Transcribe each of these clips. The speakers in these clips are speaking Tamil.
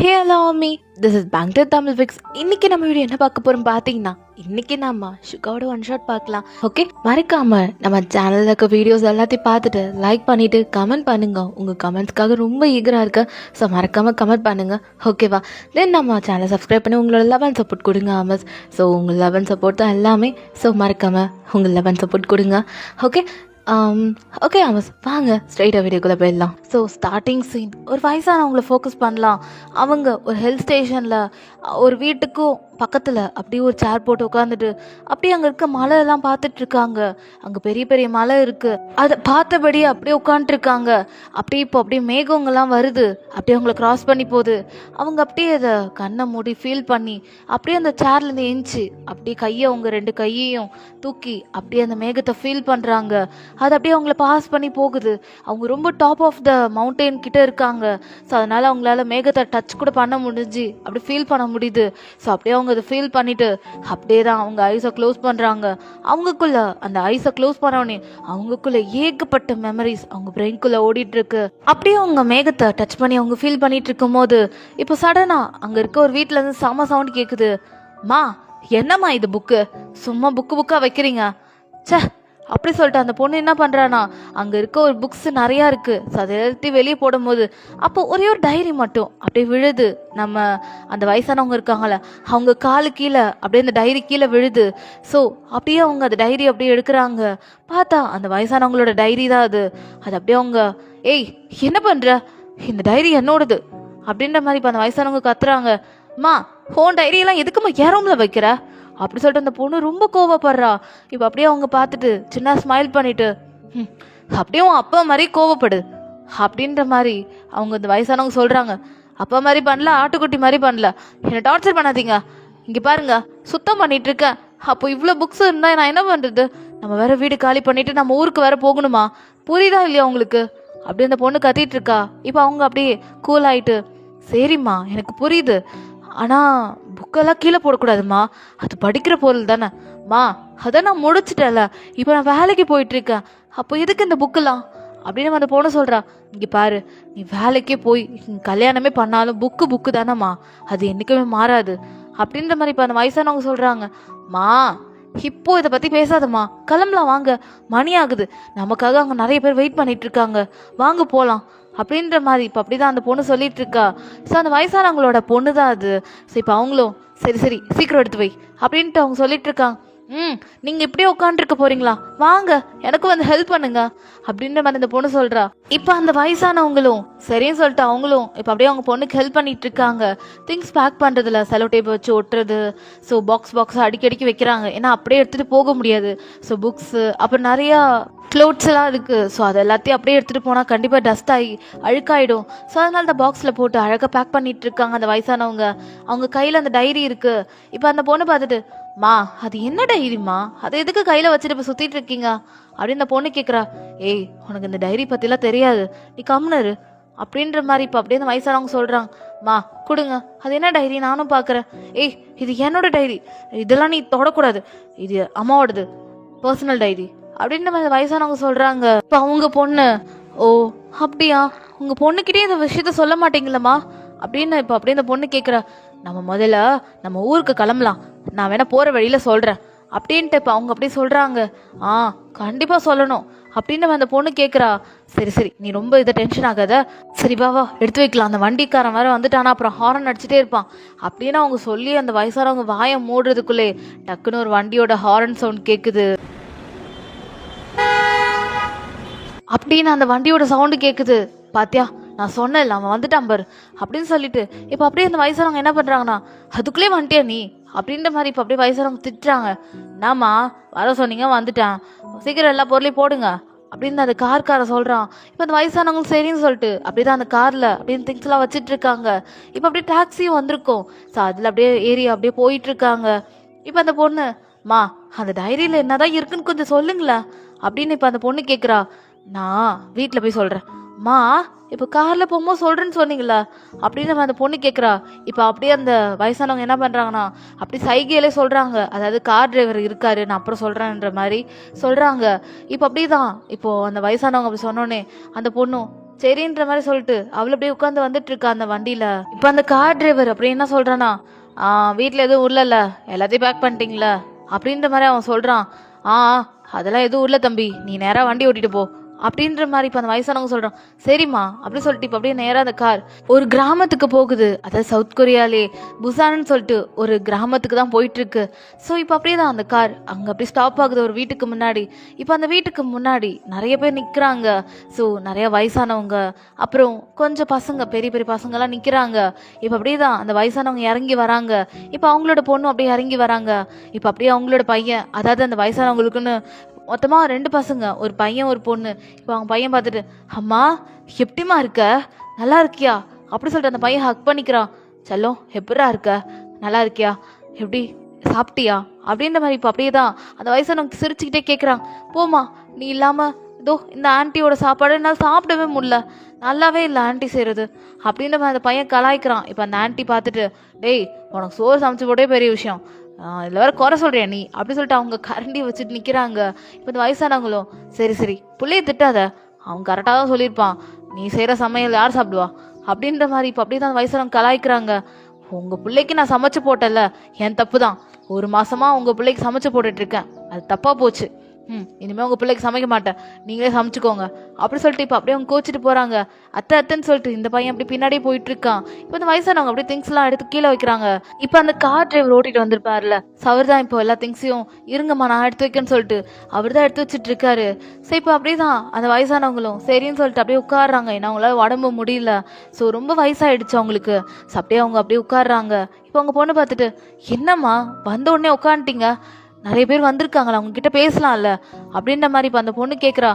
Hey hello me this is பேங்க்டர் தமிழ் விக்ஸ். இன்னைக்கு நம்ம வீடியோ என்ன பார்க்க போறோம் பார்த்தீங்கன்னா, இன்னைக்கு நம்ம சுகாவோட ஒன் ஷாட் பார்க்கலாம். ஓகே, மறக்காம நம்ம சேனல்ல இருக்க வீடியோஸ் எல்லாத்தையும் பார்த்துட்டு லைக் பண்ணிட்டு கமெண்ட் பண்ணுங்க. உங்க கமெண்ட்ஸ்க்காக ரொம்ப ஈகரா இருக்கு. ஸோ மறக்காம கமெண்ட் பண்ணுங்க, ஓகேவா? தென் நம்ம சேனலை சப்ஸ்கிரைப் பண்ணி உங்களோட 11 சப்போர்ட் கொடுங்க ஆமஸ். ஸோ உங்கள் 11 சப்போர்ட் தான் எல்லாமே. ஸோ மறக்காம உங்கள் 11 சப்போர்ட் கொடுங்க, ஓகே? ஓகே ஆமஸ், வாங்க ஸ்ட்ரைட்டாக வீடியோக்குள்ளே போயிடலாம். ஸோ ஸ்டார்டிங் சீன், ஒரு வயசானவங்கள ஃபோக்கஸ் பண்ணலாம். அவங்க ஒரு ஹில் ஸ்டேஷனில் ஒரு வீட்டுக்கும் பக்கத்தில் அப்படியே ஒரு சேர் போட்டு உட்காந்துட்டு அப்படியே அங்கே இருக்க மலை எல்லாம் பார்த்துட்ருக்காங்க. அங்கே பெரிய பெரிய மலை இருக்குது, அதை பார்த்தபடி அப்படியே உட்காந்துட்ருக்காங்க. அப்படியே இப்போ அப்படியே மேகங்கள்லாம் வருது, அப்படியே அவங்கள க்ராஸ் பண்ணி போகுது. அவங்க அப்படியே அதை கண்ணை மூடி ஃபீல் பண்ணி அப்படியே அந்த சேர்லேருந்து ஏஞ்சி அப்படியே கையை அவங்க 2 கையையும் தூக்கி அப்படியே அந்த மேகத்தை ஃபீல் பண்ணுறாங்க. அது அப்படியே அவங்கள பாஸ் பண்ணி போகுது. அவங்க ரொம்ப டாப் ஆஃப் த மவுண்டெயின் கிட்ட இருக்காங்க. ஸோ அதனால் அவங்களால மேகத்தை டச் கூட பண்ண முடிஞ்சு அப்படி ஃபீல் பண்ண முடியுது. ஸோ அப்படியே அவங்க அதை ஃபீல் பண்ணிட்டு அப்படியே தான் அவங்க ஐஸை க்ளோஸ் பண்ணுறாங்க. அவங்களுக்குள்ள அந்த ஐஸை க்ளோஸ் பண்ணோடனே அவங்களுக்குள்ள ஏகப்பட்ட மெமரிஸ் அவங்க பிரெயின்குள்ளே ஓடிட்டு இருக்கு. அப்படியே அவங்க மேகத்தை டச் பண்ணி அவங்க ஃபீல் பண்ணிட்டு இருக்கும் போது இப்போ சடனாக அங்கே இருக்க ஒரு வீட்டில் இருந்து செம சவுண்ட் கேட்குது. மா, என்னம்மா இது புக்கு சும்மா புக்காக வைக்கிறீங்க, சே அப்படி சொல்லிட்டு அந்த பொண்ணு என்ன பண்ணுறான்னா, அங்கே இருக்க ஒரு புக்ஸ் நிறையா இருக்குது. ஸோ அதை எழுதி வெளியே போடும்போது அப்போ ஒரே ஒரு டைரி மட்டும் அப்படியே விழுது. நம்ம அந்த வயசானவங்க இருக்காங்கள, அவங்க காலு கீழே அப்படியே அந்த டைரி கீழே விழுது. ஸோ அப்படியே அவங்க அந்த டைரி அப்படியே எடுக்கிறாங்க. பார்த்தா அந்த வயசானவங்களோட டைரி தான் அது. அது அப்படியே அவங்க, ஏய் என்ன பண்ணுற, இந்த டைரி என்னோடது அப்படின்ற மாதிரி இப்போ அந்த வயசானவங்க கத்துறாங்க. மா, ஹோன் டைரியெல்லாம் எதுக்குமா என் ரூமில் வைக்கிற அப்படி சொல்லிட்டு அந்த பொண்ணு ரொம்ப கோவப்படுறா. இப்போ அப்படியே அவங்க பார்த்துட்டு சின்ன ஸ்மைல் பண்ணிட்டு, அப்படியே உன் அப்பா மாதிரி கோவப்படு அப்படின்ற மாதிரி அவங்க இந்த வயசானவங்க சொல்கிறாங்க. அப்பா மாதிரி பண்ணல, ஆட்டுக்குட்டி மாதிரி பண்ணல, என்னை டார்ச்சர் பண்ணாதீங்க. இங்கே பாருங்க, சுத்தம் பண்ணிட்டு இருக்கேன். அப்போ இவ்வளோ புக்ஸ் இருந்தால் நான் என்ன பண்ணுறது? நம்ம வேற வீடு காலி பண்ணிட்டு நம்ம ஊருக்கு வேற போகணுமா? புரியுதா இல்லையா உங்களுக்கு? அப்படி அந்த பொண்ணு கத்திட்டு இருக்கா. இப்போ அவங்க அப்படியே கூல் ஆயிட்டு, சரிம்மா எனக்கு புரியுது, ஆனால் புக்கெல்லாம் கீழே போடக்கூடாதுமா, அது படிக்கிற பொருள் தானே. மா, அதை நான் முடிச்சிட்டேன்ல, இப்போ நான் வேலைக்கு போயிட்டுருக்கேன், அப்போ எதுக்கு இந்த புக்கெல்லாம் அப்படின்னு அந்த பொண்ணு சொல்கிறா. இங்கே பாரு, நீ வேலைக்கே போய் கல்யாணமே பண்ணாலும் புக்கு தானேம்மா, அது என்றைக்குமே மாறாது அப்படின்ற மாதிரி இப்போ அந்த வயசானவங்க சொல்கிறாங்க. மா, இப்போ இதை பற்றி பேசாதம்மா, கிளம்பலாம் வாங்க, மணி ஆகுது, நமக்காக அங்கே நிறைய பேர் வெயிட் பண்ணிட்டு இருக்காங்க, வாங்க போகலாம் அப்படின்ற மாதிரி இப்போ அப்படி தான் அந்த பொண்ணு சொல்லிட்டு இருக்கா. ஸோ அந்த வயசானவங்களோட பொண்ணு தான் அது. ஸோ இப்போ அவங்களும் சரி சீக்கிரம் எடுத்து வை அப்படின்ட்டு அவங்க சொல்லிட்டு இருக்காங்க. நீங்கள் இப்படியே உட்காந்துருக்க போறீங்களா, வாங்க எனக்கு வந்து ஹெல்ப் பண்ணுங்க அப்படின்ற மாதிரி அந்த பொண்ணு சொல்கிறா. இப்போ அந்த வயசானவங்களும் சரின்னு சொல்லிட்டு அவங்களும் இப்போ அப்படியே அவங்க பொண்ணுக்கு ஹெல்ப் பண்ணிட்டு இருக்காங்க. திங்ஸ் பேக் பண்ணுறதுல செலோ டேப் வச்சு ஒட்டுறது. ஸோ பாக்ஸ் அடிக்கடிக்கு வைக்கிறாங்க, ஏன்னா அப்படியே எடுத்துகிட்டு போக முடியாது. ஸோ புக்ஸு அப்புறம் நிறையா க்ளோத்ஸ் எல்லாம் இருக்குது. ஸோ அது எல்லாத்தையும் அப்படியே எடுத்துகிட்டு போனால் கண்டிப்பாக டஸ்ட் ஆகி அழுக்காயிடும். ஸோ அதனால அந்த பாக்ஸில் போட்டு அழகாக பேக் பண்ணிட்டு இருக்காங்க அந்த வயசானவங்க. அவங்க கையில் அந்த டைரி இருக்குது. இப்போ அந்த பொண்ணு பார்த்துட்டு, மா அது என்ன டைரிம்மா, அதை எதுக்கு கையில் வச்சுட்டு இப்போ சுற்றிட்டு இருக்கீங்க அப்படின்னு அந்த பொண்ணு கேட்குறா. ஏய் உனக்கு இந்த டைரி பற்றிலாம் தெரியாது, நீ கம்னரு அப்படின்ற மாதிரி இப்போ அப்படியே அந்த வயசானவங்க சொல்கிறாங்க. மா கொடுங்க, அது என்ன டைரி நானும் பார்க்குறேன். ஏய் இது என்னோட டைரி, இதெல்லாம் நீ தொடக்கூடாது, இது அம்மாவோடது பர்சனல் டைரி அப்படின்ற மாதிரி வயசானவங்க சொல்கிறாங்க. இப்போ அவங்க பொண்ணு, ஓ அப்படியா, உங்கள் பொண்ணுக்கிட்டே இந்த விஷயத்த சொல்ல மாட்டீங்களம்மா அப்படின்னு இப்போ அப்படியே இந்த பொண்ணு கேட்குறா. நம்ம முதல்ல நம்ம ஊருக்கு கிளம்பலாம், நான் வேணா போகிற வழியில் சொல்கிறேன் அப்படின்ட்டு இப்போ அவங்க அப்படியே சொல்கிறாங்க. கண்டிப்பாக சொல்லணும் அப்படின்னு அந்த பொண்ணு கேட்குறா. சரி நீ ரொம்ப இதை டென்ஷன் ஆகாத, சரி வா எடுத்து வைக்கலாம், அந்த வண்டிக்காரன் வேறு வந்துட்டானா அப்புறம் ஹாரன் அடிச்சுட்டே இருப்பான் அப்படின்னு அவங்க சொல்லி அந்த வயசானவங்க வாயை மூடுறதுக்குள்ளே டக்குன்னு ஒரு வண்டியோட ஹாரன் சவுண்ட் கேட்குது. அப்படின்னு அந்த வண்டியோட சவுண்டு கேட்குது. பாத்தியா, நான் சொன்னேன் அவன் வந்துட்டான் பாரு அப்படின்னு சொல்லிட்டு இப்போ அப்படியே அந்த வயசானவங்க என்ன பண்ணுறாங்கன்னா, அதுக்குள்ளே வந்துட்டியா நீ அப்படின்ற மாதிரி இப்போ அப்படியே வயசானவங்க திட்டுறாங்க. என்னம்மா வர சொன்னீங்க, வந்துட்டான், சீக்கிரம் எல்லா பொருளையும் போடுங்க அப்படின்னு அந்த காரை சொல்கிறான். இப்போ அந்த வயசானவங்களும் சரின்னு சொல்லிட்டு அப்படியே தான் அந்த காரில் அப்படின்னு திங்ஸ் எல்லாம் வச்சுட்டு இருக்காங்க. இப்போ அப்படியே டாக்ஸியும் வந்திருக்கும். ஸோ அதில் அப்படியே ஏறி அப்படியே போயிட்டு இருக்காங்க. இப்போ அந்த பொண்ணு, மா அந்த டைரியில் என்னதான் இருக்குன்னு கொஞ்சம் சொல்லுங்களேன் அப்படின்னு இப்போ அந்த பொண்ணு கேட்குறா. நான் வீட்டில் போய் சொல்கிறேன். மா இப்போ காரில் போகும்போது சொல்கிறேன்னு சொன்னீங்களா அப்படின்னு நம்ம அந்த பொண்ணு கேட்குறா. இப்போ அப்படியே அந்த வயசானவங்க என்ன பண்ணுறாங்கன்னா, அப்படி சைகையிலே சொல்கிறாங்க, அதாவது கார் டிரைவர் இருக்காரு, நான் அப்புறம் சொல்கிறேன்ற மாதிரி சொல்கிறாங்க. இப்போ அப்படி தான் இப்போது அந்த வயசானவங்க அப்படி சொன்னோன்னே அந்த பொண்ணும், சரின்ற மாதிரி சொல்லிட்டு அவளை அப்படியே உட்காந்து வந்துட்டு இருக்கா அந்த வண்டியில. இப்போ அந்த கார் டிரைவர் அப்படி என்ன சொல்றானா, வீட்டில் எதுவும் இல்லைல்ல, எல்லாத்தையும் பேக் பண்ணிட்டீங்களா அப்படின்ற மாதிரி அவன் சொல்றான். ஆ அதெல்லாம் எதுவும் இல்லை தம்பி, நீ நேராக வண்டி ஓட்டிட்டு போ அப்படின்ற மாதிரி இப்போ அந்த வயசானவங்க சொல்றான். சரிம்மா அப்படி சொல்லிட்டு இப்போ அப்படியே நேராக அந்த கார் ஒரு கிராமத்துக்கு போகுது. அதாவது சவுத் கொரியாலே புசான்னு சொல்லிட்டு ஒரு கிராமத்துக்கு தான் போயிட்டு இருக்கு. ஸோ இப்போ அப்படியே தான் அந்த கார் அங்கே அப்படியே ஸ்டாப் ஆகுது ஒரு வீட்டுக்கு முன்னாடி. இப்போ அந்த வீட்டுக்கு முன்னாடி நிறைய பேர் நிற்கிறாங்க. ஸோ நிறைய வயசானவங்க, அப்புறம் கொஞ்சம் பசங்க, பெரிய பெரிய பசங்கெல்லாம் நிற்கிறாங்க. இப்போ அப்படியே தான் அந்த வயசானவங்க இறங்கி வராங்க. இப்போ அவங்களோட பொண்ணு அப்படியே இறங்கி வராங்க. இப்போ அப்படியே அவங்களோட பையன், அதாவது அந்த வயசானவங்களுக்குன்னு மொத்தமாக 2 பசங்க, ஒரு பையன் ஒரு பொண்ணு. இப்போ அவங்க பையன் பார்த்துட்டு, அம்மா எப்படிமா இருக்க, நல்லா இருக்கியா அப்படி சொல்லிட்டு அந்த பையன் ஹக் பண்ணிக்கிறான். செல்லம் எப்படா இருக்க, நல்லா இருக்கியா, எப்படி சாப்பிட்டியா அப்படின்ற மாதிரி. இப்போ அப்படியே தான் அந்த வயசானவங்க சிரிச்சுக்கிட்டே கேட்குறான். போமா, நீ இல்லாமல் இதோ இந்த ஆன்ட்டியோட சாப்பாடு என்னால் சாப்பிடவே முடியல, நல்லாவே இல்லை ஆன்ட்டி செய்கிறது அப்படின்ற மாதிரி அந்த பையன் கலாய்க்கிறான். இப்போ அந்த ஆன்ட்டி பார்த்துட்டு, டேய் உனக்கு சோறு சமைச்சு போட்டே பெரிய விஷயம், இதில் வேற குறை சொல்கிறியா நீ அப்படி சொல்லிட்டு அவங்க கரண்டி வச்சுட்டு நிற்கிறாங்க. இப்போ இந்த வயசானவங்களும், சரி சரி பிள்ளைய திட்டாத, அவன் கரெக்டாக தான் சொல்லியிருப்பான், நீ செய்கிற சமையல் யார் சாப்பிடுவா அப்படின்ற மாதிரி. இப்போ அப்படியே தான் வயசானவங்க கலாய்க்கிறாங்க. உங்கள் பிள்ளைக்கு நான் சமைச்சு போட்டல, என் தப்பு தான், 1 மாசமா உங்கள் பிள்ளைக்கு சமைச்சு போட்டுட்ருக்கேன், அது தப்பாக போச்சு, இனிமேல் உங்கள் பிள்ளைக்கு சமைக்க மாட்டேன், நீங்களே சமைச்சுக்கோங்க அப்படி சொல்லிட்டு இப்போ அப்படியே அவங்க கோச்சிட்டு போகிறாங்க. அத்தைன்னு சொல்லிட்டு இந்த பையன் அப்படி பின்னாடியே போயிட்டு இருக்கான். இப்போ இந்த வயசானவங்க அப்படியே திங்ஸ்லாம் எடுத்து கீழே வைக்கிறாங்க. இப்போ அந்த கார் டிரைவர் ஓட்டிட்டு வந்திருப்பார்ல, அவர் தான் இப்போ எல்லா திங்ஸையும் இருங்கம்மா நான் எடுத்து வைக்கேன்னு சொல்லிட்டு அவர் தான் எடுத்து வச்சுட்டு இருக்காரு. சரி இப்போ அப்படியே தான் அந்த வயசானவங்களும் சரின்னு சொல்லிட்டு அப்படியே உட்காடுறாங்க. ஏன்னா அவங்களால உடம்பு முடியல, ஸோ ரொம்ப வயசாகிடுச்சு அவங்களுக்கு. ஸோ அப்படியே அவங்க அப்படியே உட்காடுறாங்க. இப்போ அவங்க பொண்ணு பார்த்துட்டு, என்னம்மா வந்த உடனே உட்காந்துட்டீங்க, நிறைய பேர் வந்திருக்காங்களா, அவங்க கிட்ட பேசலாம்ல அப்படின்ற மாதிரி இப்போ அந்த பொண்ணு கேட்குறா.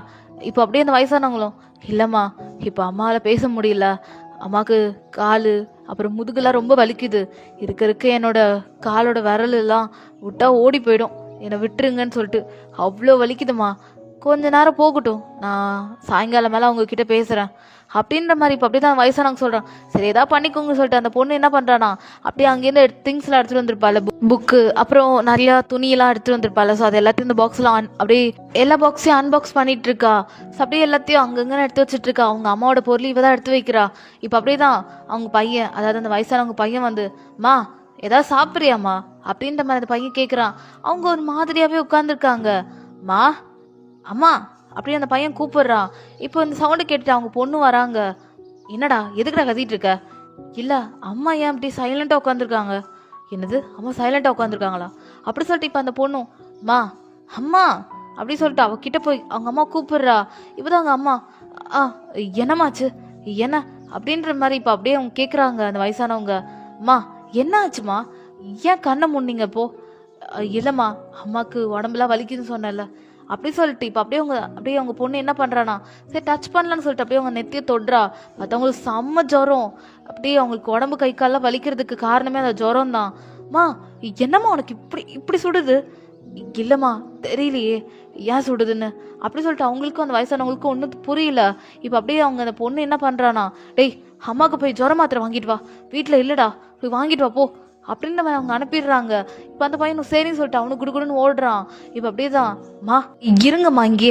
இப்போ அப்படியே அந்த வயசானவங்களும், இல்லைம்மா இப்போ அம்மாவால் பேச முடியல, அம்மாவுக்கு கால் அப்புறம் முதுகுலாம் ரொம்ப வலிக்குது, இருக்க என்னோட காலோட விரல் எல்லாம் விட்டா ஓடி போயிடும், என்னை விட்டுருங்கன்னு சொல்லிட்டு அவ்வளோ வலிக்குதுமா, கொஞ்ச நேரம் போகட்டும், நான் சாயங்காலம் மேலே அவங்கக்கிட்ட பேசுகிறேன் அப்படின்ற மாதிரி. இப்போ அப்படி தான் வயசானவங்க சொல்கிறான். சரி ஏதாவது பண்ணிக்கோங்க சொல்லிட்டு அந்த பொண்ணு என்ன பண்ணுறானா, அப்படியே அங்கேருந்து திங்ஸ்லாம் எடுத்துகிட்டு வந்திருப்பாள், புக்கு அப்புறம் நிறையா துணியெல்லாம் எடுத்துகிட்டு வந்திருப்பாள். ஸோ அது எல்லாத்தையும் இந்த பாக்ஸ்லாம் அப்படியே எல்லா பாக்ஸையும் அன்பாக்ஸ் பண்ணிட்டு இருக்கா. ஸோ அப்படியே எல்லாத்தையும் அங்கங்கே எடுத்து வச்சுட்டு இருக்கா. அவங்க அம்மாவோட பொருள் இவ தான் எடுத்து வைக்கிறா. இப்போ அப்படியே தான் அவங்க பையன், அதாவது அந்த வயசானவங்க பையன் வந்து, மா ஏதாவது சாப்பிட்றியாம்மா அப்படின்ற மாதிரி அந்த பையன் கேட்குறான். அவங்க ஒரு மாதிரியாகவே உட்காந்துருக்காங்க. மா அம்மா அப்படியே அந்த பையன் கூப்பிடுறான். இப்போ இந்த சவுண்டு கேட்டுட்டு அவங்க பொண்ணு வராங்க. என்னடா எதுக்குடா கத்திட்டு இருக்க, இல்லை அம்மா ஏன் அப்படி சைலண்டாக உட்காந்துருக்காங்க. என்னது அம்மா சைலண்டாக உட்காந்துருக்காங்களா அப்படி சொல்லிட்டு இப்போ அந்த பொண்ணும், மா அம்மா அப்படி சொல்லிட்டு அவகிட்ட போய் அவங்க அம்மா கூப்பிடுறா. இப்போதான் அவங்க அம்மா, என்னம்மாச்சு என்ன அப்படின்ற மாதிரி இப்போ அப்படியே அவங்க கேட்குறாங்க. அந்த வயசானவங்க, அம்மா என்ன ஆச்சுமா, ஏன் கண்ணை முன்னீங்க இப்போ. இல்லைம்மா அம்மாவுக்கு உடம்புலாம் வலிக்குதுன்னு சொன்னல அப்படி சொல்லிட்டு இப்போ அப்படியே அவங்க பொண்ணு என்ன பண்ணுறானா, சரி டச் பண்ணலான்னு சொல்லிட்டு அப்படியே அவங்க நெத்தியை தொடுறா. மற்றவங்களுக்கு செம்ம ஜுரம், அப்படியே அவங்களுக்கு உடம்பு கை காலெல்லாம் வலிக்கிறதுக்கு காரணமே அந்த ஜுரம் தான். மா என்னம்மா உனக்கு இப்படி சுடுது. இல்லைம்மா தெரியலையே ஏன் சுடுதுன்னு அப்படி சொல்லிட்டு அவங்களுக்கும் அந்த வயசானவங்களுக்கும் ஒன்றும் புரியல. இப்போ அப்படியே அவங்க அந்த பொண்ணு என்ன பண்ணுறானா, டேய் அம்மாவுக்கு போய் ஜுரம் மாத்திரை வாங்கிட்டு வா, வீட்டில் இல்லைடா போய் வாங்கிட்டு வா போ அப்படின்னு அவங்க அனுப்பிடுறாங்க. இப்போ அந்த பையனும் சரின்னு சொல்லிட்டு அவனுக்கு குடுக்குடுன்னு ஓடுறான். இப்போ அப்படியே தான், மா இருங்கம்மா இங்கே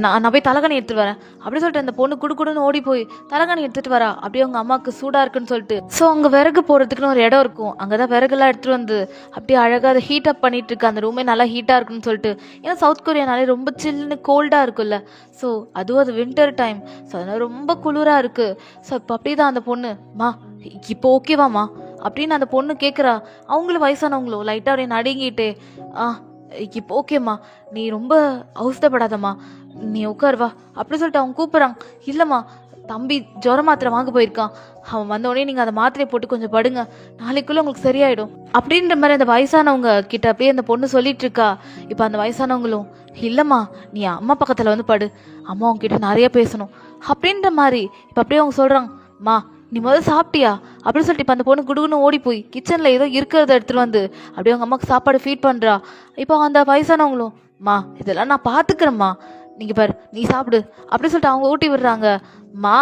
நான் போய் தலைகாணி எடுத்துட்டு வரேன் அப்படி சொல்லிட்டு அந்த பொண்ணு குடுக்குடுன்னு ஓடி போய் தலைகாணி எடுத்துட்டு வரா. அப்படியே அவங்க அம்மாவுக்கு சூடாக இருக்குன்னு சொல்லிட்டு, ஸோ அங்கே விறகு போகிறதுக்குன்னு ஒரு இடம் இருக்கும், அங்கே தான் விறகுலாம் எடுத்துகிட்டு வந்து அப்படியே அழகாக அதை ஹீட் அப் பண்ணிட்டு இருக்கு. அந்த ரூமே நல்லா ஹீட்டாக இருக்குன்னு சொல்லிட்டு, ஏன்னா சவுத் கொரியானாலே ரொம்ப சில்லுன்னு கோல்டாக இருக்குல்ல, ஸோ அதுவும் அது வின்டர் டைம், ஸோ அதனால ரொம்ப குளிராக இருக்குது. ஸோ இப்போ அப்படியே தான் அந்த பொண்ணு, மா இப்போ ஓகேவாம்மா அப்படின்னு அந்த பொண்ணு கேட்குறா. அவங்களும் வயசானவங்களும் லைட்டாக அப்படியே நடுங்கிட்டு, இப்போ ஓகேம்மா, நீ ரொம்ப அவஸ்தப்படாதம்மா, நீ உட்காருவா அப்படி சொல்லிட்டு அவங்க கூப்பிட்றாங்க. இல்லைம்மா தம்பி ஜுர மாத்திரை வாங்க போயிருக்கான், அவன் வந்தோடனே நீங்கள் அந்த மாத்திரையை போட்டு கொஞ்சம் படுங்க, நாளைக்குள்ளே உங்களுக்கு சரியாயிடும் அப்படின்ற மாதிரி அந்த வயசானவங்க கிட்ட அப்படியே அந்த பொண்ணு சொல்லிட்டு இருக்கா. இப்போ அந்த வயசானவங்களும், இல்லைம்மா நீ அம்மா பக்கத்தில் வந்து படு, அம்மா உங்ககிட்ட நிறைய பேசணும் அப்படின்ற மாதிரி. இப்போ அப்படியே அவங்க சொல்கிறாங்க, மா நீ முதல்ல சாப்பிட்டியா அப்படின்னு சொல்லிட்டு இப்போ அந்த பொண்ணு குடுகுன்னு ஓடி போய் கிச்சனில் ஏதோ இருக்கிறத எடுத்துகிட்டு வந்து அப்படியே அவங்க அம்மாவுக்கு சாப்பாடு ஃபீட் பண்ணுறா. இப்போ அந்த வயசானவங்களும், மா இதெல்லாம் நான் பார்த்துக்கிறேம்மா, நீங்கள் பாரு நீ சாப்பிடு அப்படி சொல்லிட்டு அவங்க ஊட்டி விடுறாங்க. மா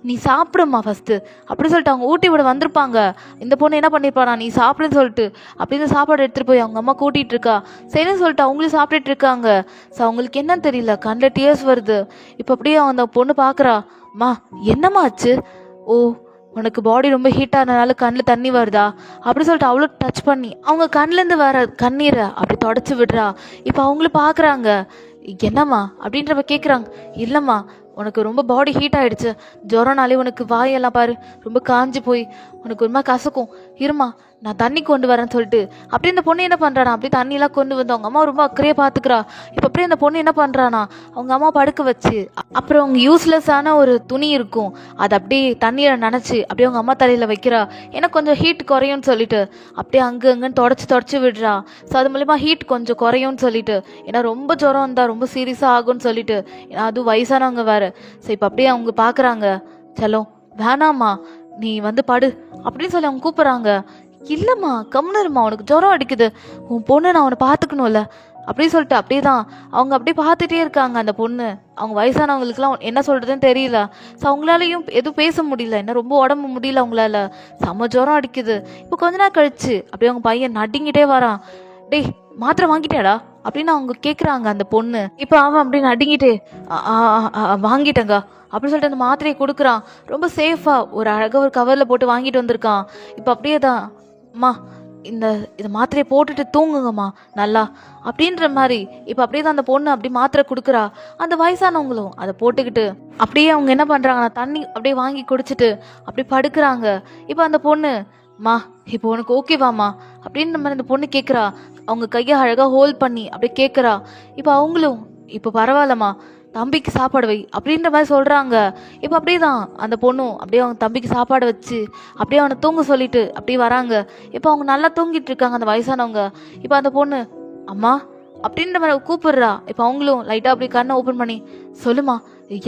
நீ சாப்பிடுமா ஃபஸ்ட்டு அப்படி சொல்லிட்டு அவங்க ஊட்டி விட வந்திருப்பாங்க. இந்த பொண்ணு என்ன பண்ணியிருப்பானா, நீ சாப்பிடுன்னு சொல்லிட்டு அப்படின்னு சாப்பாடு எடுத்துகிட்டு போய் அவங்க அம்மா கூட்டிகிட்டு இருக்கா. சரின்னு சொல்லிட்டு அவங்களும் சாப்பிட்டுட்டு இருக்காங்க. ஸோ அவங்களுக்கு என்னன்னு தெரியல, கண்ணில் டியர்ஸ் வருது. இப்போ அப்படியே அந்த பொண்ணு பார்க்குறா, மா என்னம்மா ஆச்சு? ஓ, உனக்கு பாடி ரொம்ப ஹீட் ஆனதுனால கண்ணில் தண்ணி வருதா அப்படி சொல்லிட்டு அவ்வளோ டச் பண்ணி அவங்க கண்ணிலேருந்து வர கண்ணீரை அப்படி தொடச்சி விடுறா. இப்போ அவங்களும் பார்க்குறாங்க, என்னம்மா அப்படின்றவ கேட்குறாங்க. இல்லைம்மா, உனக்கு ரொம்ப பாடி ஹீட் ஆயிடுச்சு, ஜுரம்னாலே உனக்கு வாயெல்லாம் பாரு ரொம்ப காஞ்சி போய் உனக்கு ஒரு மாதிரி கசக்கும், இருமா நான் தண்ணி கொண்டு வரேன்னு சொல்லிட்டு அப்படியே இந்த பொண்ணு என்ன பண்ணுறானா அப்படியே தண்ணியெல்லாம் கொண்டு வந்து அவங்க அம்மா ரொம்ப அக்கறையாக பார்த்துக்கிறா. இப்போ அப்படியே அந்த பொண்ணு என்ன பண்ணுறானா அவங்க அம்மா படுக்க வச்சு அப்புறம் அவங்க யூஸ்லெஸ்ஸான ஒரு துணி இருக்கும் அதை அப்படியே தண்ணியில் நனைச்சி அப்படியே அவங்க அம்மா தலையில் வைக்கிறா. ஏன்னா கொஞ்சம் ஹீட் குறையும்னு சொல்லிட்டு அப்படியே அங்கன்னு தொடச்சி விடுறா. ஸோ அது மூலிமா ஹீட் கொஞ்சம் குறையும்னு சொல்லிட்டு, ஏன்னா ரொம்ப ஜுரம் இருந்தால் ரொம்ப சீரியஸாக ஆகும்னு சொல்லிட்டு, ஏன்னா அதுவும் வயசானவங்க வேறு. ஸோ இப்போ அப்படியே அவங்க பார்க்குறாங்க, செல்லம் வேணாம்மா நீ வந்து படு அப்படின்னு சொல்லி அவங்க கூப்பிட்றாங்க. இல்லைம்மா கம்முனருமா, உனக்கு ஜுரம் அடிக்குது, உன் பொண்ணு நான் அவனை பார்த்துக்கணும்ல அப்படின்னு சொல்லிட்டு அப்படியே தான் அவங்க அப்படியே பார்த்துட்டே இருக்காங்க. அந்த பொண்ணு அவங்க வயசானவங்களுக்குலாம் என்ன சொல்கிறதுன்னு தெரியல. ஸோ அவங்களாலையும் எதுவும் பேச முடியல, என்ன ரொம்ப உடம்பு முடியல அவங்களால, செம்ம ஜுரம் அடிக்குது. இப்போ கொஞ்ச நேரம் கழிச்சு அப்படியே அவங்க பையன் நடுங்கிட்டே வரான். டேய் மாத்திரை வாங்கிட்டாடா அப்படின்னு அவங்க கேட்குறாங்க அந்த பொண்ணு. இப்போ அவன் அப்படின்னு நடுங்கிட்டே வாங்கிட்டேங்க அப்படின்னு சொல்லிட்டு அந்த மாத்திரையை கொடுக்குறான். ரொம்ப சேஃபாக ஒரு அழகாக ஒரு கவரில் போட்டு வாங்கிட்டு வந்திருக்கான். இப்போ அப்படியே தான், அம்மா இந்த மாத்திரையை போட்டுட்டு தூங்குங்கம்மா நல்லா அப்படின்ற மாதிரி இப்போ அப்படியே தான் அந்த பொண்ணு அப்படி மாத்திரை கொடுக்குறா. அந்த வயசானவங்களும் அதை போட்டுக்கிட்டு அப்படியே அவங்க என்ன பண்ணுறாங்கன்னா தண்ணி அப்படியே வாங்கி குடிச்சிட்டு அப்படி படுக்கிறாங்க. இப்போ அந்த பொண்ணு, மா இப்போ உனக்கு ஓகேவாம்மா அப்படின்ற மாதிரி அந்த பொண்ணு கேட்குறா. அவங்க கையை அழகாக ஹோல்ட் பண்ணி அப்படியே கேட்குறா. இப்போ அவங்களும் இப்போ பரவாயில்லம்மா தம்பிக்கு சாப்பாடு வை அப்படின்ற மாதிரி சொல்கிறாங்க. இப்போ அப்படியே தான் அந்த பொண்ணும் அப்படியே அவங்க தம்பிக்கு சாப்பாடு வச்சு அப்படியே அவனை தூங்க சொல்லிட்டு அப்படியே வராங்க. இப்போ அவங்க நல்லா தூங்கிட்டு இருக்காங்க அந்த வயசானவங்க. இப்போ அந்த பொண்ணு அம்மா அப்படின்ற மாதிரி கூப்பிடுறா. இப்போ அவங்களும் லைட்டாக அப்படியே கண்ணை ஓப்பன் பண்ணி, சொல்லுமா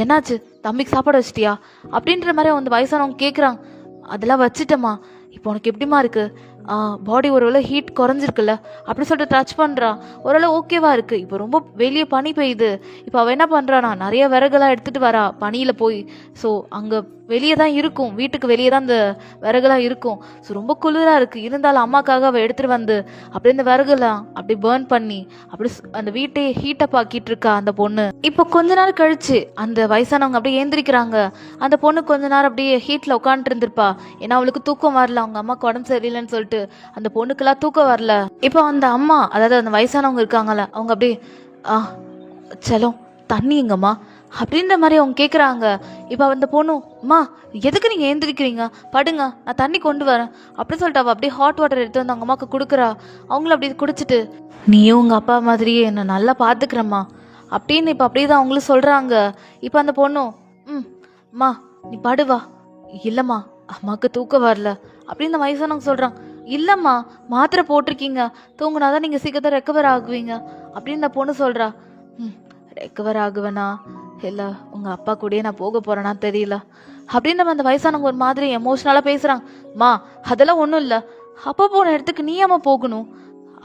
என்னாச்சு, தம்பிக்கு சாப்பாடு வச்சிட்டியா அப்படின்ற மாதிரி அந்த வயசானவங்க கேட்குறாங்க. அதெல்லாம் வச்சுட்டம்மா, இப்போ உனக்கு எப்படிமா இருக்கு, பாடி ஒருவேளை ஹீட் குறைஞ்சிருக்குல்ல அப்படின்னு சொல்லிட்டு டச் பண்ணுறா. ஓரளவு ஓகேவா இருக்குது. இப்போ ரொம்ப வெளியே பனி பெய்யுது. இப்போ அவள் என்ன பண்ணுறானா நிறைய விறகுலாம் எடுத்துகிட்டு வரா பனியில் போய். ஸோ அங்கே வெளியே தான் இருக்கும், வீட்டுக்கு வெளியே தான் அந்த விறகுலாம் இருக்கும். ஸோ ரொம்ப குளிராக இருக்குது, இருந்தாலும் அம்மாக்காக அவள் எடுத்துகிட்டு வந்து அப்படியே இந்த விறகுலாம் அப்படி பேர்ன் பண்ணி அப்படி அந்த வீட்டையே ஹீட்டப் ஆக்கிட்டு இருக்கா அந்த பொண்ணு. இப்போ கொஞ்ச நேரம் கழிச்சு அந்த வயசானவங்க அப்படியே ஏந்திரிக்கிறாங்க. அந்த பொண்ணு கொஞ்ச நேரம் அப்படியே ஹீட்டில் உட்காந்துட்டு இருந்திருப்பா. ஏன்னா அவளுக்கு தூக்கம் வரல, அவங்க அம்மாவுக்கு உடம்பு சரியில்லைன்னு சொல்லிட்டு அந்த பொண்ணுக்கெல்லாம் தூக்கம் வரல. இப்போ அந்த அம்மா அதாவது அந்த வயசானவங்க இருக்காங்கல்ல அவங்க அப்படியே செல்லம் தண்ணி எங்கம்மா அப்படின்ற மாதிரி அவங்க கேட்குறாங்க. இப்போ அந்த பொண்ணும், அம்மா எதுக்கு நீங்கள் ஏந்திரிக்கிறீங்க, படுங்க நான் தண்ணி கொண்டு வரேன் அப்படின்னு சொல்லிட்டு அவள் அப்படியே ஹாட் வாட்டர் எடுத்து வந்து அவங்க அம்மாவுக்கு கொடுக்குறா. அவங்களும் அப்படி குடிச்சிட்டு, நீயும் உங்கள் அப்பா மாதிரியே என்னை நல்லா பார்த்துக்கிறம்மா அப்படின்னு இப்போ அப்படியே தான் அவங்களும் சொல்கிறாங்க. இப்போ அந்த பொண்ணும், அம்மா நீ படுவா. இல்லைம்மா அம்மாவுக்கு தூக்கம் வரல அப்படின்னு வயசானவங்க சொல்கிறாங்க. இல்லைம்மா மாத்திரை போட்டிருக்கீங்க, தூங்குனாதான் நீங்கள் சீக்கிரத்தை ரெக்கவர் ஆகுவீங்க அப்படின்னு அந்த பொண்ணு சொல்கிறா. ரெக்கவர் ஆகுவேனா இல்லை உங்கள் அப்பா கூடயே நான் போக போகிறேன்னா தெரியல அப்படின்னு நம்ம அந்த வயசானவங்க ஒரு மாதிரி எமோஷ்னலாக பேசுகிறாங்க. மா அதெல்லாம் ஒன்றும் இல்லை, அப்பா போன இடத்துக்கு நீ ஏமா போகணும்,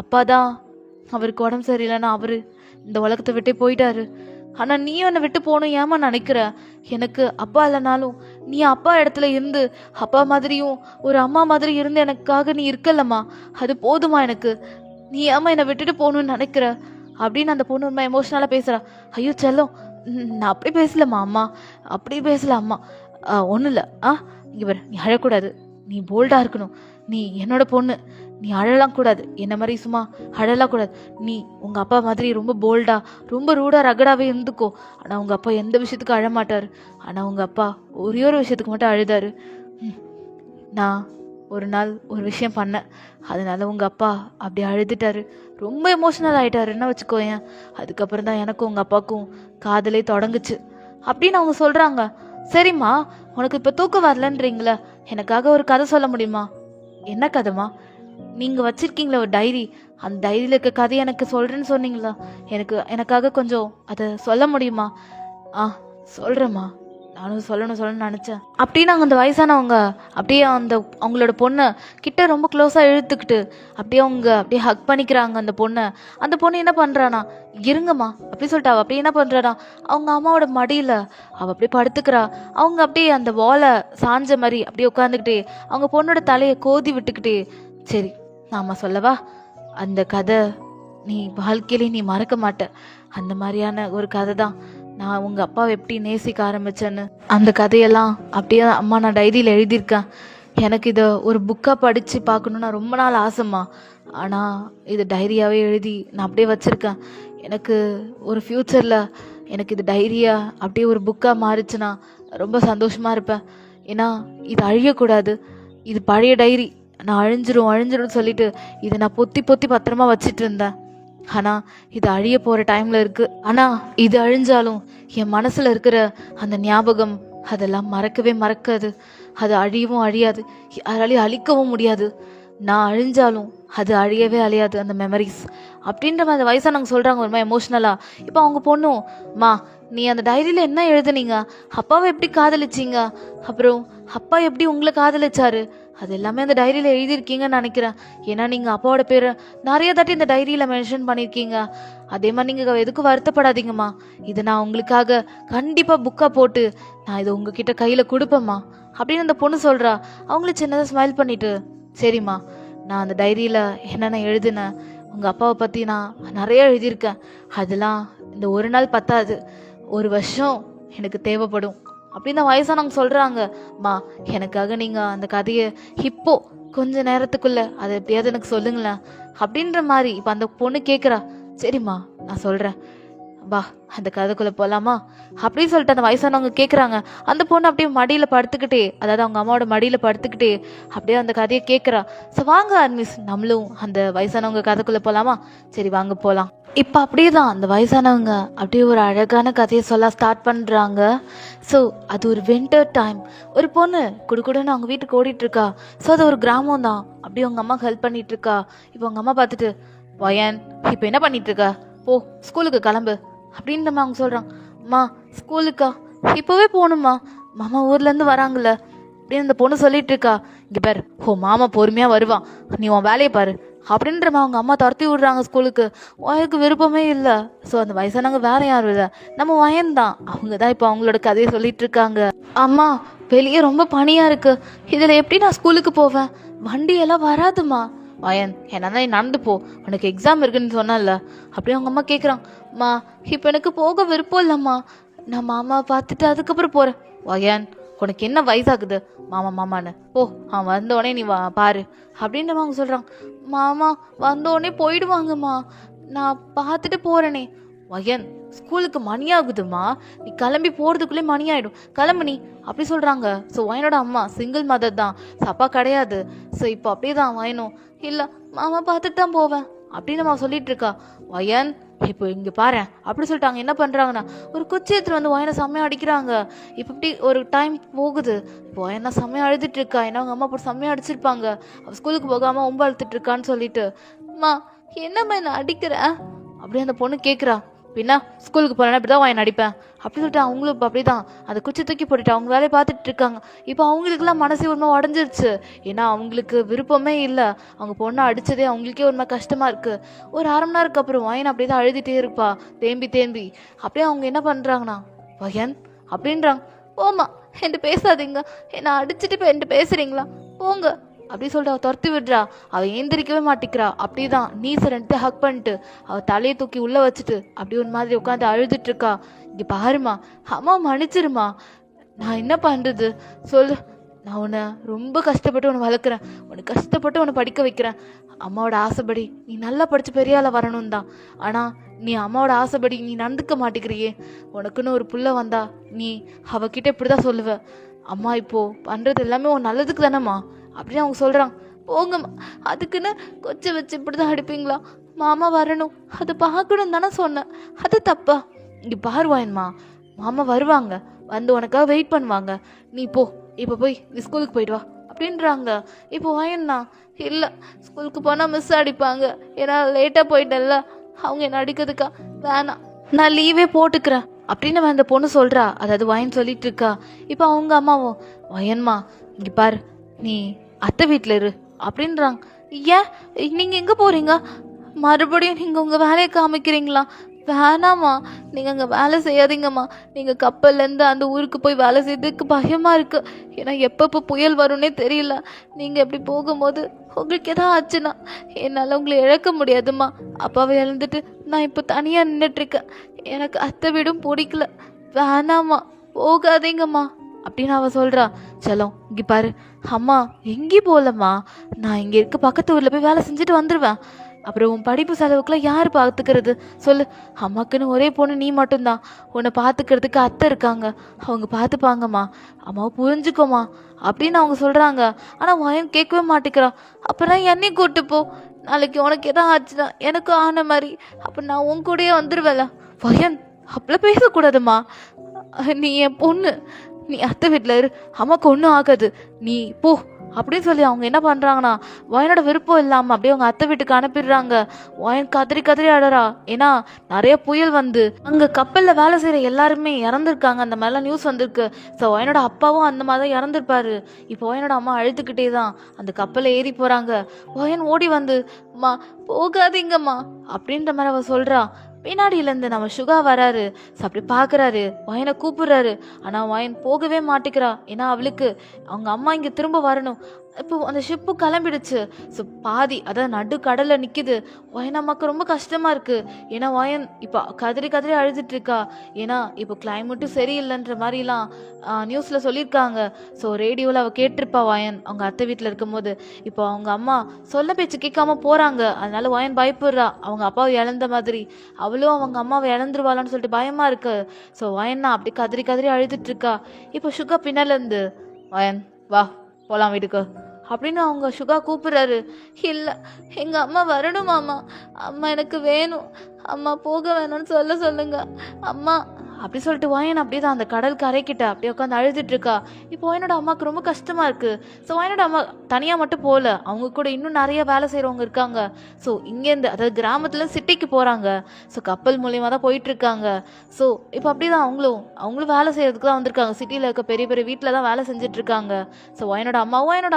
அப்பா தான் அவருக்கு உடம்பு சரியில்லைன்னா அவர் இந்த உலகத்தை விட்டே போயிட்டாரு. ஆனால் நீ என்னை விட்டு போகணும் ஏமா நினைக்கிற, எனக்கு அப்பா இல்லைனாலும் நீ அப்பா இடத்துல இருந்து அப்பா மாதிரியும் ஒரு அம்மா மாதிரி இருந்து எனக்காக நீ இருக்கலம்மா, அது போதுமா எனக்கு, நீ ஏமா என்னை விட்டுட்டு போகணும்னு நினைக்கிற அப்படின்னு அந்த பொண்ணு ரொம்ப எமோஷ்னலாக பேசுகிறா. ஐயோ செல்லம் நான் அப்படி பேசலம்மா அம்மா, அப்படி பேசல அம்மா, ஒன்றும் இல்லை, இங்கே பாரு நீ அழக்கூடாது, நீ போல்டாக இருக்கணும், நீ என்னோட பொண்ணு, நீ அழலாம் கூடாது, என்ன மாதிரி சும்மா அழலாம் கூடாது, நீ உங்கள் அப்பா மாதிரி ரொம்ப போல்டாக ரொம்ப ரூடாக ரகடாகவே இருந்துக்கோ. ஆனால் உங்கள் அப்பா எந்த விஷயத்துக்கும் அழமாட்டார், ஆனால் உங்கள் அப்பா ஒரே ஒரு விஷயத்துக்கு மட்டும் அழுதாரு. நான் ஒரு நாள் ஒரு விஷயம் பண்ணேன், அதனால உங்கள் அப்பா அப்படி அழுதுட்டாரு, ரொம்ப எமோஷ்னல் ஆகிட்டாருன்னு வச்சுக்கோயேன். அதுக்கப்புறம் தான் எனக்கும் உங்கள் அப்பாவுக்கும் காதலே தொடங்குச்சு அப்படின்னு அவங்க சொல்கிறாங்க. சரிம்மா உனக்கு இப்போ தூக்கம் வரலன்றீங்களே, எனக்காக ஒரு கதை சொல்ல முடியுமா? என்ன கதைமா? நீங்கள் வச்சுருக்கீங்களா ஒரு டைரி, அந்த டைரியில் இருக்க கதையை எனக்கு சொல்கிறேன்னு சொன்னீங்களா, எனக்காக கொஞ்சம் அதை சொல்ல முடியுமா? சொல்கிறேம்மா, நானும் சொல்லணும்னு நினச்சேன் அப்படின்னு அவங்க அந்த வயசானவங்க அப்படியே அவங்களோட பொண்ணை கிட்ட ரொம்ப க்ளோஸாக இழுத்துக்கிட்டு அப்படியே அவங்க அப்படியே ஹக் பண்ணிக்கிறாங்க அந்த பொண்ணை. அந்த பொண்ணு என்ன பண்ணுறானா, இருங்கம்மா அப்படி சொல்லிட்டு அவள் அப்படியே என்ன பண்ணுறானா அவங்க அம்மாவோட மடியில் அவள் அப்படியே படுத்துக்கிறா. அவங்க அப்படியே அந்த வாலை சாஞ்ச மாதிரி அப்படியே உட்காந்துக்கிட்டே அவங்க பொண்ணோட தலையை கோதி விட்டுக்கிட்டே, சரி நாம சொல்லவா, அந்த கதை நீ வாழ்க்கையிலே நீ மறக்க மாட்ட, அந்த மாதிரியான ஒரு கதை தான் நான் உங்கள் அப்பாவை எப்படி நேசிக்க ஆரம்பித்தேன்னு அந்த கதையெல்லாம் அப்படியே அம்மா நான் டைரியில் எழுதியிருக்கேன். எனக்கு இதை ஒரு புக்காக படித்து பார்க்கணுன்னு ரொம்ப நாள் ஆசைம்மா. ஆனால் இது டைரியாகவே எழுதி நான் அப்படியே வச்சுருக்கேன். எனக்கு ஒரு ஃப்யூச்சரில் எனக்கு இது டைரியாக அப்படியே ஒரு புக்காக மாறிச்சுன்னா ரொம்ப சந்தோஷமாக இருப்பேன். ஏன்னா இது அழியக்கூடாது. இது பழைய டைரி, நான் அழிஞ்சிரும் சொல்லிட்டு இதை நான் பொத்தி பொத்தி பத்திரமா வச்சிட்டு இருந்தேன். ஆனால் இது அழிய போகிற டைமில் இருக்குது. ஆனால் இது அழிஞ்சாலும் என் மனசில் இருக்கிற அந்த ஞாபகம் அதெல்லாம் மறக்கவே மறக்காது. அது அழியவும் அழியாது, யாராலையும் அழிக்கவும் முடியாது. நான் அழிஞ்சாலும் அது அழியவே அழியாது அந்த மெமரிஸ் அப்படின்ற மாதிரி வயசானவங்க சொல்கிறாங்க ஒரு மாதிரி எமோஷ்னலாக. இப்போ அவங்க பொண்ணும், மா நீ அந்த டைரியில் என்ன எழுதுனீங்க, அப்பாவை எப்படி காதலிச்சிங்க, அப்புறம் அப்பா எப்படி உங்களை காதலிச்சாரு, அது எல்லாமே அந்த டைரியில் எழுதியிருக்கீங்கன்னு நினைக்கிறேன். ஏன்னா நீங்கள் அப்பாவோட பேரை நிறைய தாட்டி இந்த டைரியில் மென்ஷன் பண்ணியிருக்கீங்க. அதே மாதிரி நீங்கள் எதுக்கும் வருத்தப்படாதீங்கம்மா. இதை நான் உங்களுக்காக கண்டிப்பாக புக்காக போட்டு நான் இதை உங்ககிட்ட கையில் கொடுப்பேம்மா அப்படின்னு அந்த பொண்ணு சொல்கிறா. அவங்கள சின்னதாக ஸ்மைல் பண்ணிட்டு, சரிம்மா நான் அந்த டைரியில் என்னென்ன எழுதுனேன், உங்கள் அப்பாவை பற்றி நான் நிறைய எழுதியிருக்கேன். அதெல்லாம் இந்த ஒரு நாள் பத்தாது, ஒரு வருஷம் எனக்கு தேவைப்படும் அப்படின்னு வயசானவங்க சொல்கிறாங்க. மா எனக்காக நீங்கள் அந்த கதையை இப்போ கொஞ்ச நேரத்துக்குள்ளே அதை எப்படியாவது எனக்கு சொல்லுங்களேன் அப்படின்ற மாதிரி இப்போ அந்த பொண்ணு கேட்குறா. சரிம்மா நான் சொல்கிறேன், வா அந்த கதைக்குள்ளே போகலாமா அப்படின்னு சொல்லிட்டு அந்த வயசானவங்க கேட்குறாங்க. அந்த பொண்ணு அப்படியே மடியில் படுத்துக்கிட்டே, அதாவது அவங்க அம்மாவோட மடியில் படுத்துக்கிட்டே அப்படியே அந்த கதையை கேட்குறா. ஸோ வாங்க அட்மிஸ், நம்மளும் அந்த வயசானவங்க கதைக்குள்ளே போகலாமா, சரி வாங்க போகலாம். இப்போ அப்படியே தான் அந்த வயசானவங்க அப்படியே ஒரு அழகான கதையை சொல்ல ஸ்டார்ட் பண்ணுறாங்க. ஸோ அது ஒரு வின்டர் டைம். ஒரு பொண்ணு குடுக்குடுன்னு அவங்க வீட்டுக்கு ஓடிட்டுருக்கா. ஸோ அது ஒரு கிராமம் தான். அப்படியே அவங்க அம்மாவுக்கு ஹெல்ப் பண்ணிகிட்ருக்கா. இப்போ அவங்க அம்மா பார்த்துட்டு, வயன் இப்போ என்ன பண்ணிகிட்ருக்கா, போ ஸ்கூலுக்கு கிளம்பு அப்படின்ற அவங்க சொல்கிறாங்க. அம்மா ஸ்கூலுக்கா, இப்போவே போகணுமா, மாமா ஊர்லேருந்து வராங்கல்ல அப்படின்னு அந்த பொண்ணு சொல்லிட்டு இருக்கா. இங்கே பாரு, ஓ மாமா பொறுமையாக வருவான், நீ உன் வேலையை பாரு அப்படின்றமா அவங்க அம்மா துரத்தி விடுறாங்க ஸ்கூலுக்கு. வயலுக்கு விருப்பமே இல்லை. ஸோ அந்த வயசானவங்க வேற யாரும் இல்லை, நம்ம வயன்தான். அவங்க தான் இப்போ அவங்களோட கதையை சொல்லிட்டு இருக்காங்க. அம்மா வெளியே ரொம்ப பனியாக இருக்கு, இதில் எப்படி நான் ஸ்கூலுக்கு போவேன், வண்டியெல்லாம் வராதுமா. வயன் என்ன நீ நடந்து போ, உனக்கு எக்ஸாம் இருக்குன்னு சொன்னல அப்படியே அவங்க அம்மா கேட்குறாங்க. அம்மா இப்போ எனக்கு போக விருப்பம் இல்லைம்மா, நான் மாமாவை பார்த்துட்டு அதுக்கப்புறம் போகிறேன். வயன் உனக்கு என்ன வயசாகுது மாமா மாமான்னு, போ அவன் வந்தோடனே நீ பாரு அப்படின்ற அவங்க சொல்கிறாங்க. மாமா வந்தோடனே போயிடுவாங்கம்மா, நான் பார்த்துட்டு போகிறேனே. வயன் ஸ்கூலுக்கு மணி ஆகுதுமா, நீ கிளம்பி போகிறதுக்குள்ளே மணி ஆகிடும், கிளம்பு நீ அப்படி சொல்கிறாங்க. ஸோ வயனோட அம்மா சிங்கிள் மதர் தான், அப்பா கிடையாது. ஸோ இப்போ அப்படியே தான் வயனும், இல்லை மாமா பார்த்துட்டு தான் போவேன் அப்படின்னு நம்ம சொல்லிட்டு இருக்கா. வயன் இப்போ இங்கே பாரு அப்படி சொல்லிட்டாங்க. என்ன பண்ணுறாங்கன்னா ஒரு குச்சி எடுத்துட்டு வந்து வயனை செம்மையாக அடிக்கிறாங்க. இப்போ இப்படி ஒரு டைம் போகுது. இப்போ வயனா செம்மையாக அழுதுட்டு இருக்கா. ஏன்னா அவங்க அம்மா போட்டு செம்மையாக அடிச்சிருப்பாங்க. அவள் ஸ்கூலுக்கு போகாமல் ரொம்ப அழுத்துட்டு இருக்கான்னு சொல்லிட்டு, அம்மா என்னம்மா என்ன அடிக்கிற அப்படி அந்த பொண்ணு கேட்குறா. பின்னா ஸ்கூலுக்கு போனேன்னா இப்படி தான் வாங்கி நடிப்பேன் அப்படி சொல்லிட்டு அவங்களும் இப்போ அப்படி தான் அந்த குச்சி தூக்கி போட்டுட்டு அவங்க வேலையை பார்த்துட்டு இருக்காங்க. இப்போ அவங்களுக்குலாம் மனசே ஒரு மாதிரி உடஞ்சிருச்சு. ஏன்னா அவங்களுக்கு விருப்பமே இல்லை, அவங்க பொண்ணை அடித்ததே அவங்களுக்கே ஒரு மாதிரி கஷ்டமாக இருக்குது. ஒரு அரை மணி நேரத்துக்கு அப்புறம் வயன் அப்படி தான் அழுதுகிட்டே இருப்பா, தேம்பி தேம்பி. அப்படியே அவங்க என்ன பண்ணுறாங்கன்னா, வயன் அப்படின்றாங்க, போமா என்கிட்ட பேசாதீங்க, என்னை அடிச்சுட்டு இப்போ என்கிட்ட பேசுகிறீங்களா, போங்க அப்படி சொல்லிட்டு அவள் துரத்தி விடுறா. அவள் ஏந்திரிக்கவே மாட்டிக்கிறா. அப்படி தான் நீசை ரெண்டு ஹக் பண்ணிட்டு அவள் தலையை தூக்கி உள்ளே வச்சுட்டு அப்படி ஒரு மாதிரி உட்காந்து அழுதுட்டு இருக்கா. இங்கே பாருமா, அம்மா மன்னிச்சிருமா, நான் என்ன பண்ணுறது சொல்லு, நான் உன்னை ரொம்ப கஷ்டப்பட்டு உன்னை வளர்க்குறேன், உன்னை கஷ்டப்பட்டு உன்னை படிக்க வைக்கிறேன். அம்மாவோட ஆசைப்படி நீ நல்லா படித்து பெரிய ஆளை வரணும் தான். ஆனால் நீ அம்மாவோட ஆசைப்படி நீ நடந்துக்க மாட்டேங்கிறியே. உனக்குன்னு ஒரு புள்ள வந்தா நீ அவகிட்ட இப்படி தான் சொல்லுவ, அம்மா இப்போது பண்ணுறது எல்லாமே உன் நல்லதுக்கு தானேம்மா அப்படின்னு அவங்க சொல்கிறாங்க. போங்கம்மா, அதுக்குன்னு கொச்சை வச்சு இப்படி தான் அடிப்பீங்களா, மாமா வரணும் அதை பார்க்கணும் தானே சொன்னேன், அது தப்பா. இங்கே பாருவாயன்மா, மாமா வருவாங்க, வந்து உனக்காக வெயிட் பண்ணுவாங்க, நீ போ, இப்போ போய் நீ ஸ்கூலுக்கு போயிட்டு வா அப்படின்றாங்க. இப்போ வாயண்ணா, இல்லை ஸ்கூலுக்கு போனால் மிஸ் அடிப்பாங்க, ஏன்னா லேட்டாக போயிட்டேன்ல, அவங்க என்ன அடிக்கிறதுக்கா, வேணாம் நான் லீவே போட்டுக்கிறேன் அப்படின்னு அந்த பொண்ணு சொல்கிறா. அதாவது வயன் சொல்லிட்டு இருக்கா. இப்போ அவங்க அம்மாவும், வயன்மா இங்கே பாரு, நீ அத்தை வீட்டில் இரு அப்படின்றாங்க. ஏன் நீங்கள் எங்கே போகிறீங்க, மறுபடியும் நீங்கள் உங்கள் வேலையை காமிக்கிறீங்களா, வேணாம்மா நீங்கள் அங்கே வேலை செய்யாதீங்கம்மா, நீங்கள் கப்பல்லேருந்து அந்த ஊருக்கு போய் வேலை செய்யறதுக்கு பயமாக இருக்குது, ஏன்னா எப்பப்போ புயல் வரும்னே தெரியல, நீங்கள் எப்படி போகும்போது உங்களுக்கு எதாவது ஆச்சுன்னா என்னால் உங்களை இழக்க முடியாதும்மா, அப்பாவை இழந்துட்டு நான் இப்போ தனியாக நின்றுட்டுருக்கேன், எனக்கு அத்தை வீடும் பிடிக்கல, வேணாம்மா, போகாதீங்கம்மா அப்படின்னு அவ சொல்றா. செல்லம் இங்க பாரு, அம்மா எங்கேயும் போகலம்மா, நான் இங்க இருக்க பக்கத்து ஊர்ல போய் வேலை செஞ்சுட்டு வந்துடுவேன். அப்புறம் உன் படிப்பு செலவுக்குலாம் யார் பார்த்துக்கிறது சொல்லு? அம்மாக்குன்னு ஒரே பொண்ணு நீ மட்டும்தான். உன்னை பார்த்துக்கிறதுக்கு அத்தை இருக்காங்க, அவங்க பார்த்துப்பாங்கம்மா. அம்மாவை புரிஞ்சுக்கோமா அப்படின்னு அவங்க சொல்றாங்க. ஆனா வயன் கேட்கவே மாட்டேங்கிறா. அப்புறம் என்னையும் கூட்டு போ, நாளைக்கு உனக்கு எதாவது ஆச்சுன்னா எனக்கும் ஆன மாதிரி அப்ப நான் உன் கூடயே வந்துடுவேல. வயன் அப்பெல்லாம் பேசக்கூடாதுமா, நீ என் பொண்ணு, நீ அத்தை வீட்டில் இரு, அம்மாவுக்கு ஒன்றும் ஆகாது, நீ போ அப்படின்னு சொல்லி அவங்க என்ன பண்ணுறாங்கன்னா வயனோட விருப்பம் இல்லாமல் அப்படியே அவங்க அத்தை வீட்டுக்கு அனுப்பிடுறாங்க. வயன் கதறி கதறி அழறா. ஏன்னா நிறைய புயல் வந்து அங்கே கப்பலில் வேலை செய்கிற எல்லாருமே இறந்துருக்காங்க, அந்த மாதிரிலாம் நியூஸ் வந்திருக்கு. ஸோ வயனோட அப்பாவும் அந்த மாதிரி தான் இறந்துருப்பாரு. இப்போ வயனோட அம்மா அழுதுகிட்டே தான் அந்த கப்பலில் ஏறி போகிறாங்க. வயன் ஓடி வந்து அம்மா போகாதீங்கம்மா அப்படின்ற மாதிரி அவ சொல்கிறா. பின்னாடியிலேருந்து நம்ம சுகா வராரு. ஸோ அப்படி பார்க்குறாரு, வயனை கூப்பிடுறாரு. ஆனால் வயன் போகவே மாட்டேங்கிறா. ஏன்னா அவளுக்கு அவங்க அம்மா இங்கே திரும்ப வரணும். இப்போ அந்த ஷிப்பு கிளம்பிடுச்சு. ஸோ பாதி அதான் நடு கடலில் நிற்கிது. வயன் அம்மாவுக்கு ரொம்ப கஷ்டமாக இருக்குது. ஏன்னா வயன் இப்போ கதறி கதறி அழுதுட்டு இருக்கா. ஏன்னா இப்போ கிளைமேட்டும் சரியில்லைன்ற மாதிரிலாம் நியூஸில் சொல்லியிருக்காங்க. ஸோ ரேடியோவில் அவள் கேட்டிருப்பா வயன் அவங்க அத்தை வீட்டில் இருக்கும்போது. இப்போ அவங்க அம்மா சொல்ல பேச்சு கேட்காம போகிறாங்க. அதனால வயன் பயப்படுறா, அவங்க அப்பாவை இழந்த மாதிரி அவளும் அவங்க அம்மாவை இழந்துருவாளான்னு சொல்லிட்டு பயமாக இருக்கு. ஸோ வயன்னா அப்படி கதறி கதறி அழுதுட்டு இருக்கா. இப்போ சுகா பின்னாலேருந்து வயன் வா போகலாம் வீட்டுக்கு அப்படின்னு அவங்க சுகா கூப்பிடுறாரு. இல்லை, எங்கள் அம்மா வரணுமாம்மா, அம்மா எனக்கு வேணும், அம்மா போக வேணும்னு சொல்லுங்க அம்மா அப்படி சொல்லிட்டு வயன் அப்படியே தான் அந்த கடல் கரைக்கிட்ட அப்படியே உட்காந்து அழுதுட்டு இருக்கா. இப்போ வயனோட அம்மாவுக்கு ரொம்ப கஷ்டமா இருக்கு. ஸோ வயனோட அம்மா தனியாக மட்டும் போகல, அவங்க கூட இன்னும் நிறைய வேலை செய்கிறவங்க இருக்காங்க. ஸோ இங்கேருந்து அதாவது கிராமத்துல சிட்டிக்கு போகிறாங்க. ஸோ கப்பல் மூலியமாக தான் போயிட்டு இருக்காங்க. ஸோ இப்போ அப்படியே தான் அவங்களும் வேலை செய்யறதுக்கு தான் வந்திருக்காங்க. சிட்டியில் இருக்க பெரிய பெரிய வீட்டில் தான் வேலை செஞ்சுட்டு இருக்காங்க. ஸோ வயனோட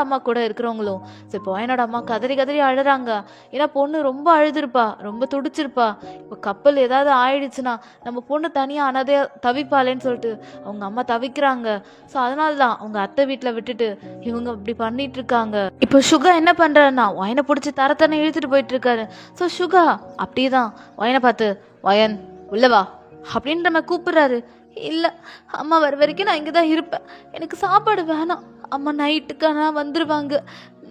அம்மா கூட இருக்கிறவங்களும் ஸோ இப்போ வயனோட அம்மா கதறி கதறி அழுறாங்க. ஏன்னா பொண்ணு ரொம்ப அழுதுருப்பா, ரொம்ப துடிச்சிருப்பா. இப்போ கப்பல் ஏதாவது ஆயிடுச்சுன்னா நம்ம பொண்ணு தனியாக அனதே தவிப்பாளேன்னு சொல்லிட்டு அவங்க அம்மா தவிக்கிறாங்க. ஸோ அதனால தான் அவங்க அத்தை வீட்டில் விட்டுட்டு இவங்க இப்படி பண்ணிட்டு இருக்காங்க. இப்போ சுகா என்ன பண்றாருன்னா வயனை பிடிச்சி தரத்தனை இழுத்துட்டு போயிட்டு இருக்காரு. ஸோ சுகா அப்படிதான் வயனை பார்த்து வயன் உள்ளவா அப்படின்ற மாதிரி கூப்பிடுறாரு. இல்லை, அம்மா வர வரைக்கும் நான் இங்கே தான் இருப்பேன், எனக்கு சாப்பாடு வேணாம், அம்மா நைட்டுக்கான வந்துடுவாங்க,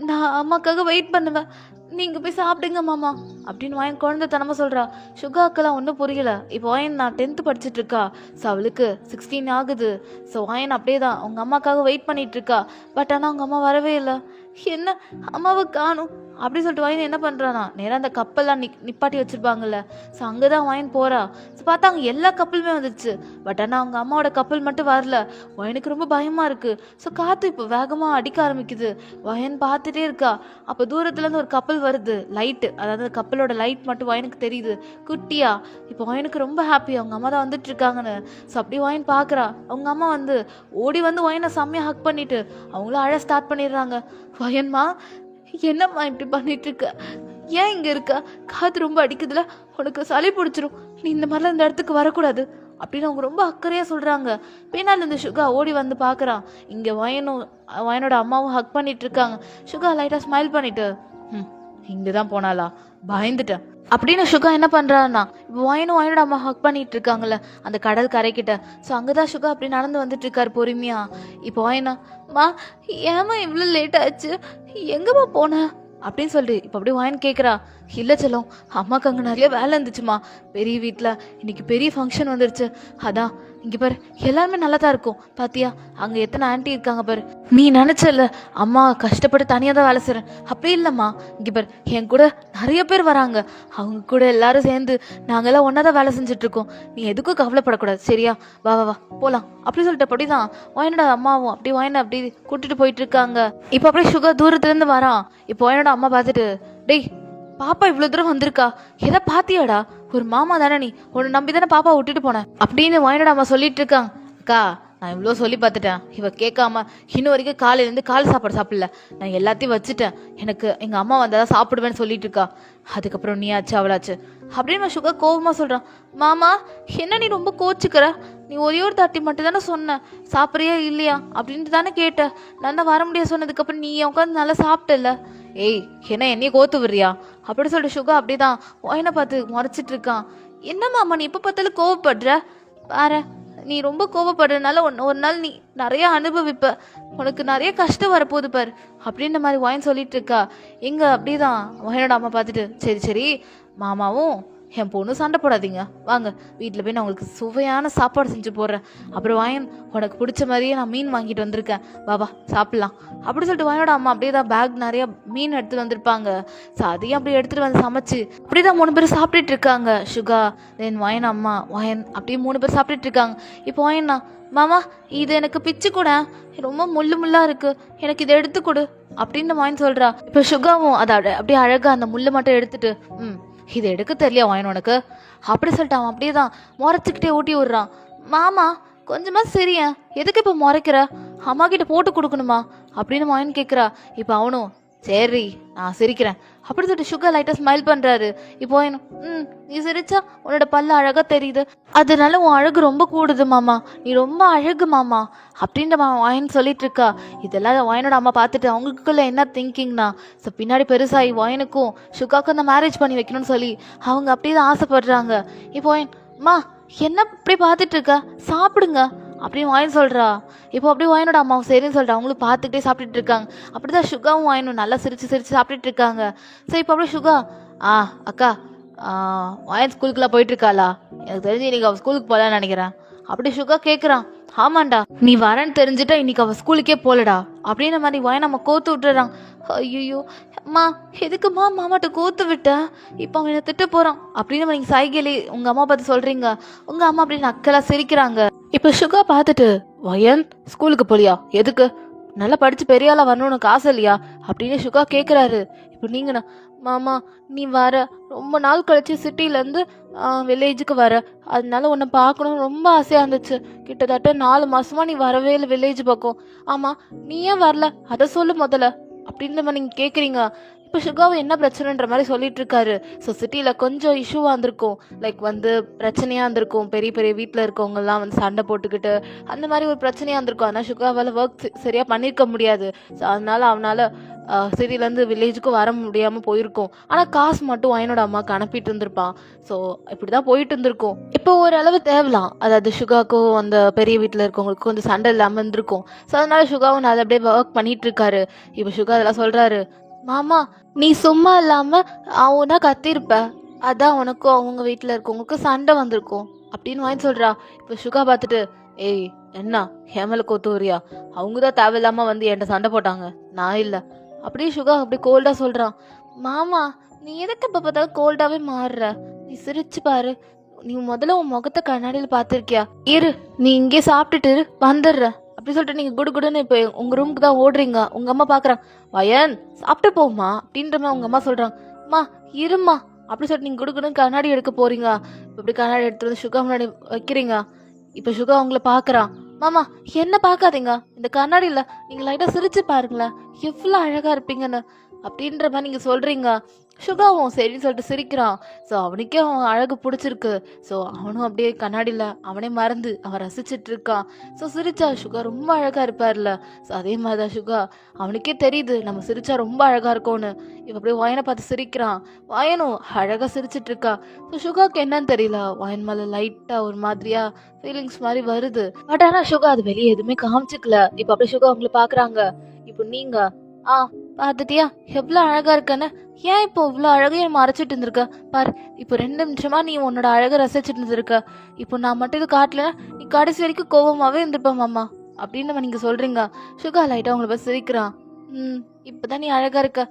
நான் அம்மாக்காக வெயிட் பண்ணுவேன், நீங்கள் போய் சாப்பிடுங்க மாமா அப்படின்னு வயன் குழந்தைத்தனமாக சொல்கிறா. சுகாக்கெல்லாம் ஒன்றும் புரியல. இப்போ வயன் நான் 10th படிச்சுட்டு இருக்கா. ஸோ அவளுக்கு 16 ஆகுது. ஸோ வயன் அப்படியே தான் அவங்க அம்மாக்காக வெயிட் பண்ணிட்டு இருக்கா. பட் ஆனால் அவங்க அம்மா வரவே இல்லை. என்ன அம்மாவை காணும் அப்படி சொல்லிட்டு வயன் என்ன பண்ணுறானா நேராக அந்த கப்பல்லாம் நிப்பாட்டி வச்சுருப்பாங்கல்ல. ஸோ அங்கே தான் வயன் போகிறா. ஸோ பார்த்தா அங்கே எல்லா கப்பலுமே வந்துச்சு. பட் ஆனால் அவங்க அம்மாவோட கப்பல் மட்டும் வரல. வயனுக்கு ரொம்ப பயமாக இருக்குது. ஸோ காற்று இப்போ வேகமாக அடிக்க ஆரம்பிக்குது. வயன் பார்த்துட்டே இருக்கா. அப்போ தூரத்துலேருந்து ஒரு கப்பல் வருது, லைட்டு, அதாவது கப்பலோட லைட் மட்டும் வயனுக்கு தெரியுது குட்டியா. இப்போ வயனுக்கு ரொம்ப ஹாப்பி, அவங்க அம்மா தான் வந்துட்டு இருக்காங்கன்னு. ஸோ அப்படி வயன் பார்க்குறா. அவங்க அம்மா வந்து ஓடி வந்து வயனை செம்மையாக ஹக் பண்ணிட்டு அவங்களும் அழ ஸ்டார்ட் பண்ணிடுறாங்க. வயன்மா என்னம்மா இப்படி பண்ணிட்டு இருக்க, ஏன் இங்கே இருக்க, காற்று ரொம்ப அடிக்குதுல, உனக்கு சளி பிடிச்சிரும், நீ இந்த மாதிரிலாம் இந்த இடத்துக்கு வரக்கூடாது அப்படின்னு அவங்க ரொம்ப அக்கறையாக சொல்கிறாங்க. பின்னால் இந்த சுகா ஓடி வந்து பார்க்குறான். இங்கே வயனோட அம்மாவும் ஹக் பண்ணிட்டு இருக்காங்க. சுகா லைட்டாக ஸ்மைல் பண்ணிட்டு இங்கே தான் போனாலா, பயந்துட்டேன் அப்படின்னு சுகா என்ன பண்ணுறான்னா இப்போ வயனோட அம்மா ஹக் பண்ணிட்டு இருக்காங்கல்ல அந்த கடல் கரைக்கிட்ட. ஸோ அங்கே தான் சுகா அப்படி நடந்து வந்துட்டு இருக்காரு பொறுமையா. இப்போ வயனா ஏமா இவ்வளோ லேட் ஆச்சு, எங்கம்மா போன அப்படின்னு சொல்லி இப்போ அப்படியே வயன் கேட்குறா. இல்லை செல்லம், அம்மாவுக்கு அங்கே நிறைய வேலை இருந்துச்சுமா, பெரிய வீட்டில் இன்னைக்கு பெரிய ஃபங்க்ஷன் வந்துருச்சு, அதான் இங்கே பாரு எல்லாருமே நல்லா தான் இருக்கும், பாத்தியா அங்கே எத்தனை ஆன்ட்டி இருக்காங்க பாரு, நீ நினச்சல அம்மா கஷ்டப்பட்டு தனியாக தான் வேலை செய்கிறேன், அப்படி இல்லைம்மா, இங்கே பாரு என் கூட நிறைய பேர் வராங்க, அவங்க கூட எல்லாரும் சேர்ந்து நாங்கள்லாம் ஒன்றா தான் வேலை செஞ்சுட்ருக்கோம், நீ எதுக்கும் கவலைப்படக்கூடாது சரியா, வா வா வா போகலாம் அப்படி சொல்லிட்டு அப்படி தான் வயனோட அம்மாவும் அப்படி வயனை அப்படி கூட்டிட்டு போயிட்டு இருக்காங்க. இப்போ அப்படியே சுகர் தூரத்துலேருந்து வரான். இப்போ வயனோட அம்மா பார்த்துட்டு டேய் பாப்பா இவ்வளோ தூரம் வந்திருக்கா, எதை பாத்தியாடா, ஒரு மாமா தானே நீ, உன்னை நம்பி தானே பாப்பா விட்டுட்டு போனேன் அப்படின்னு வயனோட அம்மா சொல்லிட்டு இருக்காங்க. அக்கா நான் இவ்வளோ சொல்லி பார்த்துட்டேன், இவ கேட்காம இன்னும் வரைக்கும் காலையிலேருந்து காலை சாப்பாடு சாப்பிடல, நான் எல்லாத்தையும் வச்சுட்டேன், எனக்கு எங்கள் அம்மா வந்தால் தான் சாப்பிடுவேன்னு சொல்லிட்டு இருக்கா, அதுக்கப்புறம் நீ ஆச்சு அவளாச்சு அப்படின்னு சுகர் கோபமாக சொல்கிறான். மாமா என்ன நீ ரொம்ப கோச்சுக்கிற, நீ ஒரே ஒரு தாட்டி மட்டும் தானே சொன்ன, சாப்பிட்றியா இல்லையா அப்படின்ட்டு தானே கேட்ட, நான் தான் வர முடியாது சொன்னதுக்கப்புறம் நீ உட்காந்து நல்லா சாப்பிட்டல, ஏய் என்ன என்னைய கோத்து விடுறியா அப்படி சொல்லிட்டு சுகா அப்படிதான் வயனை பார்த்து முறைச்சிட்டு இருக்கான். என்ன மாமா நீ எப்போ பார்த்தாலும் கோவப்படுற, பாரு நீ ரொம்ப கோவப்படுறதுனால ஒரு நாள் நீ நிறைய அனுபவிப்ப, உனக்கு நிறைய கஷ்டம் வரப்போகுது பாரு அப்படின்ற மாதிரி வாயின் சொல்லிட்டு இருக்கா. எங்க அப்படிதான் வாயனோட அம்மா பார்த்துட்டு சரி சரி மாமாவும் என் பொண்ணு சண்டை போடாதீங்க, வாங்க வீட்டில் போய் நான் உங்களுக்கு சுவையான சாப்பாடு செஞ்சு போடுறேன். அப்புறம் வாயன் உனக்கு பிடிச்ச மாதிரியே நான் மீன் வாங்கிட்டு வந்திருக்கேன், பாபா சாப்பிட்லாம் அப்படி சொல்லிட்டு வாயனோட அம்மா அப்படியே தான் பேக் நிறைய மீன் எடுத்துட்டு வந்திருப்பாங்க. ஸோ அதையும் அப்படியே எடுத்துட்டு வந்து சமைச்சு அப்படிதான் 3 பேர் சாப்பிட்டுட்டு இருக்காங்க. சுகா தென் வாயன் அம்மா வாயன் அப்படியே 3 பேர் சாப்பிட்டுட்டு இருக்காங்க. இப்போ வாயன்னா மாமா இது எனக்கு பிச்சு கூட ரொம்ப முள்ளா இருக்கு, எனக்கு இதை எடுத்து கொடு அப்படின்னு வாயின் சொல்றா. இப்போ சுகாவும் அதை அப்படியே அழகா அந்த முள்ளை மட்டும் எடுத்துட்டு இதை எடுக்க தெரியல வாயின் உனக்கு அப்படி சொல்லிட்டு அவன் அப்படியே தான் முறைச்சிக்கிட்டே ஊட்டி விடுறான். மாமா கொஞ்சமா சரியா எதுக்கு இப்போ முறைக்கிற, அம்மா கிட்ட போட்டு கொடுக்கணுமா அப்படின்னு வாயின் கேட்குறா. இப்போ அவனும் சரி நான் சிரிக்கிறேன் அப்படி சொல்லிட்டு சுகர் லைட்டாக ஸ்மைல் பண்ணுறாரு. இப்போ நீ சிரிச்சா உன்னோட பல்ல அழகாக தெரியுது, அதனால உன் அழகு ரொம்ப கூடுது மாமா, நீ ரொம்ப அழகு மாமா அப்படின்ற வாயின் சொல்லிட்டு இருக்கா. இதெல்லாம் வாயனோட அம்மா பார்த்துட்டு அவங்களுக்குள்ள என்ன திங்கிங்னா, ஸோ பின்னாடி பெருசாகி வாயனுக்கும் சுகாக்கும் அந்த மேரேஜ் பண்ணி வைக்கணும்னு சொல்லி அவங்க அப்படியே தான் ஆசைப்படுறாங்க. இப்போ வாயன்மா என்ன இப்படி பார்த்துட்டு இருக்க, சாப்பிடுங்க அப்படின்னு வாயின் சொல்கிறா. இப்போ அப்படியே வாயனோட அம்மாவும் சரின்னு சொல்லிட்டு அவங்களும் பார்த்துக்கிட்டே சாப்பிட்டுட்டு இருக்காங்க. அப்படிதான் சுகாவும் வாயனும் நல்லா சிரிச்சு சிரிச்சு சாப்பிட்டுட்டு இருக்காங்க. சரி இப்போ அப்படியே சுகா அக்கா வாயன் ஸ்கூலுக்குலாம் போயிட்டு இருக்காளா, எனக்கு தெரிஞ்சு இன்னைக்கு அவள் ஸ்கூலுக்கு போகலான்னு நினைக்கிறேன் அப்படி சுகா கேட்குறான். ஆமாண்டா நீ வரேன்னு தெரிஞ்சுட்டா இன்னைக்கு அவள் ஸ்கூலுக்கே போகலடா அப்படின்ற மாதிரி வாயன் நம்ம கோத்து விட்டுறான். ஐயோ அம்மா எதுக்குமா மாமாட்ட கோத்து விட்டேன், இப்போ அவன் என்ன திட்ட போகிறான் அப்படின்னு நீங்கள் சைகையிலே உங்கள் அம்மா பார்த்து சொல்கிறீங்க. உங்கள் அம்மா அப்படின்னு அக்கெல்லாம் சிரிக்கிறாங்க. இப்போ சுகா பார்த்துட்டு வயன் ஸ்கூலுக்கு போலியா, எதுக்கு நல்லா படித்து பெரிய ஆளாக வரணும்னு உனக்கு ஆசை இல்லையா அப்படின்னு சுகா கேட்குறாரு. இப்போ நீங்கண்ணா மாமா நீ வர ரொம்ப நாள் கழிச்சு சிட்டிலேருந்து வில்லேஜுக்கு வர, அதனால உன்னை பார்க்கணும்னு ரொம்ப ஆசையாக இருந்துச்சு, கிட்டத்தட்ட 4 மாதமாக நீ வரவே இல்லை வில்லேஜ் பக்கம். ஆமாம் நீ ஏன் வரல அதை சொல்லு முதல்ல அப்படின்னு நீங்கள் கேட்குறீங்க. இப்போ சுகாவும் என்ன பிரச்சனைன்ற மாதிரி சொல்லிட்டு இருக்காரு. ஸோ சிட்டியில் கொஞ்சம் இஷ்யூவாக இருந்திருக்கும், லைக் பிரச்சனையாக இருந்திருக்கும், பெரிய பெரிய வீட்டில் இருக்கவங்கலாம் சண்டை போட்டுக்கிட்டு அந்த மாதிரி ஒரு பிரச்சனையாக இருந்திருக்கும். ஆனால் சுகாவால் ஒர்க் சரியாக பண்ணியிருக்க முடியாது. ஸோ அதனால அவனால் சிட்டிலேருந்து வில்லேஜுக்கும் வர முடியாமல் போயிருக்கும். ஆனால் காசு மட்டும் வாயனோட அம்மாவுக்கு அனுப்பிட்டு இருந்திருப்பான். ஸோ இப்படி தான் போயிட்டு இருந்திருக்கும். இப்போ ஓரளவு தேவலாம், அதாவது சுகாக்கும் அந்த பெரிய வீட்டில் இருக்கவங்களுக்கும் கொஞ்சம் சண்டை இல்லாமல் இருந்திருக்கும். ஸோ அதனால சுகாவும் அதை அப்படியே ஒர்க் பண்ணிட்டு இருக்காரு. இப்போ சுகா அதெல்லாம் சொல்கிறாரு. மாமா நீ சும்மா இல்லாம அவனா கத்திருப்ப, அதான் உனக்கும் அவங்க வீட்டுல இருக்கவங்களுக்கும் சண்டை வந்திருக்கும் அப்படின்னு வாங்கி சொல்றா. இப்ப சுகா பார்த்துட்டு ஏய் என்ன ஹேமல கோத்தூரியா, அவங்கதான் தேவையில்லாம என்கிட்ட சண்டை போட்டாங்க, நான் இல்ல அப்படியே சுகா அப்படி கோல்டா சொல்றான். மாமா நீ எதுக்கு இப்ப பார்த்தாலும் கோல்டாவே மாறுற, நீ சிரிச்சு பாரு, நீ முதல்ல உன் முகத்தை கண்ணாடியில பாத்திருக்கியா, இரு நீ இங்கே சாப்பிட்டுட்டு வந்துடுற அப்படி சொல்லிட்டு நீங்க குடுன்னு இப்போ உங்க ரூமுக்கு தான் ஓடுறீங்க. உங்க அம்மா பாக்குறாங்க, வயன் சாப்பிட்டு போமா அப்படின்ற மாதிரி உங்க அம்மா சொல்றாங்க. அம்மா இருமா அப்படி சொல்லிட்டு நீங்க குடுன்னு கண்ணாடி எடுக்க போறீங்க. இப்படி கண்ணாடி எடுத்து வந்து சுகா முன்னாடி வைக்கிறீங்க. இப்ப சுகா உங்களை பாக்குறான். மாமா என்ன பாக்காதீங்க, இந்த கண்ணாடியில நீங்க லைட்டா சிரிச்சு பாருங்களேன், எவ்வளவு அழகா இருப்பீங்கன்னு அப்படின்ற மாதிரி நீங்க சொல்றீங்க. சுகாவும் சரின்னு சொல்லிட்டு சிரிக்கிறான். ஸோ அவனுக்கே அவன் அழகு பிடிச்சிருக்கு. ஸோ அவனும் அப்படியே கண்ணாடியில் அவனே மறந்து அவன் ரசிச்சிட்டு இருக்கான். ஸோ சிரிச்சா சுகா ரொம்ப அழகாக இருப்பார்ல. ஸோ அதே மாதிரி தான் சுகா அவனுக்கே தெரியுது நம்ம சிரிச்சா ரொம்ப அழகாக இருக்கும்னு. இப்போ அப்படியே வாயனை பார்த்து சிரிக்கிறான். வாயனும் அழகாக சிரிச்சிட்டு இருக்கா. ஸோ சுகாவுக்கு என்னன்னு தெரியல, வாயன் மேலே லைட்டாக ஒரு மாதிரியா ஃபீலிங்ஸ் மாதிரி வருது. பட் ஆனால் சுகா அது வெளியே எதுவுமே காமிச்சிக்கல. இப்போ அப்படியே சுகா அவங்கள பார்க்குறாங்க. இப்போ நீங்க பார்த்துட்டியா எவ்வளோ அழகா இருக்கன்னு, ஏன் இப்போ இவ்வளோ அழகையை மறைச்சிட்டு இருந்திருக்க பாரு, இப்போ 2 நிமிஷமா நீ உன்னோட அழகை ரசிச்சுட்டு இருந்திருக்க, இப்போ நான் மட்டும் இது காட்டலன்னா நீ கடைசி வரைக்கும் கோபமாவே இருந்திருப்ப மாமா அப்படின்னு நீங்க சொல்றீங்க. சுகா லைட்டா உங்களை பார்த்து சிரிக்கிறான். இப்போதான் நீ அழகா இருக்க.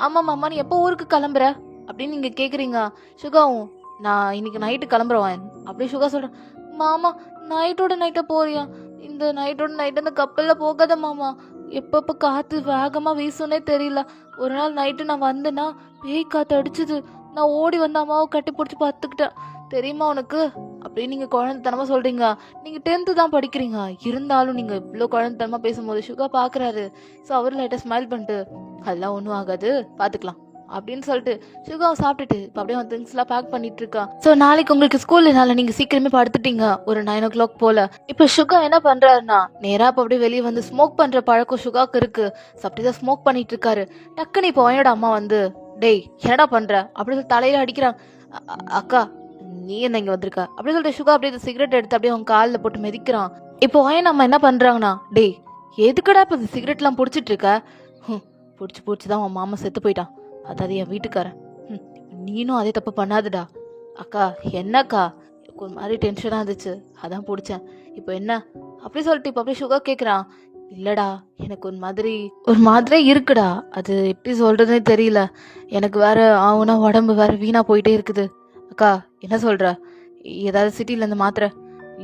ஆமா மாமா நீ எப்போ ஊருக்கு கிளம்புற அப்படின்னு நீங்க கேக்குறீங்க. சுகாவும் நான் இன்னைக்கு நைட்டு கிளம்புறேன் அப்படி சுகா சொல்றேன். மாமா நைட்டோட நைட்டா போறியா, இந்த நைட்டோட நைட் அந்த கப்பல்ல போகாத மாமா, எப்பப்ப காத்து வேகமா வீசுனே தெரியல. ஒரு நாள் நைட்டு நான் வந்தேன்னா பேய் காத்து அடிச்சுது, நான் ஓடி வந்த அம்மாவை கட்டி பிடிச்சி பார்த்துக்கிட்டேன் தெரியுமா உனக்கு அப்படின்னு நீங்க குழந்தைத்தனமா சொல்றீங்க. நீங்க 10th தான் படிக்கிறீங்க, இருந்தாலும் நீங்க இவ்வளவு குழந்தைத்தனமா பேசும்போது சுகா பாக்குறாரு. ஸோ அவரு லைட்டா ஸ்மைல் பண்ணிட்டு அதெல்லாம் ஒன்றும் ஆகாது பாத்துக்கலாம் அப்படின்னு சொல்லிட்டு சுகாவை சாப்பிட்டுட்டு இப்போ அப்படியே அவன் திங்ஸ் எல்லாம் பேக் பண்ணிட்டு இருக்கான். ஸோ நாளைக்கு உங்களுக்கு ஸ்கூல்னால நீங்க சீக்கிரமே படுத்துட்டீங்க ஒரு 9 o'clock போல. இப்போ சுகா என்ன பண்றாருன்னா நேரா இப்போ அப்படியே வெளியே வந்து ஸ்மோக் பண்ற பழக்கம் சுகாக்கு இருக்கு. ஸோ அப்படிதான் ஸ்மோக் பண்ணிட்டு இருக்காரு. டக்குன்னு இப்போ அவனோட அம்மா டேய் என்னடா பண்ற அப்படின்னு தலையில அடிக்கிறாங்க. அக்கா நீ என்ன இங்கே வந்திருக்க அப்படின்னு சொல்லிட்டு சுகா அப்படியே சிகரெட் எடுத்து அப்படியே அவங்க காலில் போட்டு மிதிக்கிறான். இப்போ வாயன் நம்ம என்ன பண்ணுறாங்கன்னா, டேய் எதுக்கடா இப்போ இந்த சிகரெட்லாம் பிடிச்சிட்டு இருக்க? பிடிச்சி தான் உன் மாமா செத்து போயிட்டான், அதாவது என் வீட்டுக்காரன். நீனும் அதே தப்பு பண்ணாதுடா. அக்கா என்னக்கா, ஒரு மாதிரி டென்ஷனாக இருந்துச்சு, அதான் பிடிச்சேன். இப்போ என்ன அப்படி சொல்லிட்டு இப்போ அப்படியே சுகா கேட்குறான். இல்லடா எனக்கு ஒரு மாதிரி இருக்குடா, அது எப்படி சொல்றதுன்னே தெரியல. எனக்கு வேற ஆகுனா உடம்பு வேற வீணா போயிட்டே இருக்குது. அக்கா என்ன சொல்ற, ஏதாவது சிட்டில இருந்து மாத்திரை?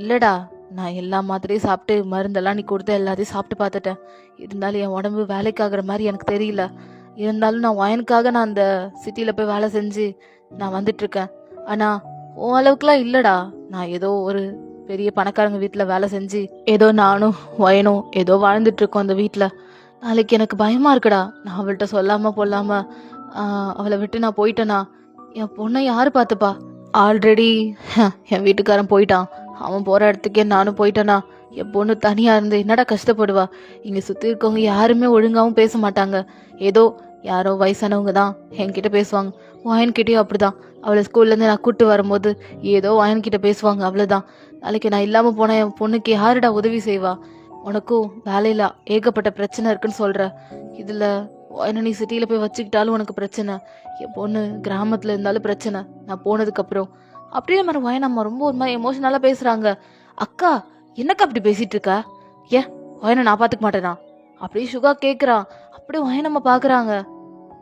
இல்லடா நான் எல்லா மாத்திரையும் சாப்பிட்டு மருந்தெல்லாம் நீ கொடுத்த எல்லாத்தையும் சாப்பிட்டு பார்த்துட்டேன். இருந்தாலும் என் உடம்பு வேலைக்கு ஆகுற மாதிரி எனக்கு தெரியல. இருந்தாலும் நான் வயனுக்காக நான் அந்த சிட்டியில் போய் வேலை செஞ்சு நான் வந்துட்டு இருக்கேன். ஆனால் உன் அளவுக்குலாம் இல்லைடா. நான் ஏதோ ஒரு பெரிய பணக்காரங்க வீட்டில் வேலை செஞ்சு ஏதோ நானும் வயனும் ஏதோ வாழ்ந்துட்டு இருக்கோம் அந்த வீட்டில். நாளைக்கு எனக்கு பயமா இருக்குடா. நான் அவள்கிட்ட சொல்லாமல் கொள்ளாமல் அவளை விட்டு நான் போயிட்டேனா என் பொண்ணை யார் பார்த்துப்பா? ஆல்ரெடி என் வீட்டுக்காரன் போயிட்டான். அவன் போகிற இடத்துக்கே நானும் போயிட்டேனா என் பொண்ணு தனியாக இருந்து என்னடா கஷ்டப்படுவா? இங்கே சுற்றி இருக்கவங்க யாருமே ஒழுங்காகவும் பேச மாட்டாங்க. ஏதோ யாரோ வயசானவங்க தான் என்கிட்ட பேசுவாங்க. வாயன்கிட்டயும் அப்படிதான். அவளை ஸ்கூல்லேருந்து நான் கூப்பிட்டு வரும்போது ஏதோ வாயன்கிட்ட பேசுவாங்க, அவ்வளோதான். நாளைக்கு நான் இல்லாமல் போனால் என் பொண்ணுக்கு யாருடா உதவி செய்வா? உனக்கும் வேலையில் ஏகப்பட்ட பிரச்சனை இருக்குன்னு சொல்கிற. இதில் என்ன நீ சிட்டியில் போய் வச்சுக்கிட்டாலும் உனக்கு பிரச்சனை, என் பொண்ணு கிராமத்தில் இருந்தாலும் பிரச்சனை நான் போனதுக்கப்புறம். அப்படியே மாதிரி வயனம்மா ரொம்ப ஒரு மாதிரி எமோஷனலாக பேசுகிறாங்க. அக்கா என்னக்கா அப்படி பேசிகிட்டு இருக்கா? ஏன் வயனை நான் பார்த்துக்க மாட்டேனா? அப்படியே சுகா கேட்குறான். அப்படியே வயனம்மா பார்க்குறாங்க.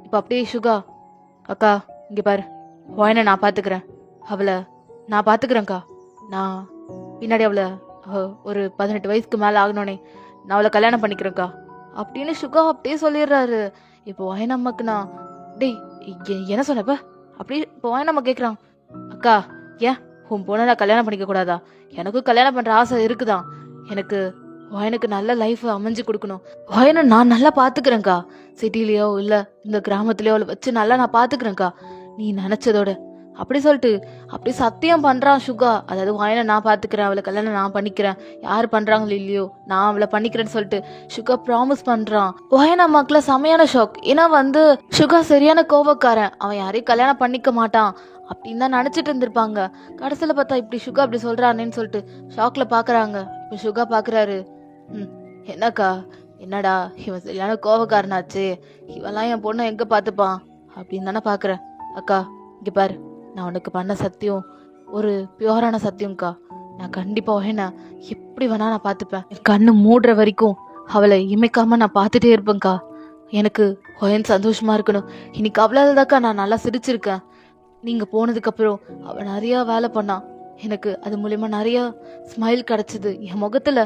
இப்போ அப்படியே சுகா, அக்கா இங்கே பாரு, வயனை நான் பார்த்துக்கிறேன், அவளை நான் பார்த்துக்கிறேன்க்கா. நான் பின்னாடி அவளை ஒரு 18 வயசுக்கு மேலே ஆகணுனே நான் அவளை கல்யாணம் பண்ணிக்கிறேன்க்கா அப்படின்னு சுகா அப்படியே சொல்லிடுறாரு. இப்போ வயனம்மாக்கு நான் டேய் என்ன சொன்னப்ப அப்படி இப்போ வயனம்மா கேட்குறான். அக்கா ஏன் உன் பொண்ணை நான் கல்யாணம் பண்ணிக்க கூடாதா? எனக்கும் கல்யாணம் பண்ணுற ஆசை இருக்குதான். எனக்கு வயனுக்கு நல்ல லைஃப் அமைஞ்சு கொடுக்கணும். வயனை நான் நல்லா பார்த்துக்கிறேன்க்கா. சிட்டிலேயோ இல்லை இந்த கிராமத்துலேயோ அவளை வச்சு நல்லா நான் பார்த்துக்கிறேன்க்கா நீ நினச்சதோட அப்படி சொல்லிட்டு அப்படி சத்தியம் பண்ணுறான் சுகா. அதாவது வயனை நான் பார்த்துக்கிறேன், அவளை கல்யாணம் நான் பண்ணிக்கிறேன், யார் பண்ணுறாங்களோ இல்லையோ நான் அவளை பண்ணிக்கிறேன்னு சொல்லிட்டு சுகா ப்ராமிஸ் பண்ணுறான். வயன் அம்மாக்குள்ள செமையான ஷாக். ஏன்னா சுகா சரியான கோவக்காரன், அவன் யாரையும் கல்யாணம் பண்ணிக்க மாட்டான் அப்படின்னு தான் நினச்சிட்டு இருந்திருப்பாங்க. கடைசியில் பார்த்தா இப்படி சுகா அப்படி சொல்கிறானேன்னு சொல்லிட்டு ஷாக்கில் பார்க்குறாங்க. இப்போ சுகா பார்க்குறாரு. என்னக்கா என்னடா இவன் சரியான கோவக்காரனாச்சு, இவெல்லாம் என் பொண்ணை எங்கே பார்த்துப்பான் அப்படின்னு தானே பார்க்குறேன். அக்கா இங்கே பாரு, நான் உனக்கு பண்ண சத்தியம் ஒரு பியூரான சத்தியம்க்கா. நான் கண்டிப்பாக வயனை எப்படி வேணா நான் பார்த்துப்பேன். கண்ணு மூடுற வரைக்கும் அவளை இமைக்காம நான் பார்த்துட்டே இருப்பேன்க்கா. எனக்கு வயன் சந்தோஷமா இருக்கணும். இன்னைக்கு அவ்வளோதாக்கா நான் நல்லா சிரிச்சிருக்கேன். நீங்கள் போனதுக்கப்புறம் அவள் நிறையா வேலை பண்ணான், எனக்கு அது மூலயமா நிறையா ஸ்மைல் கிடச்சிது என் முகத்தில்.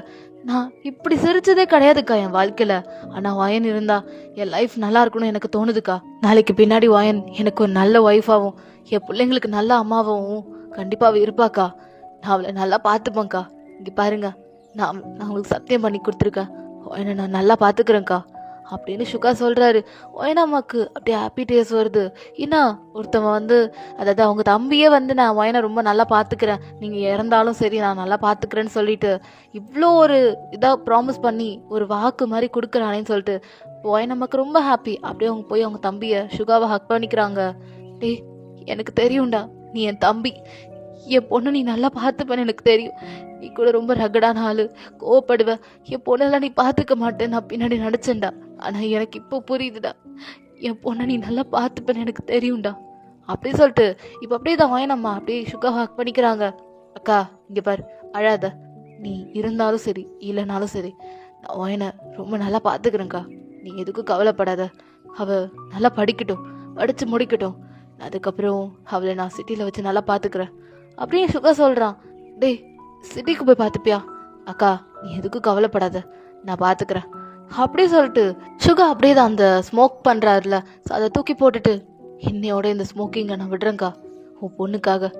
நான் இப்படி சிரிச்சதே கிடையாதுக்கா என் வாழ்க்கையில். ஆனால் வயன் இருந்தா என் லைஃப் நல்லா இருக்கணும்னு எனக்கு தோணுதுக்கா. நாளைக்கு பின்னாடி வயன் எனக்கு ஒரு நல்ல ஒய்ஃபாகவும் என் பிள்ளைங்களுக்கு நல்ல அம்மாவும் கண்டிப்பாக இருப்பாக்கா. நான் அவளை நல்லா பார்த்துப்பேன்க்கா. இங்கே பாருங்க, நான் உங்களுக்கு சத்தியம் பண்ணி கொடுத்துருக்கேன், வயனை நான் நல்லா பார்த்துக்கிறேன்க்கா அப்படின்னு சுகா சொல்கிறாரு. வயனாமாக்கு அப்படியே ஹாப்பி டேஸ் வருது. ஏன்னா ஒருத்தவன் அதாவது அவங்க தம்பியே நான் வயனை ரொம்ப நல்லா பார்த்துக்கிறேன், நீங்கள் இறந்தாலும் சரி நான் நல்லா பார்த்துக்கிறேன்னு சொல்லிட்டு இவ்வளோ ஒரு இதாக ப்ராமிஸ் பண்ணி ஒரு வாக்கு மாதிரி கொடுக்குறானேன்னு சொல்லிட்டு வயனம்மாக்கு ரொம்ப ஹாப்பி. அப்படியே அவங்க போய் அவங்க தம்பியை சுகாவை ஹக் பண்ணிக்கிறாங்க. டேய் எனக்கு தெரியும்டா, நீ என் தம்பி, என் பொண்ணு நீ நல்லா பார்த்துப்பேன்னு எனக்கு தெரியும். நீ கூட ரொம்ப ரகடான ஆளு, கோவப்படுவேன், என் பொண்ணெல்லாம் நீ பார்த்துக்க மாட்டேன் நான் பின்னாடி நினச்சேன்டா. ஆனால் எனக்கு இப்போ புரியுதுடா, என் பொண்ணை நீ நல்லா பார்த்துப்பேன்னு எனக்கு தெரியும்டா அப்படி சொல்லிட்டு இப்போ அப்படியே தான் வயனம்மா அப்படியே சுகா ஹக் பண்ணிக்கிறாங்க. அக்கா இங்கே பாரு, அழாத, நீ இருந்தாலும் சரி இல்லைனாலும் சரி நான் வயனை ரொம்ப நல்லா பார்த்துக்கிறேன்க்கா. நீ எதுக்கும் கவலைப்படாத. அவள் நல்லா படிக்கட்டும், படித்து முடிக்கட்டும், அதுக்கப்புறம் அவளை நான் சிட்டியில் வச்சு நல்லா பார்த்துக்கிறேன் அப்படின்னு சுகா சொல்கிறான். டேய் சிட்டிக்கு போய் பார்த்துப்பியா? அக்கா நீ எதுக்கும் கவலைப்படாத, நான் பார்த்துக்கிறேன் அப்படியே சொல்லிட்டு சுகா அப்படியே தான் அந்த ஸ்மோக் பண்ணுறாருல, ஸோ அதை தூக்கி போட்டுட்டு என்னையோட இந்த ஸ்மோக்கிங்கை நான் விடுறேங்க்கா உன் பொண்ணுக்காக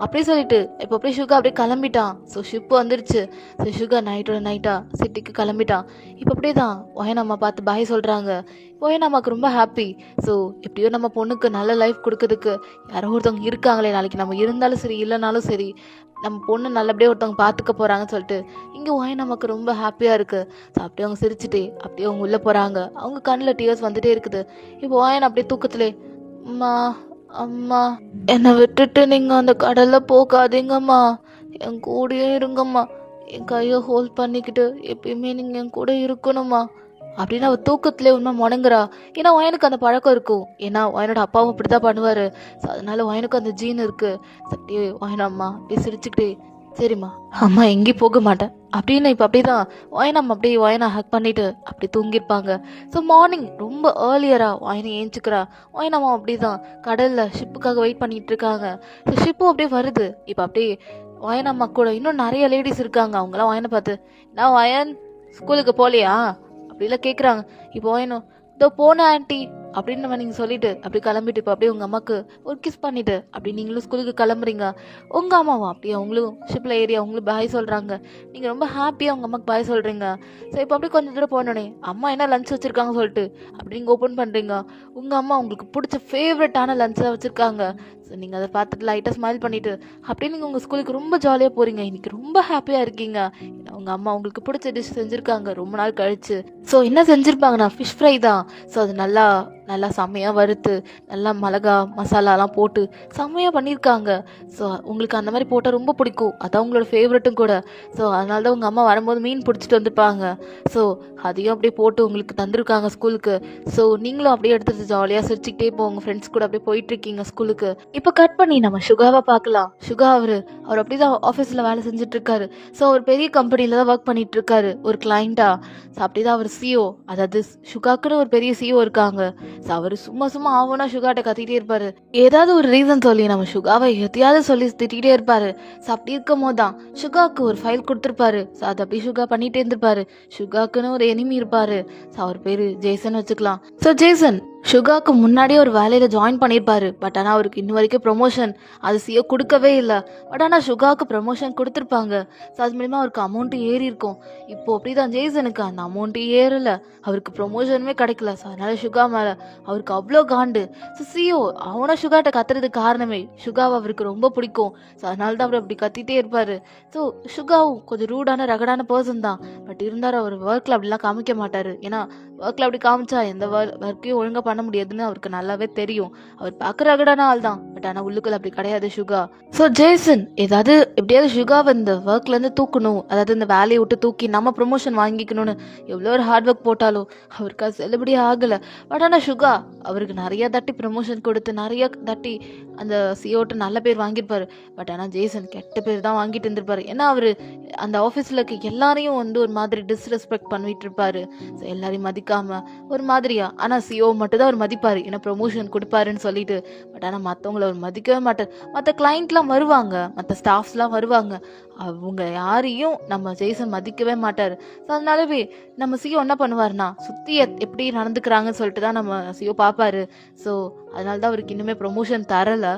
அப்படியே சொல்லிட்டு இப்போ அப்படியே சுகா அப்படியே கிளம்பிட்டான். ஸோ ஷிப்பு வந்துருச்சு. ஸோ சுகா நைட்டோட நைட்டாக சிட்டிக்கு கிளம்பிட்டான். இப்போ அப்படியே தான் வயனம்மா பார்த்து பாய் சொல்கிறாங்க. வயனம்மாவுக்கு ரொம்ப ஹாப்பி. ஸோ எப்படியோ நம்ம பொண்ணுக்கு நல்ல லைஃப் கொடுக்கறதுக்கு யாரோ ஒருத்தவங்க இருக்காங்களே, நாளைக்கு நம்ம இருந்தாலும் சரி இல்லைனாலும் சரி நம்ம பொண்ணு நல்லபடியாக ஒருத்தவங்க பார்த்துக்க போகிறாங்கன்னு சொல்லிட்டு இங்கே வயனம்மாவுக்கு ரொம்ப ஹாப்பியாக இருக்குது. ஸோ அப்படியே அவங்க சிரிச்சுட்டே அப்படியே அவங்க உள்ளே போகிறாங்க. அவங்க கண்ணில் டியர்ஸ் வந்துட்டே இருக்குது. இப்போ வயன் அப்படியே தூக்கத்திலே அம்மா அம்மா, என்னை விட்டுட்டு நீங்கள் அந்த கடலில் போகாதீங்கம்மா, என் கூடயே இருங்கம்மா, என் கையை ஹோல்ட் பண்ணிக்கிட்டு எப்பயுமே நீங்கள் என் கூட இருக்கணும்மா அப்படின்னு அவள் தூக்கத்திலே உண்மை முணங்குறா. ஏன்னா வயனுக்கு அந்த பழக்கம் இருக்கும், ஏன்னா வயனோட அப்பாவும் அப்படி தான் பண்ணுவார். ஸோ அதனால வயனுக்கு அந்த ஜீன் இருக்குது. அப்படியே வயனம்மா அப்படியே சிரிச்சுக்கிட்டே, சரிம்மா அம்மா எங்கேயும் போக மாட்டேன் அப்படின்னு இப்போ அப்படியே தான் வயனம் அப்படியே வயனை ஹக் பண்ணிட்டு அப்படி தூங்கியிருப்பாங்க. ஸோ மார்னிங் ரொம்ப ஏர்லியராக வயனை ஏஞ்சிக்கிறா. வயனம்மா அப்படி தான் கடலில் ஷிப்புக்காக வெயிட் பண்ணிட்டு இருக்காங்க. ஸோ ஷிப்பும் அப்படியே வருது. இப்போ அப்படியே வயனம்மா கூட இன்னும் நிறைய லேடிஸ் இருக்காங்க. அவங்களாம் வயனை பார்த்து, நான் வயன் ஸ்கூலுக்கு போகலையா அப்படிலாம் கேட்குறாங்க. இப்போ வயனும், இதோ போன ஆன்ட்டி அப்படின்னு நம்ம நீங்கள் சொல்லிட்டு அப்படி கிளம்பிட்டு இப்போ அப்படியே உங்கள் அம்மாவுக்கு ஒரு கிஸ் பண்ணிட்டு அப்படி நீங்களும் ஸ்கூலுக்கு கிளம்புறீங்க. உங்கள் அம்மாவும் அப்படியே அவங்களும் ஷிப்பில் ஏறி அவங்களும் பாய் சொல்கிறாங்க. நீங்கள் ரொம்ப ஹாப்பியாக உங்கள் அம்மாவுக்கு பாய் சொல்கிறீங்க. ஸோ இப்போ அப்படியே கொஞ்சம் தூரம் போனோடனே அம்மா என்ன லஞ்ச் வச்சுருக்காங்க சொல்லிட்டு அப்படி நீங்கள் ஓப்பன் பண்ணுறீங்க. உங்கள் அம்மா உங்களுக்கு பிடிச்ச ஃபேவரட்டான லஞ்ச் தான் வச்சுருக்காங்க. ஸோ நீங்கள் அதை பார்த்துட்டு லைட்டாக ஸ்மைல் பண்ணிவிட்டு அப்படியே நீங்கள் உங்கள் ஸ்கூலுக்கு ரொம்ப ஜாலியாக போகிறீங்க. இன்றைக்கி ரொம்ப ஹாப்பியாக இருக்கீங்க. உங்கள் அம்மா உங்களுக்கு பிடிச்ச டிஷ் செஞ்சுருக்காங்க ரொம்ப நாள் கழிச்சு. ஸோ என்ன செஞ்சுருப்பாங்கண்ணா, ஃபிஷ் ஃப்ரை தான். ஸோ அது நல்லா நல்லா செம்மையாக வறுத்து நல்லா மிளகா மசாலாலாம் போட்டு செம்மையாக பண்ணியிருக்காங்க. ஸோ உங்களுக்கு அந்த மாதிரி போட்டால் ரொம்ப பிடிக்கும், அதான் உங்களோட ஃபேவரட்டும் கூட. ஸோ அதனால தான் உங்கள் அம்மா வரும்போது மீன் பிடிச்சிட்டு வந்துருப்பாங்க. ஸோ அதையும் அப்படியே போட்டு உங்களுக்கு தந்துருக்காங்க ஸ்கூலுக்கு. ஸோ நீங்களும் அப்படியே எடுத்துகிட்டு ஜாலியாக சிரிச்சுக்கிட்டே இப்போ உங்கள் ஃப்ரெண்ட்ஸ் கூட அப்படியே போயிட்டுருக்கீங்க ஸ்கூலுக்கு. இப்போ கட் பண்ணி நம்ம சுகாவை பார்க்கலாம். சுகா அவர் அப்படி தான் ஆஃபீஸில் வேலை செஞ்சுட்ருக்காரு. ஸோ அவர் பெரிய கம்பெனியில் தான் ஒர்க் பண்ணிட்டு இருக்காரு ஒரு கிளைண்ட்டாக. ஸோ அப்படி தான் அவர் சிஓ, அதாவது சுகாக்குன்னு ஒரு பெரிய சிஓ இருக்காங்க. ஸோ அவர் சும்மா சும்மா ஆகும்னா சுகாட்ட கத்திக்கிட்டே இருப்பாரு. ஏதாவது ஒரு ரீசன் சொல்லி நம்ம சுகாவை எதையாவது சொல்லி திட்டிகிட்டே இருப்பாரு. ஸோ அப்படி இருக்கும் போது தான் சுகாவுக்கு ஒரு ஃபைல் கொடுத்துருப்பாரு. ஸோ அதை அப்படி சுகா பண்ணிகிட்டே இருந்திருப்பாரு. சுகாக்குன்னு ஒரு எனிமி இருப்பாரு. ஸோ அவர் பேர் ஜேசன் வச்சுக்கலாம். ஸோ ஜேசன் சுகாவுக்கு முன்னாடியே ஒரு வேலையில் ஜாயின் பண்ணியிருப்பாரு. பட் ஆனால் அவருக்கு இன்ன வரைக்கும் ப்ரொமோஷன் அது சிஓ கொடுக்கவே இல்லை. பட் ஆனால் சுகாவுக்கு ப்ரொமோஷன் கொடுத்துருப்பாங்க. ஸோ அது மூலிமா அவருக்கு அமௌண்ட்டு ஏறி இருக்கும். இப்போது அப்படி தான் ஜேசனுக்கு அந்த அமௌண்ட்டு ஏறலை, அவருக்கு ப்ரொமோஷனுமே கிடைக்கல. ஸோ அதனால் சுகா மேலே அவருக்கு அவ்வளோ காண்டு. ஸோ சிஓ அவனை சுகாட்ட கத்துறதுக்கு காரணமே சுகாவை அவருக்கு ரொம்ப பிடிக்கும். ஸோ அதனால தான் அவர் அப்படி கத்திட்டே இருப்பார். ஸோ சுகாவும் கொஞ்சம் ரூடான ரகடான பர்சன் தான். பட் இருந்தாலும் அவர் ஒர்க்கில் அப்படிலாம் காமிக்க மாட்டார். ஏன்னா ஒர்க்கில் அப்படி காமிச்சா எந்த ஒர்க்கையும் ஒழுங்காக பண்ண முடியாதுன்னு அவருக்கு நல்லாவே தெரியும். அவர் பார்க்குற ரகடான ஆள் தான். பட் ஆனால் உள்ளுக்குள்ள அப்படி கிடையாது சுகா. ஸோ ஜேசன் ஏதாவது எப்படியாவது சுகாவை இந்த ஒர்க்லேருந்து தூக்கணும், அதாவது இந்த வேலையை விட்டு தூக்கி நம்ம ப்ரொமோஷன் வாங்கிக்கணும்னு எவ்வளோ ஒரு ஹார்ட் ஒர்க் போட்டாலும் அவருக்கு அது செல்லுபடி ஆகலை. பட் ஆனால் சுகா அவருக்கு நிறையா தட்டி ப்ரொமோஷன் கொடுத்து நிறையா தட்டி அந்த சிஓட்டு நல்ல பேர் வாங்கியிருப்பார். பட் ஆனால் ஜேசன் கெட்ட பேர் தான் வாங்கிட்டு இருந்திருப்பார். ஏன்னா அவர் அந்த ஆஃபீஸில் இருக்க எல்லாரையும் ஒரு மாதிரி டிஸ்ரெஸ்பெக்ட் பண்ணிட்டு இருப்பார். ஸோ எல்லாரையும் மதிக்காமல் ஒரு மாதிரியா. ஆனால் சிஓ மட்டும் தான் அவர் மதிப்பார், ஏன்னா ப்ரொமோஷன் கொடுப்பாருன்னு சொல்லிட்டு. பட் ஆனால் மற்றவங்கள அவர் மதிக்கவே மாட்டார். மற்ற கிளைண்ட்லாம் வருவாங்க, மற்ற ஸ்டாஃப்ஸ்லாம் வருவாங்க, அவங்க யாரையும் நம்ம ஜேசன் மதிக்கவே மாட்டார். ஸோ அதனாலவே நம்ம சிஓ என்ன பண்ணுவார்னா சுற்றி எப்படி நடந்துக்கிறாங்கன்னு சொல்லிட்டு தான் நம்ம சிஓ பார்ப்பாரு. ஸோ அதனால தான் அவருக்கு இன்னுமே ப்ரொமோஷன் தரலை.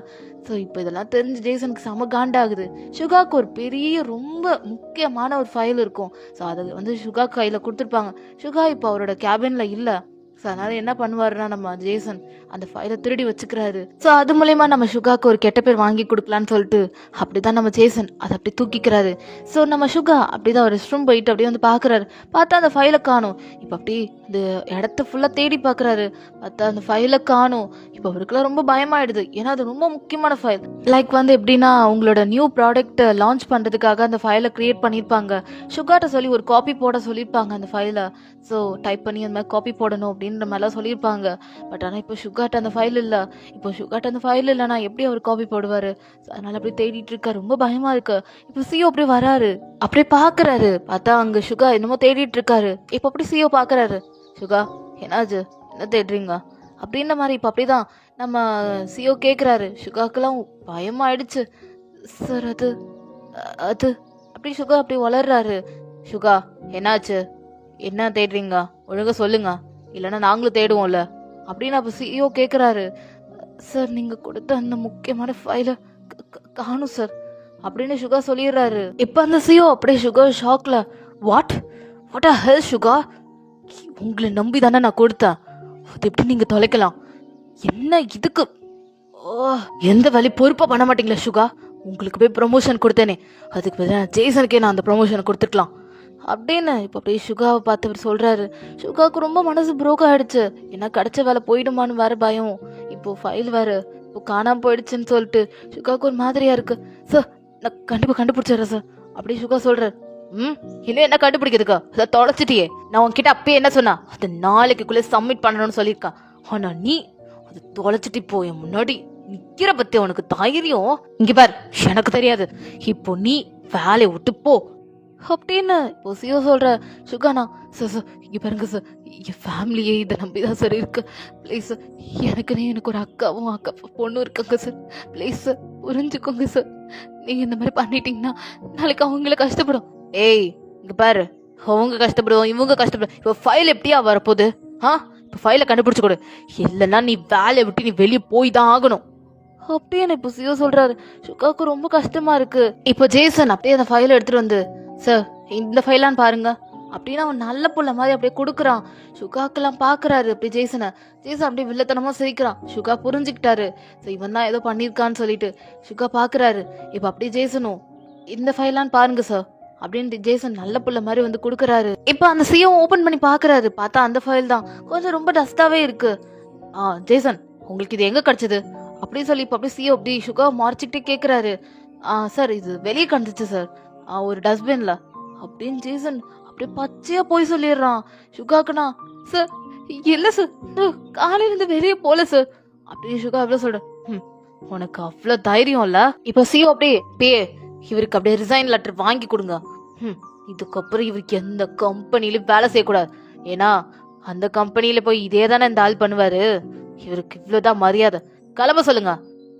ஸோ இப்போ இதெல்லாம் தெரிஞ்சு ஜேசனுக்கு செம காண்டாகுது. சுகாவுக்கு ஒரு பெரிய ரொம்ப முக்கியமான ஒரு ஃபைல் இருக்கும். ஸோ அதை சுகா கையில் கொடுத்துருப்பாங்க. சுகா இப்போ அவரோட கேபினில் இல்லை. ஸோ அதனால் என்ன பண்ணுவாருன்னா நம்ம ஜேசன் அந்த ஃபைலை திருடி வச்சுக்கிறாரு. ஸோ அது மூலயமா நம்ம சுகாவுக்கு ஒரு கெட்ட பேர் வாங்கி கொடுக்கலான்னு சொல்லிட்டு அப்படி தான் நம்ம ஜேசன் அதை அப்படி தூக்கிக்கிறாரு. ஸோ நம்ம சுகா அப்படி தான் ஒரு ரெஸ்ட் ரூம் போயிட்டு அப்படியே பார்க்குறாரு. பார்த்தா அந்த ஃபைலை காணும். இப்போ அப்படி இந்த இடத்த ஃபுல்லாக தேடி பார்க்குறாரு. பார்த்தா அந்த ஃபைலை காணும். இப்போ அவருக்குலாம் ரொம்ப பயமாயிடுது, ஏன்னா அது ரொம்ப முக்கியமான ஃபைல். லைக் எப்படின்னா அவங்களோட நியூ ப்ராடக்ட்டை லான்ச் பண்ணுறதுக்காக அந்த ஃபைலை க்ரியேட் பண்ணியிருப்பாங்க. சுகாட்ட சொல்லி ஒரு காப்பி போட சொல்லியிருப்பாங்க அந்த ஃபைலை. ஸோ டைப் பண்ணி அந்த மாதிரி காப்பி போடணும் அப்படின்ற மாதிரிலாம் சொல்லியிருப்பாங்க. பட் ஆனால் இப்போ சுகாட்ட அந்த ஃபைல் இல்லை. இப்போ சுகாட்ட அந்த ஃபைல் இல்லைனா எப்படி அவர் காப்பி போடுவார்? அதனால் அப்படியே தேடிட்டு இருக்காரு. ரொம்ப பயமாக இருக்கு. இப்போ சிஓ அப்படியே வராரு, அப்படியே பார்க்குறாரு. பார்த்தா அங்கே சுகா என்னமோ தேடிட்டு இருக்காரு. இப்போ அப்படி சிஓ பார்க்குறாரு. சுகா என்னாச்சு, என்ன தேடுறீங்க அப்படின்ற மாதிரி. இப்போ அப்படிதான் நம்ம சிஓ கேட்குறாரு. சுகாக்கெல்லாம் பயமாயிடுச்சு. சார் அது அது அப்படி சுகா அப்படி வளர்றாரு. சுகா என்னாச்சு, என்ன தேடுறீங்க, ஒழுங்கா சொல்லுங்க, இல்லைன்னா நாங்களும் தேடுவோம்ல அப்படின்னு அப்போ சிஓ கேட்குறாரு. சார் நீங்கள் கொடுத்த அந்த முக்கியமான ஃபைலை காணும் சார் அப்படின்னு சுகா சொல்லிடுறாரு. இப்போ அந்த சிஓ அப்படியே சுகா ஷாக்ல, வாட் வாட் ஆ ஹெல் சுகா, உங்களை நம்பி தானே நான் கொடுத்தேன், அது எப்படி நீங்கள் தொலைக்கலாம், என்ன இதுக்கு எந்த வேலை பொறுப்பாக பண்ண மாட்டீங்களா சுகா, உங்களுக்கு போய் ப்ரொமோஷன் கொடுத்தேனே அதுக்கு பதிலாக ஜேசனுக்கே நான் அந்த ப்ரொமோஷனை கொடுத்துருக்கலாம் அப்படின்னு இப்போ அப்படியே சுகாவை பார்த்து அவர் சொல்கிறாரு. சுகாவுக்கு ரொம்ப மனசு ப்ரோக் ஆகிடுச்சு. ஏன்னா கிடச்ச வேலை போயிடுமான்னு வேறு பயம். இப்போது ஃபைல் வேறு இப்போ காணாம போயிடுச்சுன்னு சொல்லிட்டு சுகாக்கு ஒரு மாதிரியா இருக்கு. சார் நான் கண்டிப்பா கண்டுபிடிச்சிடுறேன் சார் அப்படி சுகா சொல்றாரு. இன்னும் என்ன கண்டுபிடிக்கிறதுக்கா? அதை தொலைச்சிட்டியே. நான் உன்கிட்ட அப்பயே என்ன சொன்னா, அதை நாளைக்குள்ளே சப்மிட் பண்ணணும்னு சொல்லியிருக்கான். ஆனா நீ அதை தொலைச்சிட்டு இப்போ என் முன்னாடி நிக்கிற பத்தி உனக்கு தைரியம்? இங்க பாரு, எனக்கு தெரியாது. இப்போ நீ வேலையை விட்டு போ அப்படின்னு இப்போ சிஓ சொல்ற. சுகானா சார் சார் இங்க பாருங்க சார், என் ஃபேமிலியே இதை நம்பிதான் சார் இருக்கு. ப்ளீஸ் சார், எனக்கு ஒரு அக்காவும் பொண்ணும் இருக்காங்க சார். ப்ளீஸ் சார் புரிஞ்சுக்கோங்க சார். நீங்க இந்த மாதிரி பண்ணிட்டீங்கன்னா நாளைக்கு அவங்கள கஷ்டப்படும். ஏய் இங்க பாரு, அவங்க கஷ்டப்படுவோம் இவங்க கஷ்டப்படும். இப்போ ஃபைல் எப்படியா வரப்போகுது? இப்போ ஃபைலை கண்டுபிடிச்சு கொடு, இல்லைன்னா நீ வேலையை விட்டு நீ வெளியே போய் தான் ஆகணும் அப்படின்னு இப்போ சிஓ சொல்றாரு. சுகாவுக்கு ரொம்ப கஷ்டமா இருக்கு. இப்போ ஜேசன் அப்படியே அந்த ஃபைலை எடுத்துட்டு வந்து, சார் இந்த ஃபைலான்னு பாருங்க அப்படின்னு அவன் நல்ல புள்ள மாதிரி அப்படியே கொடுக்குறான். சுகாக்கெல்லாம் பாக்குறாரு அப்படி ஜேசன் அப்படியே வில்லத்தனமா சிரிக்கிறான். சுகா புரிஞ்சுக்கிட்டாரு, இவன் தான் ஏதோ பண்ணிருக்கான்னு சொல்லிட்டு சுகா பாக்குறாரு. இப்ப அப்படியே ஜேசனும் இந்த ஃபைலான்னு பாருங்க சார் அப்படின்னு ஜேசன் நல்ல புள்ள மாதிரி வந்து கொடுக்குறாரு. இப்ப அந்த சிஓ ஓபன் பண்ணி பாக்குறாரு. பார்த்தா அந்த ஃபைல் தான் கொஞ்சம் ரொம்ப டஸ்டாவே இருக்கு. ஜேசன் உங்களுக்கு இது எங்க கிடைச்சது அப்படின்னு சொல்லி இப்ப அப்படியே சிஓ அப்படி சுகா மறைச்சிக்கிட்டே கேக்குறாரு. சார் இது வெளியே கண்டுச்சு சார், ஒரு டஸ்ட்பின்ல அப்படின்னு ஜேசன் அப்படியே பச்சையா போய் சொல்லிடுறான். சுகாக்குனா சார் இல்ல சார், காலையில இருந்து வெளியே போல சார் அப்படின்னு சுகா அவ்வளவு சொல்ற. உனக்கு அவ்வளவு தைரியம் இல்ல? இப்ப சிஓ அப்படியே இவருக்கு அப்படியே ரிசைன் லெட்டர் வாங்கி கொடுங்க. இதுக்கப்புறம் இவருக்கு எந்த கம்பெனிலும் வேலை செய்யக்கூடாது. ஏன்னா அந்த கம்பெனியில போய் இதே தானே இந்த ஆள் பண்ணுவாரு. இவருக்கு இவ்வளவுதான் மரியாதை, கிளம்ப சொல்லுங்க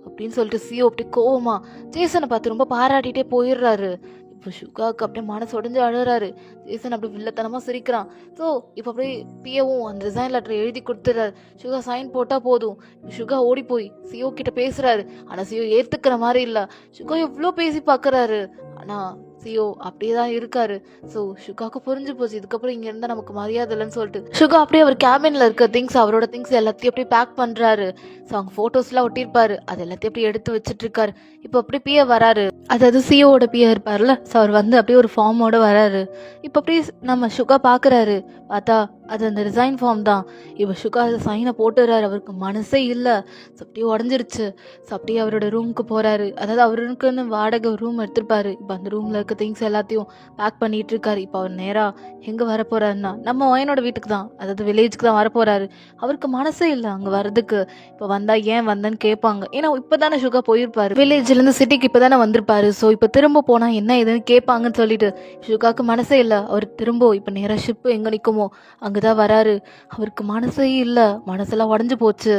அப்படின்னு சொல்லிட்டு சிஓ அப்படி கோவமா ஜேசனை பார்த்து ரொம்ப பாராட்டிட்டே போயிடுறாரு. இப்போ சுகாக்கு அப்படியே மனசு உடஞ்சு அழுறாரு. ஜேசன் அப்படி வில்லத்தனமா சிரிக்கிறான். ஸோ இப்போ அப்படியே பிஏவும் அந்த ரிசைன் லெட்டர் எழுதி கொடுத்துறாரு. சுகா சைன் போட்டா போதும். சுகா ஓடி போய் சிஓ கிட்ட பேசுறாரு. ஆனா சிஓ ஏத்துக்கிற மாதிரி இல்ல. சுகா எவ்வளோ பேசி பாக்குறாரு, ஆனா சிஓ அப்படியேதான் இருக்காரு. ஸோ சுகாக்கு புரிஞ்சு போச்சு, இதுக்கப்புறம் இங்க இருந்தா நமக்கு மரியாதை இல்லைன்னு சொல்லிட்டு சுகா அப்படியே அவர் கேபின்ல இருக்க திங்ஸ், அவரோட திங்ஸ் எல்லாத்தையும் அப்படியே பேக் பண்றாரு. ஸோ அவங்க போட்டோஸ் எல்லாம் ஒட்டியிருப்பாரு, அது எல்லாத்தையும் அப்படியே எடுத்து வச்சிட்டு இருக்காரு. இப்போ அப்படியே பிஏ வராரு, அதாவது சிஓட பிஏ இருப்பாருல்ல, ஸோ அவர் வந்து அப்படியே ஒரு ஃபார்மோட வராரு. இப்போ அப்படியே நம்ம சுகா பாக்குறாரு. பார்த்தா அது அந்த ரிசைன் ஃபார்ம் தான். இப்போ சுகா அதை சைனை போட்டுறாரு. அவருக்கு மனசே இல்லை. ஸோ அப்படியே உடஞ்சிருச்சு. ஸோ அப்படியே அவரோட ரூமுக்கு போறாரு. அதாவது அவருக்குன்னு வாடகை ரூம் எடுத்திருப்பாரு. இப்போ அந்த ரூம்ல இருக்க திங்ஸ் எல்லாத்தையும் பேக் பண்ணிட்டு இருக்காரு. இப்போ அவர் நேரா எங்க வர போறாருன்னா நம்ம ஒயனோட வீட்டுக்கு தான், அதாவது வில்லேஜுக்கு தான் வர போறாரு. அவருக்கு மனசே இல்லை அங்க வர்றதுக்கு. இப்போ வந்தா ஏன் வந்தேன்னு கேட்பாங்க. ஏன்னா இப்பதானே சுகா போயிருப்பாரு வில்லேஜ்ல இருந்து சிட்டிக்கு, இப்பதானே வந்திருப்பாரு. ஸோ இப்போ திரும்ப போனா என்ன ஏதுன்னு கேட்பாங்கன்னு சொல்லிட்டு சுகாக்கு மனசே இல்லை. அவர் திரும்ப இப்போ நேரா ஷிப்பு எங்க நிக்குமோ அங்கதான் வராரு. அவருக்கு மனசே இல்ல, மனசெல்லாம் உடஞ்சு போச்சு.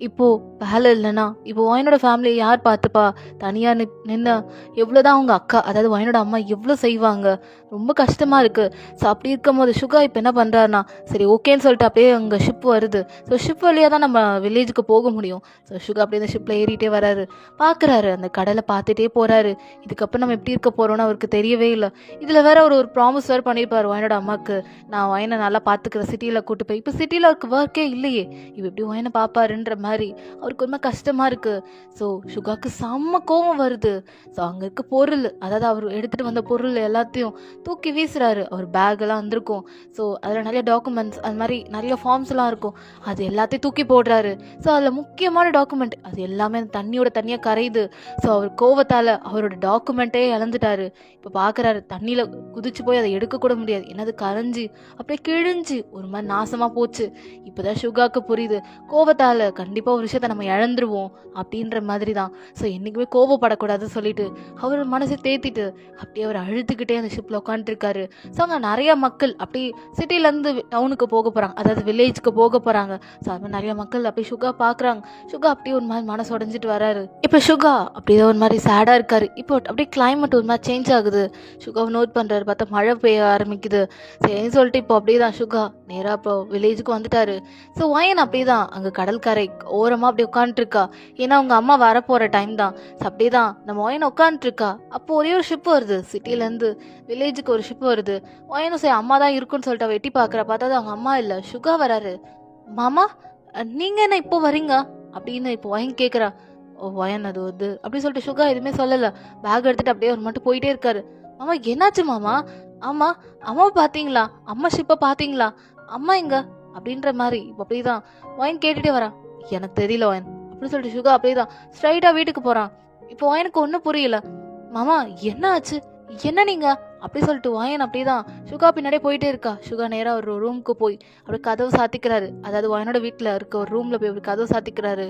இப்போ வேலை இல்லைன்னா இப்போ ஒயனோட ஃபேமிலியை யார் பார்த்துப்பா? தனியா நின்று எவ்வளோதான் அவங்க அக்கா, அதாவது ஒயனோட அம்மா எவ்வளோ செய்வாங்க, ரொம்ப கஷ்டமா இருக்கு. ஸோ அப்படி இருக்கும் போது சுகா இப்போ என்ன பண்றாருன்னா, சரி ஓகேன்னு சொல்லிட்டு அப்படியே அங்கே ஷிப் வருது. ஸோ ஷிப் வழியா தான் நம்ம வில்லேஜுக்கு போக முடியும். ஸோ சுகா அப்படியே அந்த ஷிப்ல ஏறிட்டே வராரு. பாக்குறாரு, அந்த கடலை பார்த்துட்டே போறாரு. இதுக்கப்புறம் நம்ம எப்படி இருக்க போறோம்னு அவருக்கு தெரியவே இல்லை. இதுல வேற ஒரு ப்ராமிஸ் வேற பண்ணியிருப்பாரு ஒயனோட அம்மாக்கு, நான் ஒயனை நல்லா பாத்துக்கிற சிட்டியில கூட்டு போய். இப்போ சிட்டியில அவருக்கு ஒர்க்கே இல்லையே, இவ எப்படி ஒயனை பாப்பாருன்ற மாதிரி அவருக்கு ரொம்ப கஷ்டமா இருக்கு. ஸோ சுகாக்கு செம்ம கோவம் வருது. ஸோ அங்க இருக்க பொருள், அதாவது அவர் எடுத்துட்டு வந்த பொருள் எல்லாத்தையும் தூக்கி வீசுறாரு. அவர் பேக் எல்லாம் வந்திருக்கும். ஸோ அதுல நிறைய டாக்குமெண்ட்ஸ், அது மாதிரி நிறைய ஃபார்ம்ஸ் எல்லாம் இருக்கும், அது எல்லாத்தையும் தூக்கி போடுறாரு. ஸோ அதுல முக்கியமான டாக்குமெண்ட் அது எல்லாமே தண்ணியோட தண்ணியா கரையுது. ஸோ அவர் கோவத்தால அவரோட டாக்குமெண்ட்டே இழந்துட்டாரு. இப்போ பாக்குறாரு, தண்ணியில குதிச்சு போய் அதை எடுக்க கூட முடியாது, என்னது கரைஞ்சி அப்படியே கிழிஞ்சு ஒரு மாதிரி நாசமா போச்சு. இப்போதான் சுகாக்கு புரியுது, கோவத்தால கண்டிப்பா ஒரு விஷயத்த நம்ம இழந்துருவோம் அப்படின்ற மாதிரி தான். ஸோ என்னைக்குமே கோவப்படக்கூடாதுன்னு சொல்லிட்டு அவர் மனசை தேத்திட்டு அப்படியே அவர் அழுதுகிட்டே அந்த ஷிப்ல உட்காந்துருக்காரு. ஸோ அங்கே நிறைய மக்கள் அப்படி சிட்டிலேருந்து டவுனுக்கு போக போறாங்க, அதாவது வில்லேஜுக்கு போக போறாங்க. ஸோ அது நிறைய மக்கள் அப்படியே சுகா பாக்குறாங்க. சுகா அப்படியே ஒரு மாதிரி மனசு உடஞ்சிட்டு வராரு. இப்போ சுகா அப்படியே ஒரு மாதிரி சேடா இருக்காரு. இப்போ அப்படியே கிளைமேட் ஒரு மாதிரி சேஞ்ச் ஆகுது. சுகாவை நோட் பண்றாரு, பார்த்தா மழை பெய்ய ஆரம்பிக்குது. சரின்னு சொல்லிட்டு இப்போ அப்படியேதான் சுகா நேரா இப்போ வில்லேஜுக்கு வந்துட்டாரு. ஸோ ஒயன் அப்படியேதான் அங்க கடற்கரை ஓரமா அப்படி உட்காந்துட்டு இருக்கா. ஏன்னா அவங்க அம்மா வரப்போற டைம் தான். அப்படியேதான் நம்ம ஒயன் உட்காந்துட்டு இருக்கா. அப்போ ஒரே ஒரு ஷிப் வருது, சிட்டில இருந்து வில்லேஜுக்கு ஒரு ஷிப் வருது. ஒயனும் சரி அம்மா தான் இருக்குன்னு சொல்லிட்டு அவ எட்டி பாக்குறா. பார்த்தா அவங்க அம்மா இல்ல, சுகா வராரு. மாமா நீங்க என்ன இப்போ வரீங்க அப்படின்னு இப்போ ஒயன் கேக்குறா. ஓ ஒயன் அது வந்து அப்படின்னு சொல்லிட்டு சுகா எதுவுமே சொல்லல. பேக் எடுத்துட்டு அப்படியே ஒரு மட்டும் போயிட்டே இருக்காரு. மாமா என்னாச்சு மாமா? ஆமா அம்மாவை பாத்தீங்களா? அம்மா ஷிப்பை பாத்தீங்களா? அம்மா எங்க அப்படின்ற மாதிரி இப்போ அப்படிதான் ஒயன் கேட்டுட்டே வரா. எனக்கு தெரியல ஒயன் அப்படின்னு சொல்லிட்டு சுகா அப்படியே தான் ஸ்ட்ரைட்டா வீட்டுக்கு போறான். இப்போ எனக்கு ஒன்றும் புரியல. மாமா என்ன ஆச்சு, என்ன நீங்க அப்படி சொல்லிட்டு வாயன் அப்படிதான் சுகா பின்னாடியே போயிட்டே இருக்கா. சுகா நேரா ஒரு ரூமுக்கு போய் அப்படி கதவு சாத்திக்கிறாரு. அதாவது வாயனோட வீட்டுல இருக்க ஒரு ரூம்ல போய் அப்படி கதவு சாத்திக்கிறாரு.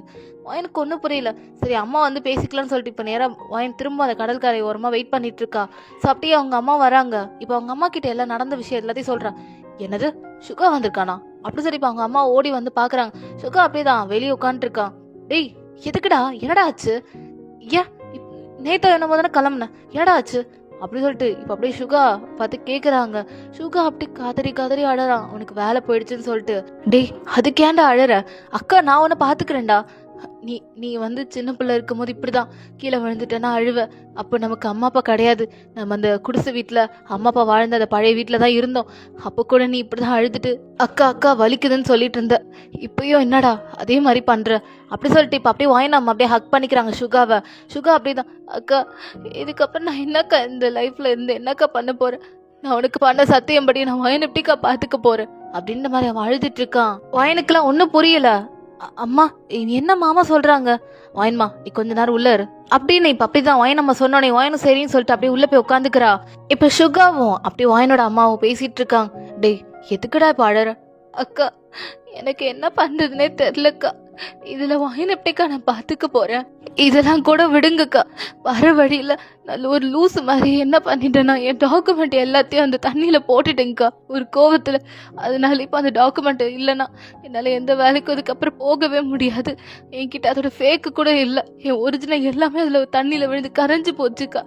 வாயனுக்கு ஒன்றும் புரியல. சரி அம்மா வந்து பேசிக்கலாம்னு சொல்லிட்டு இப்போ நேரா வாயன் திரும்ப அந்த கடற்கரை ஓரமா வெயிட் பண்ணிட்டு இருக்கா. ஸோ அப்படியே அவங்க அம்மா வராங்க. இப்போ அவங்க அம்மா கிட்ட எல்லாம் நடந்த விஷயம் எல்லாத்தையும் சொல்றான். என்னது சுகா வந்திருக்கானா அப்படி சொல்லி இப்போ அவங்க அம்மா ஓடி வந்து பாக்குறாங்க. சுகா அப்படியேதான் வெளியே உட்காந்துட்டு இருக்கான். டேய் எதுக்குடா, என்னடா ஆச்சு, ஏன் நேத்து என்ன தானே கிளம்புன, என்னடா ஆச்சு அப்படி சொல்லிட்டு இப்ப அப்படியே சுகா பார்த்து கேக்குறாங்க. சுகா அப்படி கதறி கதறி அழறான். உனக்கு வேலை போயிடுச்சுன்னு சொல்லிட்டு. டேய் அதுக்கேண்டா அழற, அக்கா நான் உன்னை பாத்துக்கிறேன்டா. நீ நீ வந்து சின்ன பிள்ளை இருக்கும் போது இப்படிதான் கீழே விழுந்துட்டேன்னா அழுவ. அப்போ நமக்கு அம்மா அப்பா கிடையாது, நம்ம அந்த குடிசை வீட்டுல அம்மா அப்பா வாழ்ந்த அந்த பழைய வீட்டுல தான் இருந்தோம். அப்போ கூட நீ இப்படிதான் அழுதுட்டு அக்கா அக்கா வலிக்குதுன்னு சொல்லிட்டு இருந்த. இப்பயும் என்னடா அதே மாதிரி பண்ற அப்படி சொல்லிட்டு இப்ப அப்படியே வாங்கி நம்ம அப்படியே ஹக் பண்ணிக்கிறாங்க சுகாவை. சுகா அப்படிதான் அக்கா இதுக்கப்புறம் நான் என்னக்கா இந்த லைஃப்ல இருந்து என்னக்கா பண்ண போறேன், நான் உனக்கு பண்ண சத்தியம்படி நான் வயன் எப்படிக்கா பாத்துக்க போறேன் அப்படின்ற மாதிரி அவன் அழுதுட்டு இருக்கான். வயனுக்குலாம் ஒன்னும் புரியல. அம்மா என்ன மாமா சொல்றாங்க, வாயன்மா நீ கொஞ்ச நேரம் உள்ள இரு அப்படின்னு இப்ப அப்படிதான் வாயன் நம்ம சொன்னோனே வாயனும் சரின்னு சொல்லிட்டு அப்படியே உள்ள போய் உட்காந்துக்கிறா. இப்ப சுகாவும் அப்படியே வாயனோட அம்மாவும் பேசிட்டு இருக்காங்க. டேய் எதுக்குடா இப்ப அழற, அக்கா எனக்கு என்ன பண்றதுன்னே தெரியலக்கா, இதுல வாயன் எப்படிக்கா நான் பாத்துக்க போறேன், இதெல்லாம் கூட விடுங்கக்கா. வர வழியில நல்ல ஒரு லூசு மாதிரி என்ன பண்ணிட்டேன்னா என் டாக்குமெண்ட் எல்லாத்தையும் அந்த தண்ணியில போட்டுட்டேங்க்கா ஒரு கோவத்துல. அதனால இப்ப அந்த டாக்குமெண்ட் இல்லைன்னா என்னால எந்த வேலைக்கும் அதுக்கப்புறம் போகவே முடியாது. என்கிட்ட அதோட ஃபேக்கு கூட இல்லை, என் ஒரிஜினல் எல்லாமே அதுல தண்ணியில விழுந்து கரைஞ்சு போச்சுக்கா.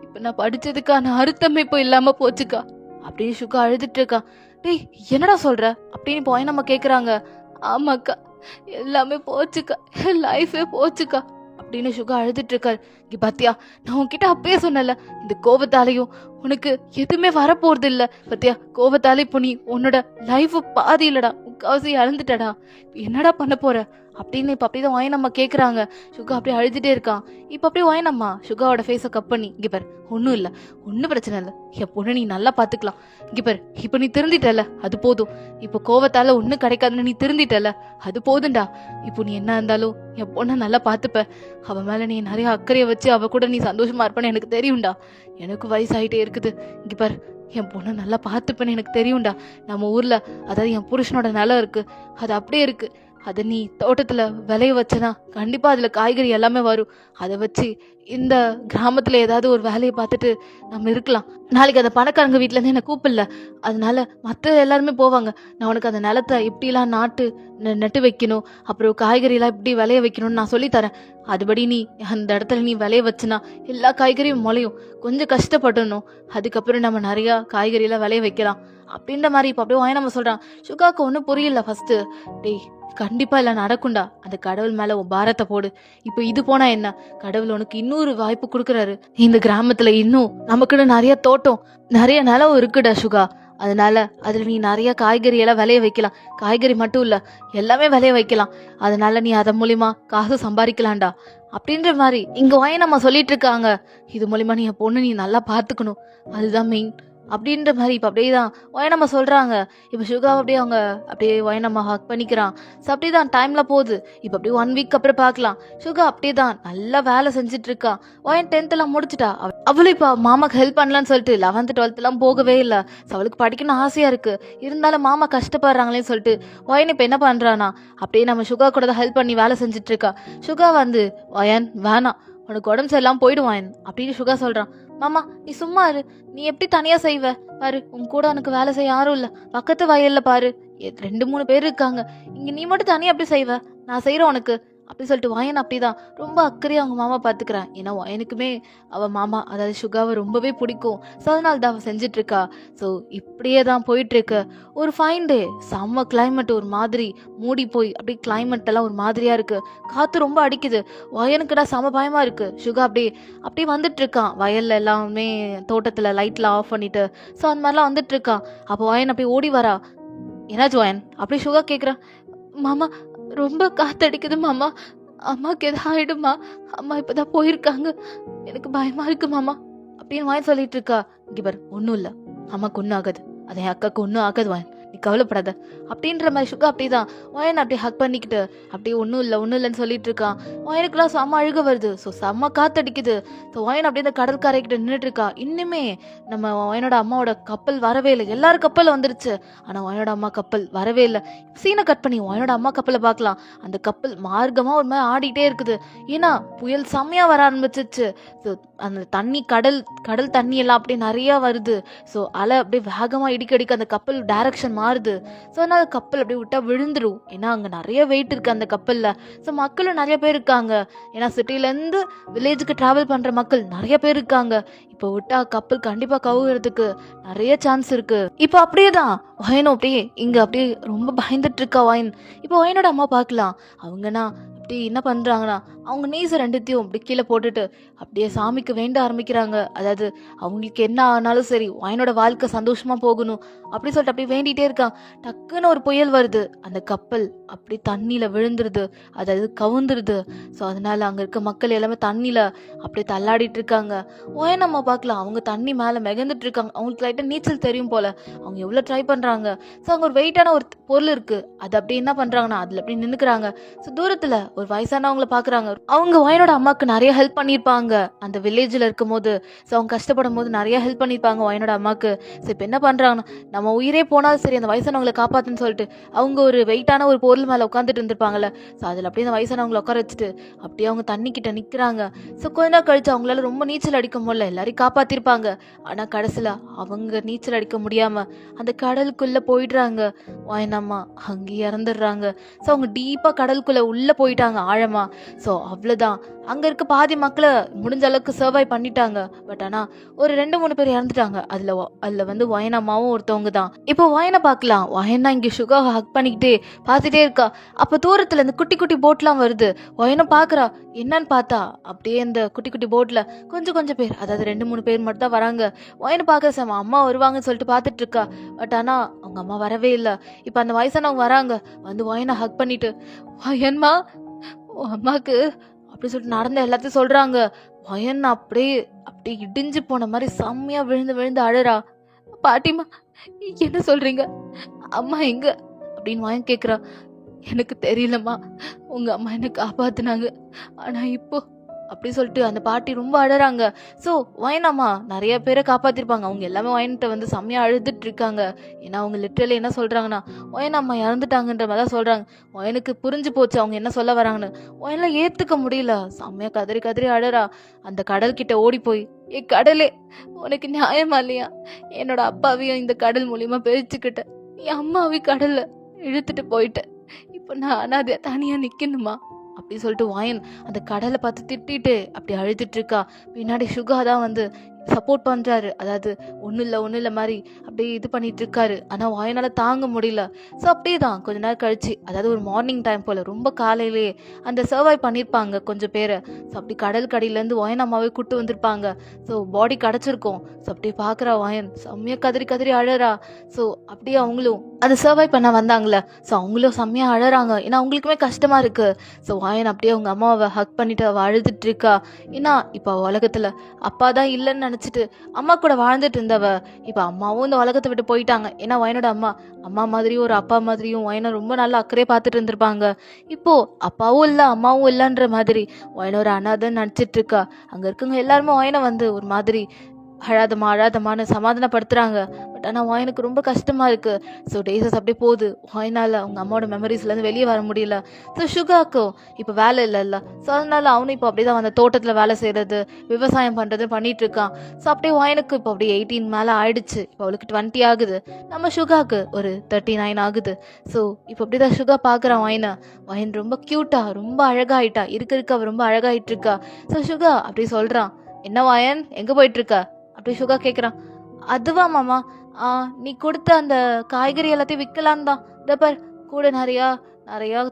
இப்ப நான் படிச்சதுக்கான அர்த்தமே இப்போ இல்லாம போச்சுக்கா அப்படின்னு சுகா அழுதுட்டு இருக்கா. டேய் என்னடா சொல்ற அப்படின்னு போய் நம்ம கேக்குறாங்க. ஆமாக்கா எல்லாமே போச்சுக்கா, லைஃபே போச்சுக்கா அப்படின்னு சுகா அழுதுட்டு இருக்காரு. இங்க பாத்தியா நான் உன்கிட்ட அப்பயே சொன்னல, இந்த கோபத்தாலையும் உனக்கு எதுவுமே வரப்போறது இல்ல பத்தியா, கோபத்தாலே இப்போ நீ உன்னோட லைஃப் பாதி இல்லடா, முக்காவாசி இழந்துட்டடா, என்னடா பண்ண போற அப்படின்னு இப்ப அப்படிதான் வாயினம்மா கேக்குறாங்க. சுகா அப்படியே அழுதுட்டே இருக்கான். இப்ப அப்படியே வாயினம்மா சுகாவோட ஃபேஸ கப் பண்ணி இங்க பாரு ஒன்னும் இல்ல, ஒன்னும் பிரச்சனை இல்ல, என் பொண்ணு நீ நல்லா பாத்துக்கலாம், இங்க பாரு இப்ப நீ திருந்திட்டல அது போதும், இப்ப கோவத்தால ஒன்னும் கிடைக்காதுன்னு நீ திருந்திட்டல அது போதும்டா, இப்போ நீ என்ன இருந்தாலும் என் பொண்ணை நல்லா பாத்துப்ப, அவ மேல நீ நிறைய அக்கறைய வச்சு அவ கூட நீ சந்தோஷமா இருப்பன்னு எனக்கு தெரியும்டா, எனக்கு வயசாயிட்டே இருக்குது, இங்க பாரு என் பொண்ணை நல்லா பார்த்துப்பேன்னு எனக்கு தெரியும்டா, நம்ம ஊர்ல அதாவது என் புருஷனோட நிலம் இருக்கு, அது அப்படியே இருக்கு, அதை நீ தோட்டத்துல விளைய வச்சனா கண்டிப்பா அதுல காய்கறி எல்லாமே வரும், அதை வச்சு இந்த கிராமத்துல ஏதாவது ஒரு வேலையை பார்த்துட்டு நம்ம இருக்கலாம், நாளைக்கு அந்த பணக்காரங்க வீட்டுல இருந்து என்ன கூப்பிடல, அதனால மற்ற எல்லாருமே போவாங்க, நான் உனக்கு அந்த நிலத்தை எப்படிலாம் நட்டு வைக்கணும், அப்புறம் காய்கறி எல்லாம் எப்படி விளைய வைக்கணும்னு நான் சொல்லித்தரேன், அதுபடி நீ அந்த இடத்துல நீ விளைய வச்சுனா எல்லா காய்கறியும் முளையும், கொஞ்சம் கஷ்டப்படணும், அதுக்கப்புறம் நம்ம நிறைய காய்கறி எல்லாம் விளைய வைக்கலாம் அப்படின்ற மாதிரி இப்ப அப்படியே நம்ம சொல்றான். சுகாக்கு ஒன்னும் புரியல ஃபர்ஸ்ட். டேய் கண்டிப்பா எல்லாம் நடக்கும்டா, அந்த கடவுள் மேல உன் பாரத்தை போடு, இப்ப இது போனா என்ன, கடவுள் உனக்கு இன்னொரு வாய்ப்பு கொடுக்கறாரு, இந்த கிராமத்துல இன்னும் நமக்குன்னு நிறைய தோட்டம் நிறைய நிலம் இருக்குடா சுகா, அதனால அதுல நீ நிறைய காய்கறி எல்லாம் விளைய வைக்கலாம், காய்கறி மட்டும் இல்ல எல்லாமே விளைய வைக்கலாம், அதனால நீ அதன் மூலியமா காசு சம்பாதிக்கலாம்டா அப்படின்ற மாதிரி இங்க நம்ம சொல்லிட்டு இருக்காங்க. இது மூலியமா நீ என் பொண்ணு நீ நல்லா பாத்துக்கணும், அதுதான் மெயின் அப்படின்ற மாதிரி இப்ப அப்படியே தான் நம்ம சொல்றாங்க. இப்ப சுகா அப்படியே அவங்க அப்படியே நம்ம ஹக் பண்ணிக்கிறான். ஸோ அப்படிதான் டைம்ல போகுது. இப்ப அப்படியே 1 வீக் அப்புறம் பார்க்கலாம். சுகா அப்படியே தான் நல்லா வேலை செஞ்சுட்டு இருக்கான். 10th எல்லாம் முடிச்சுட்டா. அவளும் இப்ப மாமாக்கு ஹெல்ப் பண்ணலான்னு சொல்லிட்டு 11th 12th எல்லாம் போகவே இல்லை. அவளுக்கு படிக்கணும்னு ஆசையா இருக்கு, இருந்தாலும் மாமா கஷ்டப்படுறாங்களேன்னு சொல்லிட்டு இப்ப என்ன பண்றானா அப்படியே நம்ம சுகா கூட தான் ஹெல்ப் பண்ணி வேலை செஞ்சுட்டு இருக்கா. சுகா வந்து வேணாம் உனக்கு உடம்பு சரியில்லாம போயிடுவான் அப்படின்னு சுகா சொல்றான். மாமா நீ சும்மா இரு, நீ எப்படி தனியா செய்வ பாரு, உன் கூட உனக்கு வேலை செய்ய யாரும் இல்ல, பக்கத்து வயல்ல பாரு 2-3 பேர் இருக்காங்க, இங்க நீ மட்டும் தனியா எப்படி செய்வ, நான் செய்யறேன் உனக்கு அப்படி சொல்லிட்டு வாயன் அப்படிதான் ரொம்ப அக்கறையா அவங்க மாமா பாத்துக்கிறான். ஏன்னா வாயனுக்குமே அவ மாமா அதாவது சுகாவை ரொம்பவே பிடிக்கும். ஸோ அதனால தான் அவ செஞ்சுட்டு இருக்கா. ஸோ இப்படியே தான் போயிட்டு இருக்கு. ஒரு ஃபைன் டே, செம்ம கிளைமேட், ஒரு மாதிரி மூடி போய் அப்படி கிளைமேட் எல்லாம் ஒரு மாதிரியா இருக்கு, காத்து ரொம்ப அடிக்குது. வயனுக்குடா செம பயமா இருக்கு. சுகா அப்படியே வந்துட்டு இருக்கான். வயல்ல எல்லாமே தோட்டத்துல லைட்லாம் ஆஃப் பண்ணிட்டு ஸோ அந்த மாதிரிலாம் வந்துட்டு இருக்கான். அப்போ வயன் அப்படியே ஓடி வரா. என்னாச்சு வயன் அப்படி சுகா கேக்குறான். மாமா ரொம்ப காத்தடிக்குது மாமா, அம்மாக்கு எதாவது ஆயிடுமா, அம்மா இப்பதான் போயிருக்காங்க, எனக்கு பயமா இருக்கு மாமா அப்படின்னு வாயன் சொல்லிட்டு இருக்கா. இங்க பாரு ஒன்னும் இல்ல, அம்மாக்கு ஒன்னும் ஆகாது, அது என் அக்காக்கு ஒன்னும் ஆகாது வாயன், நீ கவலைப்படாத அப்படின்ற மாதிரி சுகா அப்படிதான் ஒயனை அப்படியே ஹக் பண்ணிக்கிட்டு அப்படியே ஒன்றும் இல்லைன்னு சொல்லிட்டு இருக்கான். ஒயனுக்குலாம் செம்ம அழுக வருது. ஸோ செம்ம காத்தடிக்குது. ஸோ ஒயன் அப்படியே இந்த கடற்கரைக்கிட்ட நின்றுட்டு இருக்கா. இன்னுமே நம்ம ஒயனோட அம்மாவோட கப்பல் வரவே இல்லை. எல்லாரும் கப்பல் வந்துருச்சு, ஆனால் ஒயனோட அம்மா கப்பல் வரவே இல்லை. சீனை கட் பண்ணி ஒயனோட அம்மா கப்பலை பார்க்கலாம். அந்த கப்பல் மார்க்கமா ஒரு மாதிரி ஆடிட்டே இருக்குது. ஏன்னா புயல் செம்மையா வர ஆரம்பிச்சிச்சு. ஸோ அந்த தண்ணி கடல் தண்ணி எல்லாம் அப்படியே நிறைய வருது. ஸோ அலை அப்படியே வேகமா இடிக்க அந்த கப்பல் டைரக்ஷன் மாறுது. ஸோ அதனால கப்பல் அப்படியே விட்டா விழுந்துரும். ஏன்னா அங்க நிறைய வெயிட் இருக்கு அந்த கப்பல்ல. ஸோ மக்களும் நிறைய பேர் இருக்காங்க. ஏன்னா சிட்டில இருந்து வில்லேஜுக்கு டிராவல் பண்ற மக்கள் நிறைய பேர் இருக்காங்க. இப்போ விட்டா கப்பல் கண்டிப்பா கவுகிறதுக்கு நிறைய சான்ஸ் இருக்கு. இப்போ அப்படியே தான் ஒயனும் அப்படியே இங்க அப்படியே ரொம்ப பயந்துட்டு இருக்கா ஒயன். இப்போ ஒயனோட அம்மா பார்க்கலாம். அவங்கன்னா அப்படி என்ன பண்றாங்கன்னா அவங்க நீச ரெண்டுத்தையும் அப்படி கீழே போட்டுட்டு அப்படியே சாமிக்கு வேண்ட ஆரம்பிக்கிறாங்க. அதாவது அவங்களுக்கு என்ன ஆனாலும் சரி ஒயனோட வாழ்க்கை சந்தோஷமா போகணும் அப்படி சொல்லிட்டு அப்படியே வேண்டிகிட்டே இருக்கான். டக்குன்னு ஒரு புயல் வருது. அந்த கப்பல் அப்படி தண்ணியில விழுந்துருது, அதாவது கவுந்துருது. ஸோ அதனால அங்க இருக்க மக்கள் எல்லாமே தண்ணியில அப்படியே தள்ளாடிட்டு இருக்காங்க. ஒயன் நம்ம பார்க்கலாம், அவங்க தண்ணி மேல மிதந்துட்டு இருக்காங்க. அவங்களுக்கு லைட்டா நீச்சல் தெரியும் போல. அவங்க எவ்வளவு ட்ரை பண்றாங்க. ஸோ அங்க ஒரு வெயிட்டான ஒரு பொருள் இருக்கு. அது அப்படி என்ன பண்றாங்கன்னா அதுல அப்படி நின்னுக்கிறாங்க. ஸோ தூரத்துல ஒரு வயசானவங்கள பாக்குறாங்க. அவங்க ஒயனோட அம்மாக்கு நிறைய ஹெல்ப் பண்ணியிருப்பாங்க அந்த வில்லேஜ்ல இருக்கும் போது. ஸோ அவங்க கஷ்டப்படும் போது நிறைய ஹெல்ப் பண்ணியிருப்பாங்க ஒயனோட அம்மாக்கு. ஸோ இப்போ என்ன பண்றாங்கன்னா நம்ம உயிரே போனாலும் சரி அந்த வயசானவங்களை காப்பாத்துன்னு சொல்லிட்டு அவங்க ஒரு வெயிட்டான ஒரு பொருள் மேல உட்காந்துட்டு இருந்திருப்பாங்கல்ல. ஸோ அதில் அப்படியே அந்த வயசானவங்களை உட்கார வச்சுட்டு அப்படியே அவங்க தண்ணி கிட்ட நிக்கிறாங்க. ஸோ கொஞ்ச நாள் கழிச்சு அவங்களால ரொம்ப நீச்சல் அடிக்க முடியல. எல்லாரையும் காப்பாத்திருப்பாங்க. ஆனா கடைசியில அவங்க நீச்சல் அடிக்க முடியாம அந்த கடலுக்குள்ள போயிடுறாங்க. ஒயனம்மா அங்கேயே இறந்துடுறாங்க. ஸோ அவங்க டீப்பா கடலுக்குள்ள உள்ள போயிட்டாங்க ஆழமா. ஸோ அவ்வளோதான். அங்க இருக்க பாதி மக்களை முடிஞ்ச அளவுக்கு சர்வை பண்ணிட்டாங்க. பட் ஆனா ஒரு 2-3 பேர் இறந்துட்டாங்க. அதுல வந்து ஒயனம்மாவும் ஒருத்தவங்க தான். இப்போ ஒயனை பார்க்கலாம். ஒயனா இங்க சுகா ஹக் பண்ணிக்கிட்டே பார்த்துட்டே இருக்கா. அப்ப தூரத்துல இந்த குட்டி குட்டி போட்லாம் வருது. ஒயனும் பாக்குறா. என்னன்னு பார்த்தா அப்படியே இந்த குட்டி குட்டி போட்ல கொஞ்சம் பேர், அதாவது 2-3 பேர் மட்டும் தான் வராங்க. ஒயனை பார்க்க சம அம்மா வருவாங்கன்னு சொல்லிட்டு பார்த்துட்டு இருக்கா. பட் ஆனா அவங்க அம்மா வரவே இல்லை. இப்ப அந்த வயசானவங்க வராங்க. வந்து ஒயனை ஹக் பண்ணிட்டு ஒயன்மா அம்மாக்கு அப்படி சொல்லிட்டு நடந்த எல்லாத்தையும் சொல்றாங்க. ஒயன் அப்படியே இடிஞ்சு போன மாதிரி செம்மையா விழுந்து விழுந்து அழறா. பாட்டிமா என்ன சொல்றீங்க, அம்மா எங்க அப்படின்னு ஒயன் கேக்குறா. எனக்கு தெரியலம்மா, உங்க அம்மா என்ன காப்பாத்துனாங்க, ஆனா இப்போ அப்படி சொல்லிட்டு அந்த பாட்டி ரொம்ப அழறாங்க. ஸோ ஒயனம்மா நிறைய பேரை காப்பாத்திருப்பாங்க. அவங்க எல்லாமே ஒயன்கிட்ட வந்து செம்மையா அழுதுட்டு இருக்காங்க. ஏன்னா அவங்க லிட்டரலி என்ன சொல்றாங்கன்னா ஒயனம்மா இறந்துட்டாங்கன்ற மாதிரி தான் சொல்றாங்க. ஒயனுக்கு புரிஞ்சு போச்சு அவங்க என்ன சொல்ல வராங்கன்னு. ஒயன்லாம் ஏத்துக்க முடியல. செம்மையா கதறி கதறி அழறா. அந்த கடல் கிட்ட ஓடி போய், ஏ கடலே, உனக்கு நியாயமா இல்லையா? என்னோட அப்பாவையும் இந்த கடல் மூலியமா பிரிச்சுக்கிட்டேன், என் அம்மாவையும் கடல்ல இழுத்துட்டு போயிட்டேன். இப்போ நான் அனாதையா தனியா நிக்கணுமா அப்படி சொல்லிட்டு ஒயன் அந்த கடலை பார்த்து திட்டிட்டு அப்படி அழுதுட்டு இருக்கா. பின்னாடி சுகா தான் வந்து சப்போர்ட் பண்றாரு. அதாவது ஒன்றும் இல்லை மாதிரி அப்படியே இது பண்ணிட்டு இருக்காரு. ஆனால் ஒயனால தாங்க முடியல. ஸோ அப்படியே தான் கொஞ்ச நேரம் கழிச்சு, அதாவது ஒரு மார்னிங் டைம் போல ரொம்ப காலையிலேயே அந்த சர்வை பண்ணியிருப்பாங்க கொஞ்சம் பேரை. ஸோ அப்படி கடல் கடியிலேருந்து ஒயன் அம்மாவே கூட்டு வந்திருப்பாங்க. ஸோ பாடி கிடச்சிருக்கும். ஸோ அப்படியே பார்க்குறா ஒயன் செம்மையா கதறி கதறி அழறா. ஸோ அப்படியே அவங்களும் அதை சர்வை பண்ண வந்தாங்களே. ஸோ அவங்களும் செம்மையா அழறாங்க. ஏன்னா அவங்களுக்குமே கஷ்டமா இருக்கு. ஸோ ஒயன் அப்படியே அவங்க அம்மாவை ஹக் பண்ணிட்டு அவள் அழுதுட்டு இருக்கா. ஏன்னா இப்போ உலகத்துல அப்பா தான் இல்லைன்னு நினைச்சிட்டு அம்மா கூட வாழ்ந்துட்டு இருந்தவ இப்ப அம்மாவும் இந்த உலகத்தை விட்டு போயிட்டாங்க. ஏன்னா ஒயனோட அம்மா மாதிரியும் ஒரு அப்பா மாதிரியும் ஒயனை ரொம்ப நல்லா அக்கறையே பார்த்துட்டு இருந்திருப்பாங்க. இப்போ அப்பாவும் இல்லை அம்மாவும் இல்லைன்ற மாதிரி ஒயனோட அனாதைன்னு நினைச்சிட்டு இருக்கா. அங்க இருக்கவங்க எல்லாருமே ஒயனை வந்து ஒரு மாதிரி அழாதமான்னு சமாதானப்படுத்துறாங்க. பட் ஆனால் ஒயனுக்கு ரொம்ப கஷ்டமா இருக்கு. ஸோ டேஸஸ் அப்படியே போகுது. ஒயனால அவங்க அம்மாவோட மெமரிஸ்லேருந்து வெளியே வர முடியல. ஸோ சுகாக்கும் இப்போ வேலை இல்லைல்ல. ஸோ அதனால அவனும் இப்போ அப்படிதான் அந்த தோட்டத்தில் வேலை செய்யறது, விவசாயம் பண்றது பண்ணிட்டு இருக்கான். ஸோ அப்படியே ஒயனுக்கு இப்போ அப்படியே 18 மேலே ஆயிடுச்சு. இப்போ அவளுக்கு 20 ஆகுது. நம்ம சுகாக்கு ஒரு 39 ஆகுது. ஸோ இப்போ அப்படிதான் சுகா பார்க்குறான் ஒயனை. ஒயன் ரொம்ப க்யூட்டா ரொம்ப அழகாயிட்டா இருக்க அவ ரொம்ப அழகாயிட்டு இருக்கா. ஸோ சுகா அப்படி சொல்றான், என்ன ஒயன் எங்க போயிட்டு இருக்க அப்படி சுகா கேட்குறான். அதுவா மாமா, நீ கொடுத்த அந்த காய்கறி எல்லாத்தையும் விற்கலான்னு தான். இதை பார், கூட நிறையா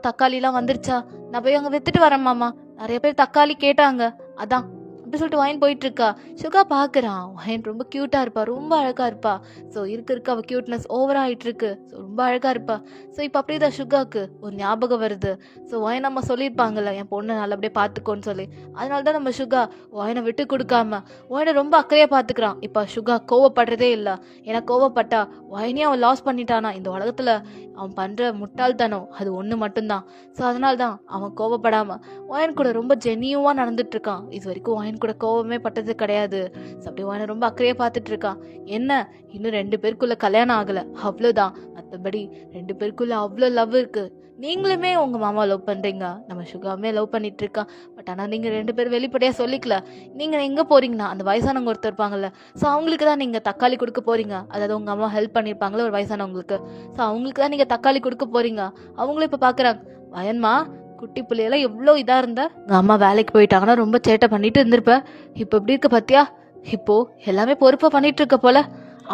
தக்காளிலாம் வந்துருச்சா, நான் போய் அங்கே வித்துட்டு வரேன் மாமா. நிறைய பேர் தக்காளி கேட்டாங்க, அதான் அப்படி சொல்லிட்டு வாயின் போயிட்டு இருக்கா. சுகா பார்க்குறான், வாயின் ரொம்ப க்யூட்டாக இருப்பா, ரொம்ப அழகாக இருப்பா. ஸோ இருக்க இருக்க அவள் க்யூட்னஸ் ஓவர் ஆகிட்டு இருக்கு. ஸோ ரொம்ப அழகாக இருப்பா. ஸோ இப்போ அப்படியே தான் சுகாவுக்கு ஒரு ஞாபகம் வருது. ஸோ வாயின் நம்ம சொல்லியிருப்பாங்கல்ல என் பொண்ணை நல்லபடியாக பார்த்துக்கோன்னு சொல்லி. அதனால தான் நம்ம சுகா வாயினை விட்டு கொடுக்காம வாயினை ரொம்ப அக்கறையாக பார்த்துக்கிறான். இப்போ சுகா கோவப்படுறதே இல்லை. ஏன்னா கோவப்பட்டா வாயினையும் அவன் லாஸ் பண்ணிட்டானா. இந்த உலகத்தில் அவன் பண்ணுற முட்டாள்தனம் அது ஒன்று மட்டும்தான். ஸோ அதனால தான் அவன் கோவப்படாமல் வாயின் கூட ரொம்ப ஜெனியூவாக நடந்துட்டு இருக்கான். இது வரைக்கும் வாயின் கூட கோவமே பட்டது கிடையாது. ஸோ அப்படி வாயினை ரொம்ப அக்கறையாக பார்த்துட்டு இருக்கான். என்ன இன்னும் 2 பேருக்குள்ள கல்யாணம் ஆகலை, அவ்வளோதான். மற்றபடி 2 பேருக்குள்ள அவ்வளோ லவ் இருக்கு. நீங்களுமே உங்கள் மாமா லவ் பண்ணுறீங்க, நம்ம சுகாமே லவ் பண்ணிட்டு இருக்கான். பட் ஆனால் நீங்கள் 2 பேரும் வெளிப்படையாக சொல்லிக்கல. நீங்கள் எங்கே போகிறீங்கன்னா அந்த வயசானவங்க ஒருத்தர் இருப்பாங்கல்ல, ஸோ அவங்களுக்கு தான் நீங்கள் தக்காளி கொடுக்க போகிறீங்க. அதாவது உங்கள் அம்மா ஹெல்ப் பண்ணியிருப்பாங்களே ஒரு வயசானவங்களுக்கு, ஸோ அவங்களுக்கு தான் நீங்கள் தக்காளி கொடுக்க போகிறீங்க. அவங்களும் இப்போ பார்க்குறாங்க, வயன்மா குட்டி பிள்ளையெல்லாம் எவ்வளோ இதாக இருந்தா, உங்கள் அம்மா வேலைக்கு போயிட்டாங்கன்னா ரொம்ப சேட்டை பண்ணிட்டு இருந்திருப்ப. இப்போ எப்படி இருக்க பார்த்தியா, இப்போ எல்லாமே பொறுப்பாக பண்ணிட்டு இருக்க போல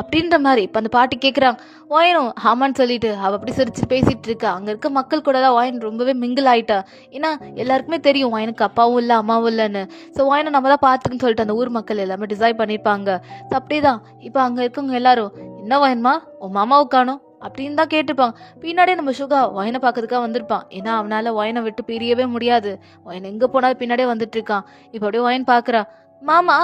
அப்படின்ற மாதிரி இப்போ அந்த பாட்டி கேட்குறாங்க. வாயனும் ஆமான்னு சொல்லிட்டு அவள் அப்படி சிரிச்சு பேசிட்டு இருக்கா. அங்கே இருக்க மக்கள் கூட தான் வாயன் ரொம்பவே மிங்கிள் ஆயிட்டா. ஏன்னா எல்லாருக்குமே தெரியும் வாயனுக்கு அப்பாவும் இல்லை அம்மாவும் இல்லைன்னு. ஸோ வாயனை நம்ம தான் பார்த்துக்குன்னு சொல்லிட்டு அந்த ஊர் மக்கள் எல்லாமே டிசைட் பண்ணியிருப்பாங்க. ஸோ அப்படியே தான் இப்போ அங்கே இருக்கவங்க எல்லாரும், என்ன வாயன்மா உன் மாமாவை காணோம் அப்படின்னு தான் கேட்டுப்பாங்க. பின்னாடியே நம்ம சுகா வாயனை பார்க்கறதுக்காக வந்திருப்பான். ஏன்னா அவனால் வாயனை விட்டு பிரியவே முடியாது. வாயன் எங்கே போனாலும் பின்னாடியே வந்துட்டு இருக்கான். இப்போ அப்படியே வாயன் பார்க்குறா, மாமா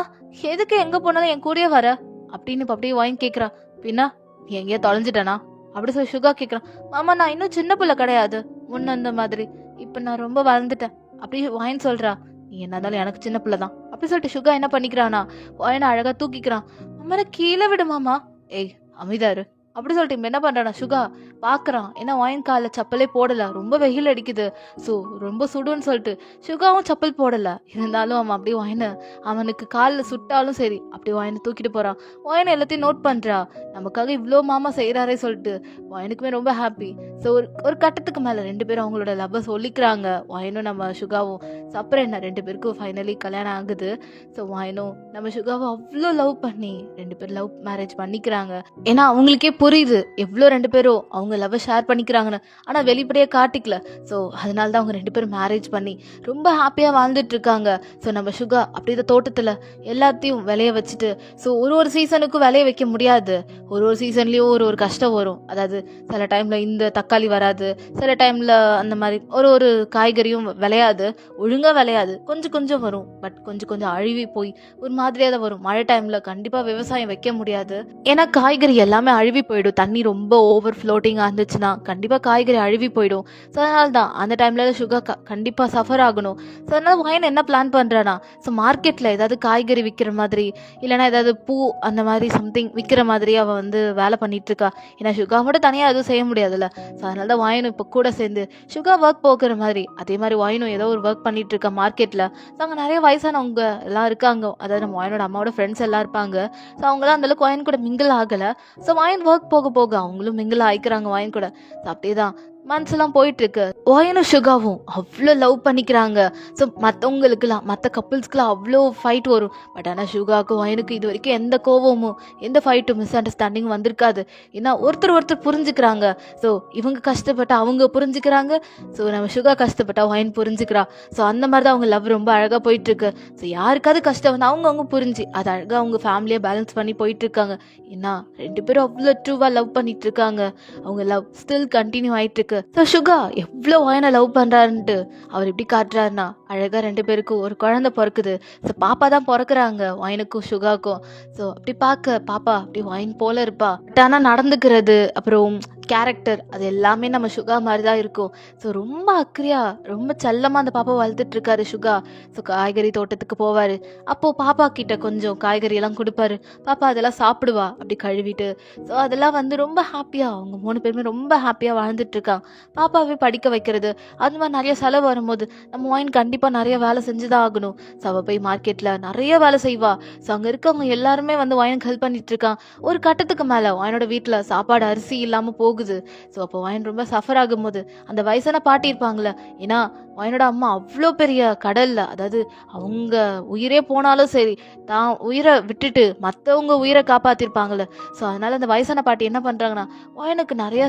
எதுக்கு எங்கே போனாலும் என் கூடயே வர அப்படின்னு இப்போ அப்படியே வாங்கி கேட்குறா. பின்னா நீ எங்கேயா தொலைஞ்சிட்டனா அப்படி சொல்லி சுகா கேட்குறான். மாமா நான் இன்னும் சின்ன பிள்ளை கிடையாது முன்ன அந்த மாதிரி, இப்போ நான் ரொம்ப வளர்ந்துட்டேன் அப்படி வாயின் சொல்கிறா. நீ என்ன இருந்தாலும் எனக்கு சின்ன பிள்ளை தான் அப்படி சொல்லிட்டு சுகா என்ன பண்ணிக்கிறானா வாயனை அழகாக தூக்கிக்கிறான். அம்மா கீழே விடு மாமா. ஏய் அமைதாரு அப்படி சொல்லிட்டு என்ன பண்ணுறானா சுகா பார்க்குறான். ஏன்னா வாயின் காலில் சப்பலே போடலை, ரொம்ப வெயில் அடிக்குது. ஸோ ரொம்ப சுடுன்னு சொல்லிட்டு சுகாவும் சப்பல் போடலை. இருந்தாலும் அவன் அப்படியே வாயினை அவனுக்கு காலில் சுட்டாலும் சரி அப்படி வாயினை தூக்கிட்டு போகிறான். வாயினை எல்லாத்தையும் நோட் பண்ணுறா. நமக்காக இவ்வளோ மாமா செய்கிறாரே சொல்லிட்டு வாயனுக்குமே ரொம்ப ஹாப்பி. ஸோ ஒரு கட்டத்துக்கு மேலே 2 பேரும் அவங்களோட லவ்வை சொல்லிக்கிறாங்க, வாயனும் நம்ம சுகாவும். ஸோ அப்புறம் என்ன 2 பேருக்கும் ஃபைனலி கல்யாணம் ஆகுது. ஸோ வாயனும் நம்ம சுகாவும் அவ்வளோ லவ் பண்ணி 2 பேரும் லவ் மேரேஜ் பண்ணிக்கிறாங்க. ஏன்னா அவங்களுக்கே புரியுது எவ்வளோ 2 பேரும் அவங்க லவ் ஷேர் பண்ணிக்கிறாங்கன்னு. ஆனால் வெளிப்படையாக காட்டிக்கல. ஸோ அதனால தான் அவங்க 2 பேரும் மேரேஜ் பண்ணி ரொம்ப ஹாப்பியாக வாழ்ந்துட்டு இருக்காங்க. ஸோ நம்ம சுகா அப்படி இந்த தோட்டத்தில் எல்லாத்தையும் விளைய வச்சுட்டு, ஸோ ஒரு சீசனுக்கும் விளைய வைக்க முடியாது. ஒரு சீசன்லேயும் ஒரு கஷ்டம் வரும். அதாவது சில டைமில் இந்த தக்காளி வராது, சில டைமில் அந்த மாதிரி ஒரு காய்கறியும் விளையாது, ஒழுங்காக விளையாது, கொஞ்சம் வரும். பட் கொஞ்சம் அழுவி போய் ஒரு மாதிரியாக தான் வரும். மழை டைமில் கண்டிப்பாக விவசாயம் வைக்க முடியாது. ஏன்னா காய்கறி எல்லாமே அழுவி போயிடும். தண்ணி ரொம்ப ஓவர் ஃப்ளோட்டிங்காக இருந்துச்சுன்னா கண்டிப்பாக காய்கறி அழுவி போயிடும். ஸோ அதனால தான் அந்த டைமில் சுகா கண்டிப்பாக சஃபர் ஆகணும். ஸோ அதனால் வாயன் என்ன பிளான் பண்ணுறானா, ஸோ மார்க்கெட்டில் ஏதாவது காய்கறி விற்கிற மாதிரி இல்லைனா ஏதாவது பூ அந்த மாதிரி சம்திங் விற்கிற மாதிரி அவள் வந்து வேலை பண்ணிட்டு இருக்கா. ஏன்னா சுகா மட்டும் தனியாக எதுவும் செய்ய முடியாதுல்ல. ஸோ அதனால தான் வாயனும் இப்போ கூட சேர்ந்து சுகா ஒர்க் போக்குற மாதிரி அதே மாதிரி வாயனும் ஏதோ ஒரு ஒர்க் பண்ணிட்டு இருக்கா மார்க்கெட்டில். ஸோ அங்கே நிறைய வயசானவங்க எல்லாம் இருக்காங்க. அதாவது நம்ம வாயனோட அம்மாவோட ஃப்ரெண்ட்ஸ் எல்லாம் இருப்பாங்க. ஸோ அவங்களாம் அந்தளவுக்கு வாயன் கூட மிங்கிள் ஆகலை. ஸோ வாயன் ஒர்க் போக அவங்களும் மிங்கிள் ஆயிக்கிறாங்க வாயன் கூட. அப்படியே தான் மந்த்ஸ்லாம் போயிட்டு இருக்கு. வாயனும் சுகாவும் அவ்வளோ லவ் பண்ணிக்கிறாங்க. ஸோ மற்றவங்களுக்குலாம் மற்ற கப்புள்ஸ்க்குலாம் அவ்வளோ ஃபைட் வரும். பட் ஆனால் சுகாவுக்கும் வாயனுக்கு இது வரைக்கும் எந்த கோவமும் எந்த ஃபைட்டும் மிஸ் அண்டர்ஸ்டாண்டிங்கும் வந்திருக்காது. ஏன்னா ஒருத்தர் புரிஞ்சுக்கிறாங்க. ஸோ இவங்க கஷ்டப்பட்டா அவங்க புரிஞ்சுக்கிறாங்க. ஸோ நம்ம சுகா கஷ்டப்பட்டா வாயன் புரிஞ்சுக்கிறா. ஸோ அந்த மாதிரி தான் அவங்க லவ் ரொம்ப அழகாக போயிட்டு இருக்கு. ஸோ யாருக்காவது கஷ்டம் வந்து அவங்க புரிஞ்சு அது அழகாக அவங்க ஃபேமிலியை பேலன்ஸ் பண்ணி போயிட்டு இருக்காங்க. ஏன்னா 2 பேரும் அவ்வளோ ட்ரூவாக லவ் பண்ணிட்டு இருக்காங்க. அவங்க லவ் ஸ்டில் கண்டினியூ ஆயிட்டு இருக்கு. ஸோ சுகா எவ்வளோ வாயனை லவ் பண்ணுறாருன்ட்டு அவர் எப்படி காட்டுறாருன்னா, அழகாக 2 பேருக்கும் ஒரு குழந்தை பிறக்குது. ஸோ பாப்பா தான் பிறக்குறாங்க வாயனுக்கும் சுகாக்கும். ஸோ அப்படி பார்க்க பாப்பா அப்படி வாயின் போல இருப்பா. பட் ஆனால் நடந்துக்கிறது அப்புறம் கேரக்டர் அது எல்லாமே நம்ம சுகா மாதிரி தான் இருக்கும். ஸோ ரொம்ப அக்கறையா ரொம்ப செல்லமாக அந்த பாப்பா வளர்த்துட்டு இருக்காரு சுகா. ஸோ காய்கறி தோட்டத்துக்கு போவார். அப்போது பாப்பா கிட்ட கொஞ்சம் காய்கறி எல்லாம் கொடுப்பாரு. பாப்பா அதெல்லாம் சாப்பிடுவா அப்படி கழுவிட்டு. ஸோ அதெல்லாம் வந்து ரொம்ப ஹாப்பியாக அவங்க 3 பேருமே ரொம்ப ஹாப்பியாக வாழ்ந்துட்டு இருக்காங்க. பாப்பாவே படிக்க வைக்கிறது அந்த மாதிரி நிறைய செலவு வரும்போது நம்ம வாயின் கண்டிப்பாக நிறைய வேலை செஞ்சுதான் ஆகணும். ஸோ அவள் போய் மார்க்கெட்டில் நிறைய வேலை செய்வா. ஸோ அங்கே இருக்கவங்க எல்லாருமே வந்து வாயனுக்கு ஹெல்ப் பண்ணிட்டு இருக்காங்க. ஒரு கட்டத்துக்கு மேலே வாயனோட வீட்டில் சாப்பாடு அரிசி இல்லாமல் போகுது. ஸோ அப்போ வாயன் ரொம்ப சஃபர் ஆகும்போது அந்த வயசான பாட்டி இருப்பாங்களே, ஏன்னா வாயனோட அம்மா அவ்வளோ பெரிய கடல்ல, அதாவது அவங்க உயிரே போனாலும் சரி தான் உயிரை விட்டுட்டு மற்றவங்க உயிரை காப்பாற்றிருப்பாங்களே. ஸோ அதனால அந்த வயசான பாட்டி என்ன பண்ணுறாங்கன்னா வாயனுக்கு நிறைய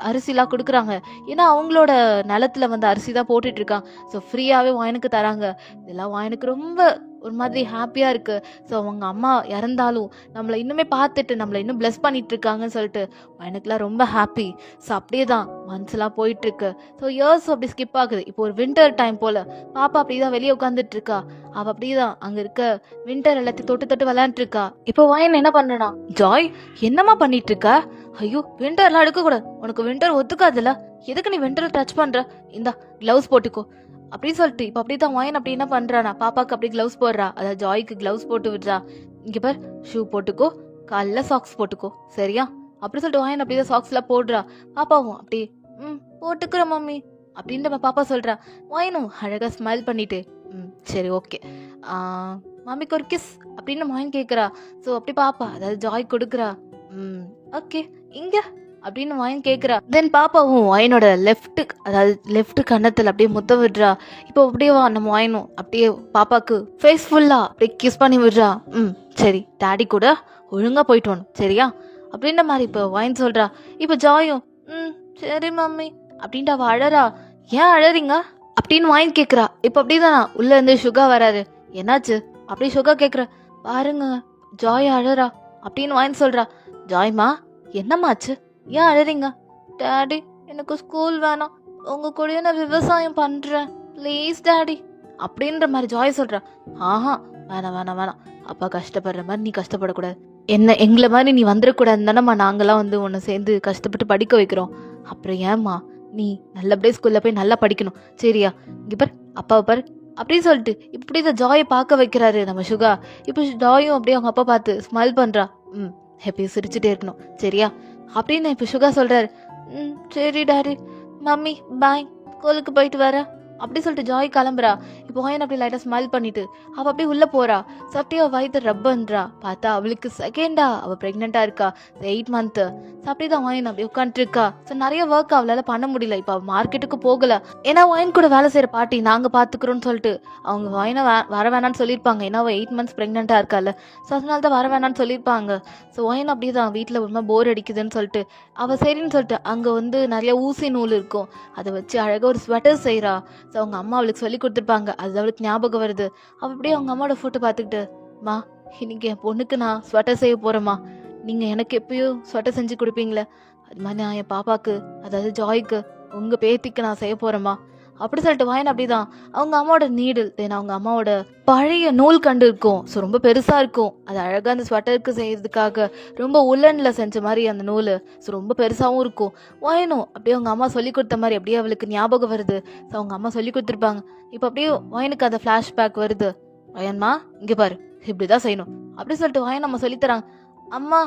அரிசிலாம் கொடுக்குறாங்க. ஏன்னா அவங்களோட நிலத்துல வந்து அரிசி தான் போட்டுட்டு இருக்காங்க. ஸோ ஃப்ரீயாகவே வாயனுக்கு தராங்க. இதெல்லாம் வாயனுக்கு ரொம்ப ஒரு மாதிரி ஹாப்பியாக இருக்குது. ஸோ அவங்க அம்மா இறந்தாலும் நம்மளை இன்னுமே பார்த்துட்டு நம்மளை இன்னும் ப்ளஸ் பண்ணிட்டு இருக்காங்கன்னு சொல்லிட்டு எனக்குலாம் ரொம்ப ஹாப்பி. ஸோ அப்படியே தான் மந்த்ஸ்லாம் போயிட்டுருக்கு. ஸோ இயர்ஸ் அப்படி ஸ்கிப் ஆகுது. இப்போ ஒரு வின்டர் டைம் போல் பாப்பா அப்படி தான் வெளியே உட்காந்துட்டு இருக்கா. அவள் அப்படியே தான் அங்கே இருக்க வின்டர் எல்லாத்தையும் தொட்டு தொட்டு விளையாண்டுட்டு இருக்கா. இப்போ வாயன் என்ன பண்ணனா, ஜாய் என்னம்மா பண்ணிட்டு இருக்க? ஐயோ வின்டர்லாம் எடுக்கக்கூடாது, உனக்கு வின்டர் ஒத்துக்காதுல்ல, எதுக்கு நீ வின்டர் டச் பண்ற, இந்தா கிளவுஸ் போட்டுக்கோ அப்படின்னு சொல்லிட்டு இப்போ அப்படி தான் வாயன் அப்படி என்ன பண்றானா, பாப்பாக்கு அப்படி கிளவுஸ் போடுறா. அதாவது ஜாய்க்கு கிளவுஸ் போட்டு விடுறா. இங்க பார், ஷூ போட்டுக்கோ, காலைல சாக்ஸ் போட்டுக்கோ, சரியா அப்படி சொல்லிட்டு வாயன் அப்படிதான் சாக்ஸ் எல்லாம் போடுறா. பாப்பாவும் அப்படி போட்டுக்கிற மம்மி அப்படின்னு நம்ம பாப்பா சொல்றா. வாயனும் அழகா ஸ்மைல் பண்ணிட்டு சரி ஓகே மம்மிக்கு ஒரு கிஸ் அப்படின்னு வாயன் கேட்குறா. ஸோ அப்படி பாப்பா அதாவது ஜாய் கொடுக்குறா. ஓகே இங்க அப்படின்னு வாயன் கேட்குறா. தென் பாப்பாவும் வாயனோட லெஃப்ட் கன்னத்தில் அப்படியே முத்த விடுறா. இப்போ அப்படியே நம்ம வாயனும் அப்படியே பாப்பாக்கு ஃபேஸ் ஃபுல்லா அப்படியே கிஸ் பண்ணி விடுறா. சரி டாடி கூட ஒழுங்கா போயிட்டு வரணும் சரியா அப்படின்ற மாதிரி இப்போ வாயன் சொல்றா. இப்போ ஜாயும் சரி மம்மி அப்படின்ட்டு அவ அழறா. ஏன் அழறீங்க அப்படின்னு வாயன் கேட்குறா. இப்போ அப்படிதானா உள்ள இருந்து சுகா வராரு. என்னாச்சு அப்படி சுகா கேட்குற. பாருங்க ஜாய் அழறா அப்படின்னு வாயன் சொல்றா. ஜாய்மா என்னம்மாச்சு, ஏன் அழறீங்க? டாடி எனக்கு ஸ்கூல் வேணாம், உங்க கூட நான் விவசாயம் பண்றேன் ப்ளீஸ் டாடி அப்படின்ற மாதிரி ஜாய் சொல்றா. ஆஹா வேணாம் வேணாம் வேணாம், அப்பா கஷ்டப்படுற மாதிரி நீ கஷ்டப்படக்கூடாது, என்ன எங்களை மாதிரி நீ வந்துடக்கூடாதுன்னு தானேம்மா நாங்களாம் வந்து உன்னை சேர்ந்து கஷ்டப்பட்டு படிக்க வைக்கிறோம். அப்புறம் ஏம்மா நீ நல்லபடியே ஸ்கூல்ல போய் நல்லா படிக்கணும் சரியா. இங்க பார் அப்பாவை பாரு அப்படின்னு சொல்லிட்டு இப்படி தான் ஜாயை பார்க்க வைக்கிறாரு நம்ம சுகா. இப்போ ஜாயும் அப்படியே அவங்க அப்பா பார்த்து ஸ்மைல் பண்றா. எப்பயும் சிரிச்சுட்டே இருக்கணும் சரியா அப்படின்னு இப்போ சுகா சொல்றாரு. சரி டாடி மம்மி பாய் ஸ்கூலுக்கு போயிட்டு வர அப்படி சொல்லிட்டு ஜாய் கிளம்புறா. இப்போ வாயன் அப்படி லைட்டாக ஸ்மைல் பண்ணிட்டு அவள் அப்படியே உள்ளே போறா. ஸோ அப்படியே அவள் வயிற்று ரப் பண்ணுறா. பார்த்தா அவளுக்கு செகண்டா அவள் ப்ரெக்னெண்ட்டாக இருக்கா, 8 மந்த்து. ஸோ அப்படி தான் வாயன் அப்படியே உட்காந்துட்டு இருக்கா. ஸோ நிறைய ஒர்க் அவளால் பண்ண முடியல. இப்போ அவள் மார்க்கெட்டுக்கு போகலை. ஏன்னா வாயன் கூட வேலை செய்கிற பாட்டி நாங்கள் பார்த்துக்குறோன்னு சொல்லிட்டு அவங்க வாயனை வர வேணான்னு சொல்லியிருப்பாங்க. ஏன்னா அவள் 8 மந்த்ஸ் ப்ரெக்னெண்ட்டாக இருக்கால. ஸோ அதனால தான் வர வேணான்னு சொல்லியிருப்பாங்க. ஸோ வாயன் அப்படியே தான் வீட்டில் ரொம்ப போர் அடிக்குதுன்னு சொல்லிட்டு அவள் சரின்னு சொல்லிட்டு அங்கே வந்து நிறைய ஊசி நூல் இருக்கும், அதை வச்சு அழகாக ஒரு ஸ்வெட்டர் செய்கிறா. ஸோ அவங்க அம்மா அவளுக்கு சொல்லி கொடுத்துருப்பாங்க, அது அவளுக்கு ஞாபகம் வருது. அவள் அப்படியே அவங்க அம்மாவோட ஃபோட்டோ பார்த்துக்கிட்டு, மா இன்னைக்கு என் பொண்ணுக்கு நான் ஸ்வெட்டர் செய்ய போகிறேம்மா, நீங்கள் எனக்கு எப்பயும் ஸ்வெட்டர் செஞ்சு கொடுப்பீங்களே அது மாதிரி நான் என் பாப்பாக்கு அதாவது ஜாய்க்கு உங்கள் பேத்திக்கு நான் செய்ய போகிறேம்மா அப்படி சொல்லிட்டு வாயன் அப்படிதான் அவங்க அம்மாவோட நீடில் தென் அவங்க அம்மாவோட பழைய நூல் கண்டு இருக்கும். ஸோ ரொம்ப பெருசாக இருக்கும், அது அழகாக அந்த ஸ்வெட்டருக்கு செய்யறதுக்காக ரொம்ப உல்லன்ல செஞ்ச மாதிரி அந்த நூல். ஸோ ரொம்ப பெருசாகவும் இருக்கும். வாயனும் அப்படியே அவங்க அம்மா சொல்லி கொடுத்த மாதிரி அப்படியே அவளுக்கு ஞாபகம் வருது. ஸோ அவங்க அம்மா சொல்லி கொடுத்துருப்பாங்க. இப்போ அப்படியே வாயனுக்கு அந்த ஃப்ளாஷ்பேக் வருது. வாயன்மா இங்கே பாரு இப்படிதான் செய்யணும் அப்படி சொல்லிட்டு வாயன் நம்ம சொல்லித்தராங்க. அம்மா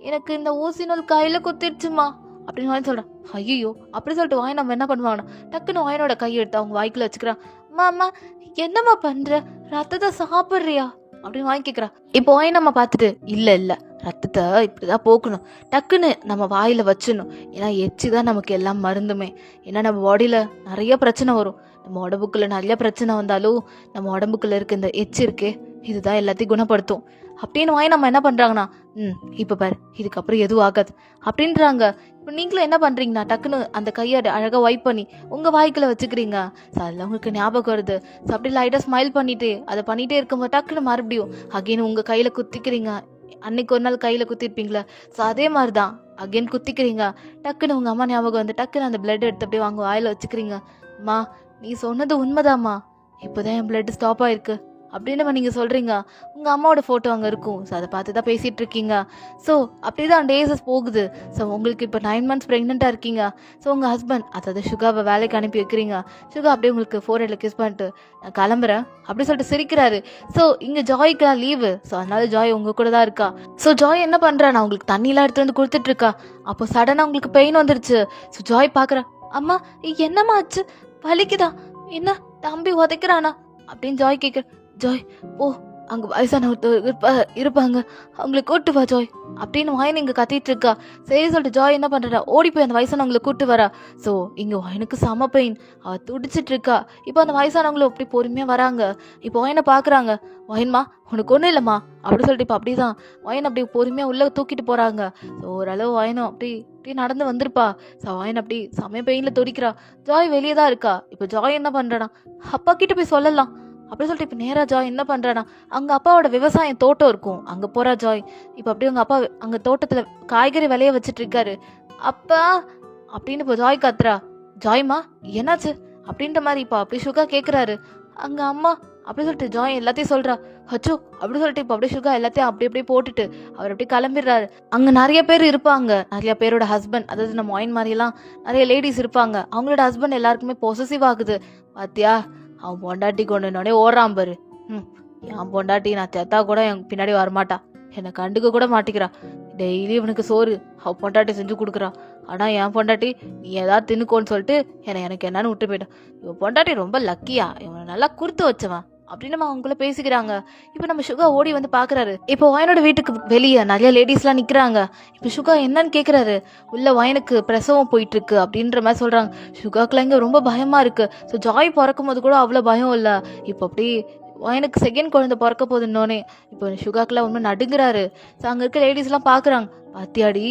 எனக்கு இந்த ஊசி நூல் கையில குத்திடுச்சுமா அப்படின்னு வாயன் சொல்றான். ஐயோ அப்படி சொல்லிட்டு வாய் நம்ம என்ன பண்ணுவாங்கன்னா டக்குன்னு வாயனோட கையை எடுத்து அவங்க வாய்க்குள்ள வச்சுக்கிறான். அம்மா அம்மா என்னம்மா பண்ற, ரத்தத்தை சாப்பிட்றியா அப்படின்னு வாங்கி கேட்குறா. இப்போ வாய் நம்ம பார்த்துட்டு இல்லை ரத்தத்தை இப்படிதான் போக்கணும், டக்குன்னு நம்ம வாயில வச்சிடணும், ஏன்னா எச்சி தான் நமக்கு எல்லாம் மருந்துமே. ஏன்னா நம்ம பாடியில நிறைய பிரச்சனை வரும், நம்ம உடம்புக்குள்ள நிறைய பிரச்சனை வந்தாலும் நம்ம உடம்புக்குள்ள இருக்க இந்த எச்சி இருக்கே இதுதான் எல்லாத்தையும் குணப்படுத்தும் அப்படின்னு வாய் நம்ம என்ன பண்றாங்கன்னா இப்போ பாரு இதுக்கப்புறம் எதுவும் ஆகாது அப்படின்றாங்க. இப்போ நீங்களும் என்ன பண்றீங்கன்னா டக்குன்னு அந்த கையை அழகா வைப் பண்ணி உங்க வாய்க்குள்ள வச்சுக்கிறீங்க. ஸோ அதில் உங்களுக்கு ஞாபகம் வருது. ஸோ அப்படி லைட்டா ஸ்மைல் பண்ணிட்டு அதை பண்ணிட்டே இருக்கும்போது டக்குன்னு மறுபடியும் அகைன் உங்க கையில குத்திக்கிறீங்க. அன்னைக்கு ஒரு நாள் கையில குத்திருப்பீங்களா, ஸோ அதே மாதிரி தான் அகைன் குத்திக்கிறீங்க. டக்குன்னு உங்க அம்மா ஞாபகம் வந்து டக்குன்னு அந்த பிளட் எடுத்து அப்படியே வாங்க வாயில வச்சுக்கிறீங்க. அம்மா நீ சொன்னது உண்மைதாம்மா, இப்போதான் என் பிளட் ஸ்டாப் ஆயிருக்கு அப்படின்னு நீங்கள் சொல்கிறீங்க. உங்கள் அம்மாவோட ஃபோட்டோ அங்கே இருக்கும். ஸோ அதை பார்த்து தான் பேசிகிட்டு இருக்கீங்க. ஸோ அப்படி தான் டேஸஸ் போகுது. ஸோ உங்களுக்கு இப்போ 9 மந்த்ஸ் ப்ரெக்னெண்ட்டாக இருக்கீங்க. ஸோ உங்கள் ஹஸ்பண்ட் அதாவது சுகாவை வேலைக்கு அனுப்பி வைக்கிறீங்க. சுகா அப்படியே உங்களுக்கு ஃபோர்ஹெட்டில் கிஸ் பண்ணிட்டு நான் கிளம்புறேன் அப்படி சொல்லிட்டு சிரிக்கிறாரு. ஸோ இங்கே ஜாய்க்கெலாம் லீவு. ஸோ அதனால ஜாய் உங்கள் கூட தான் இருக்கா. ஸோ ஜாய் என்ன பண்ணுறா, நான் உங்களுக்கு தண்ணியெலாம் எடுத்துகிட்டு வந்து கொடுத்துட்ருக்கா. அப்போ சடனாக உங்களுக்கு பெயின் வந்துருச்சு. ஸோ ஜாய் பார்க்குறா, அம்மா என்னம்மா ஆச்சு, வலிக்குதா, என்ன தம்பி உதைக்கிறானா அப்படின்னு ஜாய் கேட்குற. ஜாய் ஓ அங்கே வயசான ஒருத்தர் இருப்பாங்க அவங்களை கூட்டு வா ஜாய் அப்படின்னு வாயின் இங்கே கத்திட்டு இருக்கா. சரி சொல்லிட்டு ஜாய் என்ன பண்ணுறா, ஓடி போய் அந்த வயசானவங்களை கூட்டு வரா. ஸோ இங்கே வாயனுக்கு செம பெயின், அவள் துடிச்சிட்டு இருக்கா. இப்போ அந்த வயசானவங்களும் அப்படி பொறுமையாக வராங்க. இப்போ வாயனை பார்க்குறாங்க. வாயன்மா உனக்கு ஒன்றும் இல்லைம்மா அப்படி சொல்லிட்டு இப்போ அப்படி தான் வாயன் அப்படி பொறுமையாக உள்ளே தூக்கிட்டு போகிறாங்க. ஸோ ஓரளவு வாயனும் அப்படி நடந்து வந்திருப்பா. ஸோ வாயன் அப்படி செமைய பெயினில் துடிக்கிறா. ஜாய் வெளியே தான் இருக்கா. இப்போ ஜாய் என்ன பண்ணுறானா, அப்பா கிட்ட போய் சொல்லலாம் அப்படின்னு சொல்லிட்டு இப்போ நேரா ஜாய் என்ன பண்றானா, அங்க அப்பாவோட விவசாயம் தோட்டம் இருக்கும், அங்க போறா ஜாய். இப்போ அப்படியே உங்க அப்பா அங்க தோட்டத்துல காய்கறி விளைய வச்சிட்டு இருக்காரு. அப்பா அப்படின்னு இப்போ ஜாய் கத்துறா. ஜாய்மா என்னாச்சு அப்படின்ற மாதிரி இப்போ அப்படி சுகா கேக்குறாரு. அங்க அம்மா அப்படி சொல்லிட்டு ஜாய் எல்லாத்தையும் சொல்றா. அச்சோ அப்படி சொல்லிட்டு இப்போ அப்படியே சுகா எல்லாத்தையும் அப்படி அப்படியே போட்டுட்டு அவர் அப்படியே கிளம்பிடுறாரு. அங்க நிறைய பேர் இருப்பாங்க, நிறைய பேரோட ஹஸ்பண்ட், அதாவது நம்ம ஒயின் மாதிரி எல்லாம் நிறைய லேடிஸ் இருப்பாங்க. அவங்களோட ஹஸ்பண்ட் எல்லாருக்குமே பொசசிவ் ஆகுது. பாத்தியா அவன் பொண்டாட்டி கொண்டு ஓடுறான் பாரு. என் பொண்டாட்டி நான் செத்தா கூட என் பின்னாடி வரமாட்டா, என்னை கண்டுக்க கூட மாட்டிக்கிறா. டெய்லி இவனுக்கு சோறு அவன் பொண்டாட்டி செஞ்சு கொடுக்குறா. ஆனா என் பொண்டாட்டி நீ ஏதாவது தின்னுக்கோன்னு சொல்லிட்டு எனக்கு என்னன்னு விட்டு போயிட்டான். இவன் பொண்டாட்டி ரொம்ப லக்கியா, இவனை நல்லா குறுத்து வச்சவன் அப்படின்னு நம்ம அவங்கள பேசிக்கிறாங்க. இப்போ நம்ம சுகா ஓடி வந்து பாக்குறாரு. இப்போ வயனோட வீட்டுக்கு வெளியே நிறைய லேடிஸ் எல்லாம் நிக்கிறாங்க. இப்போ சுகா என்னன்னு கேக்குறாரு. உள்ள வயனுக்கு பிரசவம் போயிட்டு இருக்கு அப்படின்ற மாதிரி சொல்றாங்க. சுகாக்குலாம் இங்க ரொம்ப பயமா இருக்கு. ஸோ ஜாய் பிறக்கும் போது கூட அவ்வளோ பயம் இல்லை. இப்போ அப்படி எனக்கு செகண்ட் குழந்தை பிறக்க போதுன்னோனே இப்போ சுகாக்கெல்லாம் உண்மை நடுங்குறாரு. ஸோ அங்கே இருக்க லேடிஸ்லாம் பார்க்குறாங்க. பாத்தியாடி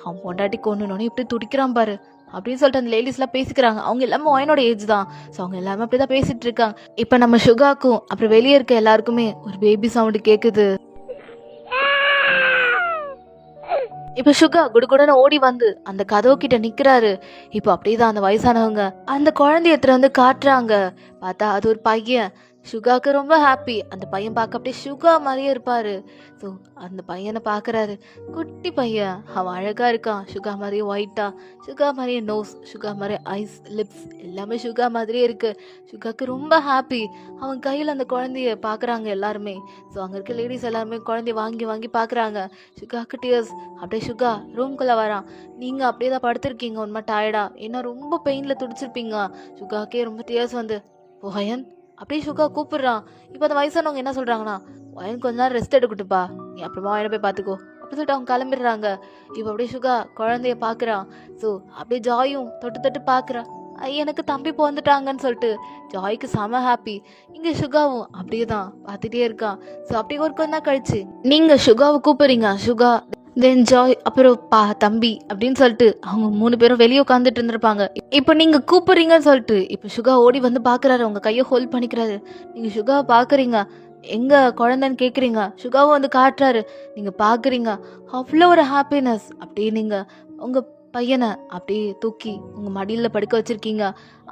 அவன் பொண்டாட்டி கொண்டுனோடனே இப்படி துடிக்கிறான் பாரு அப்படின்னு சொல்லிட்டு அந்த லேடிஸ்லாம் பேசிக்கிறாங்க. அவங்க எல்லாமே ஒயனோட ஏஜ் தான். ஸோ அவங்க எல்லாமே அப்படிதான் பேசிட்டு இருக்காங்க. இப்போ நம்ம சுகாக்கும் அப்புறம் வெளியே இருக்க எல்லாருக்குமே ஒரு பேபி சவுண்டு கேட்குது. இப்ப சுகா குடுகுடன்னு ஓடி வந்து அந்த கதவு கிட்ட நிக்கிறாரு. இப்ப அப்படிதான் அந்த வயசானவங்க அந்த குழந்தைய எடுத்துட்டு வந்து காட்டுறாங்க. பார்த்தா அது ஒரு பையன். சுகாக்கு ரொம்ப ஹாப்பி. அந்த பையன் பார்க்க அப்படியே சுகா மாதிரியே இருப்பாரு. ஸோ அந்த பையனை பாக்குறாரு. குட்டி பையன், அவன் அழகா இருக்கான். சுகா மாதிரியே ஒயிட்டா, சுகா மாதிரியே நோஸ், சுகா மாதிரியே ஐஸ், லிப்ஸ் எல்லாமே சுகா மாதிரியே இருக்கு. சுகாக்கு ரொம்ப ஹாப்பி. அவன் கையில அந்த குழந்தைய பாக்குறாங்க எல்லாருமே. ஸோ அங்க இருக்க லேடிஸ் எல்லாருமே குழந்தைய வாங்கி வாங்கி பாக்குறாங்க. சுகாக்கு டியர்ஸ். அப்படியே சுகா ரூம்குள்ள வரான். நீங்க அப்படியே தான் படுத்திருக்கீங்க உண்மை டயர்டா, ஏன்னா ரொம்ப பெயின்ல துடிச்சிருப்பீங்க. சுகாக்கே ரொம்ப டியர்ஸ் வந்து வயன் அப்படியே சுகா கூப்பிடுறான். இப்போ அந்த வயசானவங்க என்ன சொல்றாங்கன்னா, வயன் கொஞ்ச நேரம் ரெஸ்ட் எடுக்கட்டுப்பா, நீ அப்புறமா வயனை போய் பார்த்துக்கோ அப்படின்னு சொல்லிட்டு அவங்க கிளம்பிடுறாங்க. இப்போ அப்படியே சுகா குழந்தைய பாக்குறான். ஸோ அப்படியே ஜாயும் தொட்டு தொட்டு பாக்குறா. எனக்கு தம்பி பிறந்துட்டாங்கன்னு சொல்லிட்டு ஜாய்க்கு செம ஹாப்பி. இங்க சுகாவும் அப்படியே தான் பார்த்துட்டே இருக்கான். ஸோ அப்படியே ஒரு கொஞ்ச நாள் கழிச்சு நீங்க சுகாவை கூப்பிடுறீங்க. சுகா தென் ஜாய் அப்புறம் தம்பி அப்படின்னு சொல்லிட்டு அவங்க 3 பேரும் வெளியே உட்காந்துட்டு இருந்திருப்பாங்க. இப்போ நீங்க கூப்பிடுறீங்கன்னு சொல்லிட்டு இப்போ சுகா ஓடி வந்து பாக்குறாரு. உங்க கையை ஹோல்ட் பண்ணிக்கிறாரு. நீங்க சுகாவை பாக்குறீங்க, எங்க குழந்தைன்னு கேக்குறீங்க. சுகாவும் வந்து காட்டுறாரு. நீங்க பாக்குறீங்க, அவ்வளோ ஒரு ஹாப்பினஸ். அப்படியே நீங்க உங்க பையனை அப்படியே தூக்கி உங்க மடியில படுக்க வச்சிருக்கீங்க.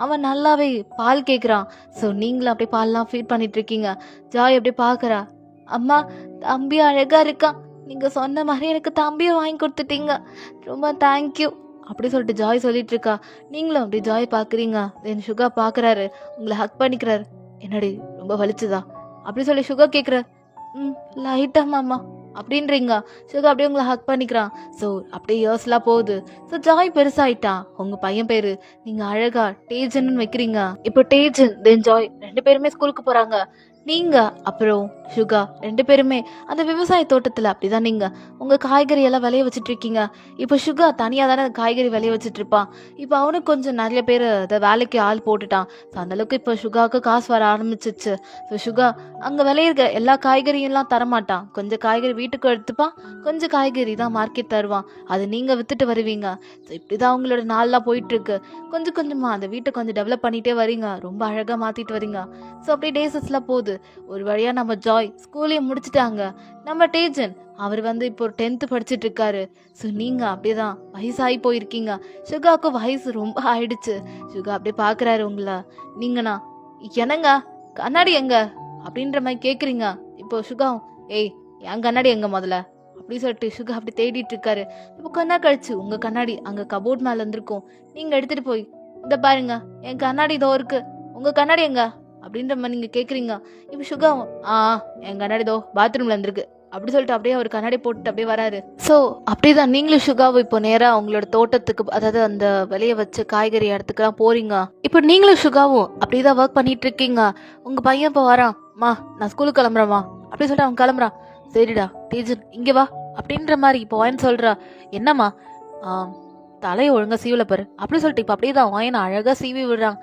அவன் நல்லாவே பால் கேக்குறான். ஸோ நீங்களும் அப்படியே பால்லாம் ஃபீட் பண்ணிட்டு இருக்கீங்க. ஜாய் அப்படியே பாக்குறா. அம்மா தம்பி அழகா இருக்கான், நீங்க சொன்ன மாதிரி எனக்கு தம்பியை வாங்கி கொடுத்துட்டீங்க, ரொம்ப தேங்க்யூ அப்படி சொல்லிட்டு ஜாய் சொல்லிட்டு இருக்கா. நீங்களும் அப்படி ஜாய் பாக்குறீங்க. தென் சுகா பாக்குறாரு, உங்களை ஹக் பண்ணிக்கிறாரு. என்னடி ரொம்ப வலிச்சுதா அப்படி சொல்லி சுகா கேக்குறாரு. லைட்டா மாமா அப்படின்றீங்க. சுகா அப்படியே உங்களை ஹக் பண்ணிக்கிறான். ஸோ அப்படியே இயர்ஸ்லாம் போகுது. ஸோ ஜாய் பெருசாயிட்டான். உங்க பையன் பேரு நீங்க அழகா டேஜன் வைக்கிறீங்க. இப்போ டேஜன் தென் ஜாய் 2 பேருமே ஸ்கூலுக்கு போறாங்க. நீங்க அப்புறம் சுகா 2 பேருமே அந்த விவசாய தோட்டத்துல அப்படிதான் நீங்க உங்க காய்கறி எல்லாம் விளைய வச்சுட்டு இருக்கீங்க. இப்போ சுகா தனியா தானே காய்கறி விளைய வச்சுட்டு இருப்பான். இப்போ அவனுக்கு கொஞ்சம் நிறைய பேர் அதை வேலைக்கு ஆள் போட்டுட்டான். ஸோ அந்த அளவுக்கு இப்போ சுகாவுக்கு காசு வர ஆரம்பிச்சிச்சு. ஸோ சுகா அங்க விளையிற எல்லா காய்கறியும் எல்லாம் தரமாட்டான். கொஞ்சம் காய்கறி வீட்டுக்கு எடுத்துப்பான், கொஞ்சம் காய்கறி தான் மார்க்கெட் தருவான். அது நீங்க வித்துட்டு வருவீங்க. ஸோ இப்படிதான் அவங்களோட நாள்லாம் போயிட்டு இருக்கு. கொஞ்சம் கொஞ்சமா அந்த வீட்டை கொஞ்சம் டெவலப் பண்ணிட்டே வரீங்க, ரொம்ப அழகா மாத்திட்டு வரீங்க. ஸோ அப்படியே டேஸஸ்லாம் போகுது. ஒரு வழியா நம்ம ஜாய் ஸ்கூலையும் முடிச்சுட்டாங்க. நம்ம டேஜன் அவர் வந்து இப்போ 10th படிச்சுட்டு இருக்காரு. ஸோ நீங்க அப்படியேதான் வயசாகி போயிருக்கீங்க. சுகாவுக்கு வயசு ரொம்ப ஆயிடுச்சு. சுகா அப்படியே பாக்குறாரு உங்களை. நீங்கண்ணா என்னங்க கண்ணாடி எங்க அப்படின்ற மாதிரி கேக்குறீங்க. இப்போ சுகா ஏய் என் கண்ணாடி எங்க முதல்ல அப்படி சொல்லிட்டு சுகா அப்படி தேடிட்டு இருக்காரு. இப்போ கொஞ்ச கழிச்சு உங்க கண்ணாடி அங்க கபோர்ட் மேல இருந்திருக்கும். நீங்க எடுத்துட்டு போய் இந்த பாருங்க என் கண்ணாடி இதோ இருக்கு, உங்க கண்ணாடி எங்க அப்படின்ற மாதிரி நீங்க கேக்குறீங்க. இப்ப சுகாவும் என் கண்ணாடி தோ பாத்ரூம்ல இருந்திருக்கு அப்படி சொல்லிட்டு அப்படியே அவர் கண்ணாடி போட்டு அப்படியே வராரு. ஸோ அப்படிதான் நீங்களும் சுகாவும் இப்போ நேரா அவங்களோட தோட்டத்துக்கு, அதாவது அந்த வெளிய வச்சு காய்கறி இடத்துக்குலாம் போறீங்க. இப்போ நீங்களும் சுகாவும் அப்படிதான் ஒர்க் பண்ணிட்டு இருக்கீங்க. உங்க பையன் இப்போ வரான். நான் ஸ்கூலுக்கு கிளம்புறேம்மா அப்படி சொல்லிட்டு அவன் கிளம்புறான். சரிடா டீச்சர் இங்க வா அப்படின்ற மாதிரி இப்போ வாயன் சொல்றா. என்னம்மா தலையை ஒழுங்கா சீவில பாரு அப்படி சொல்லிட்டு இப்போ அப்படியே தான் வாயனை அழகா சீவி விடுறாங்க.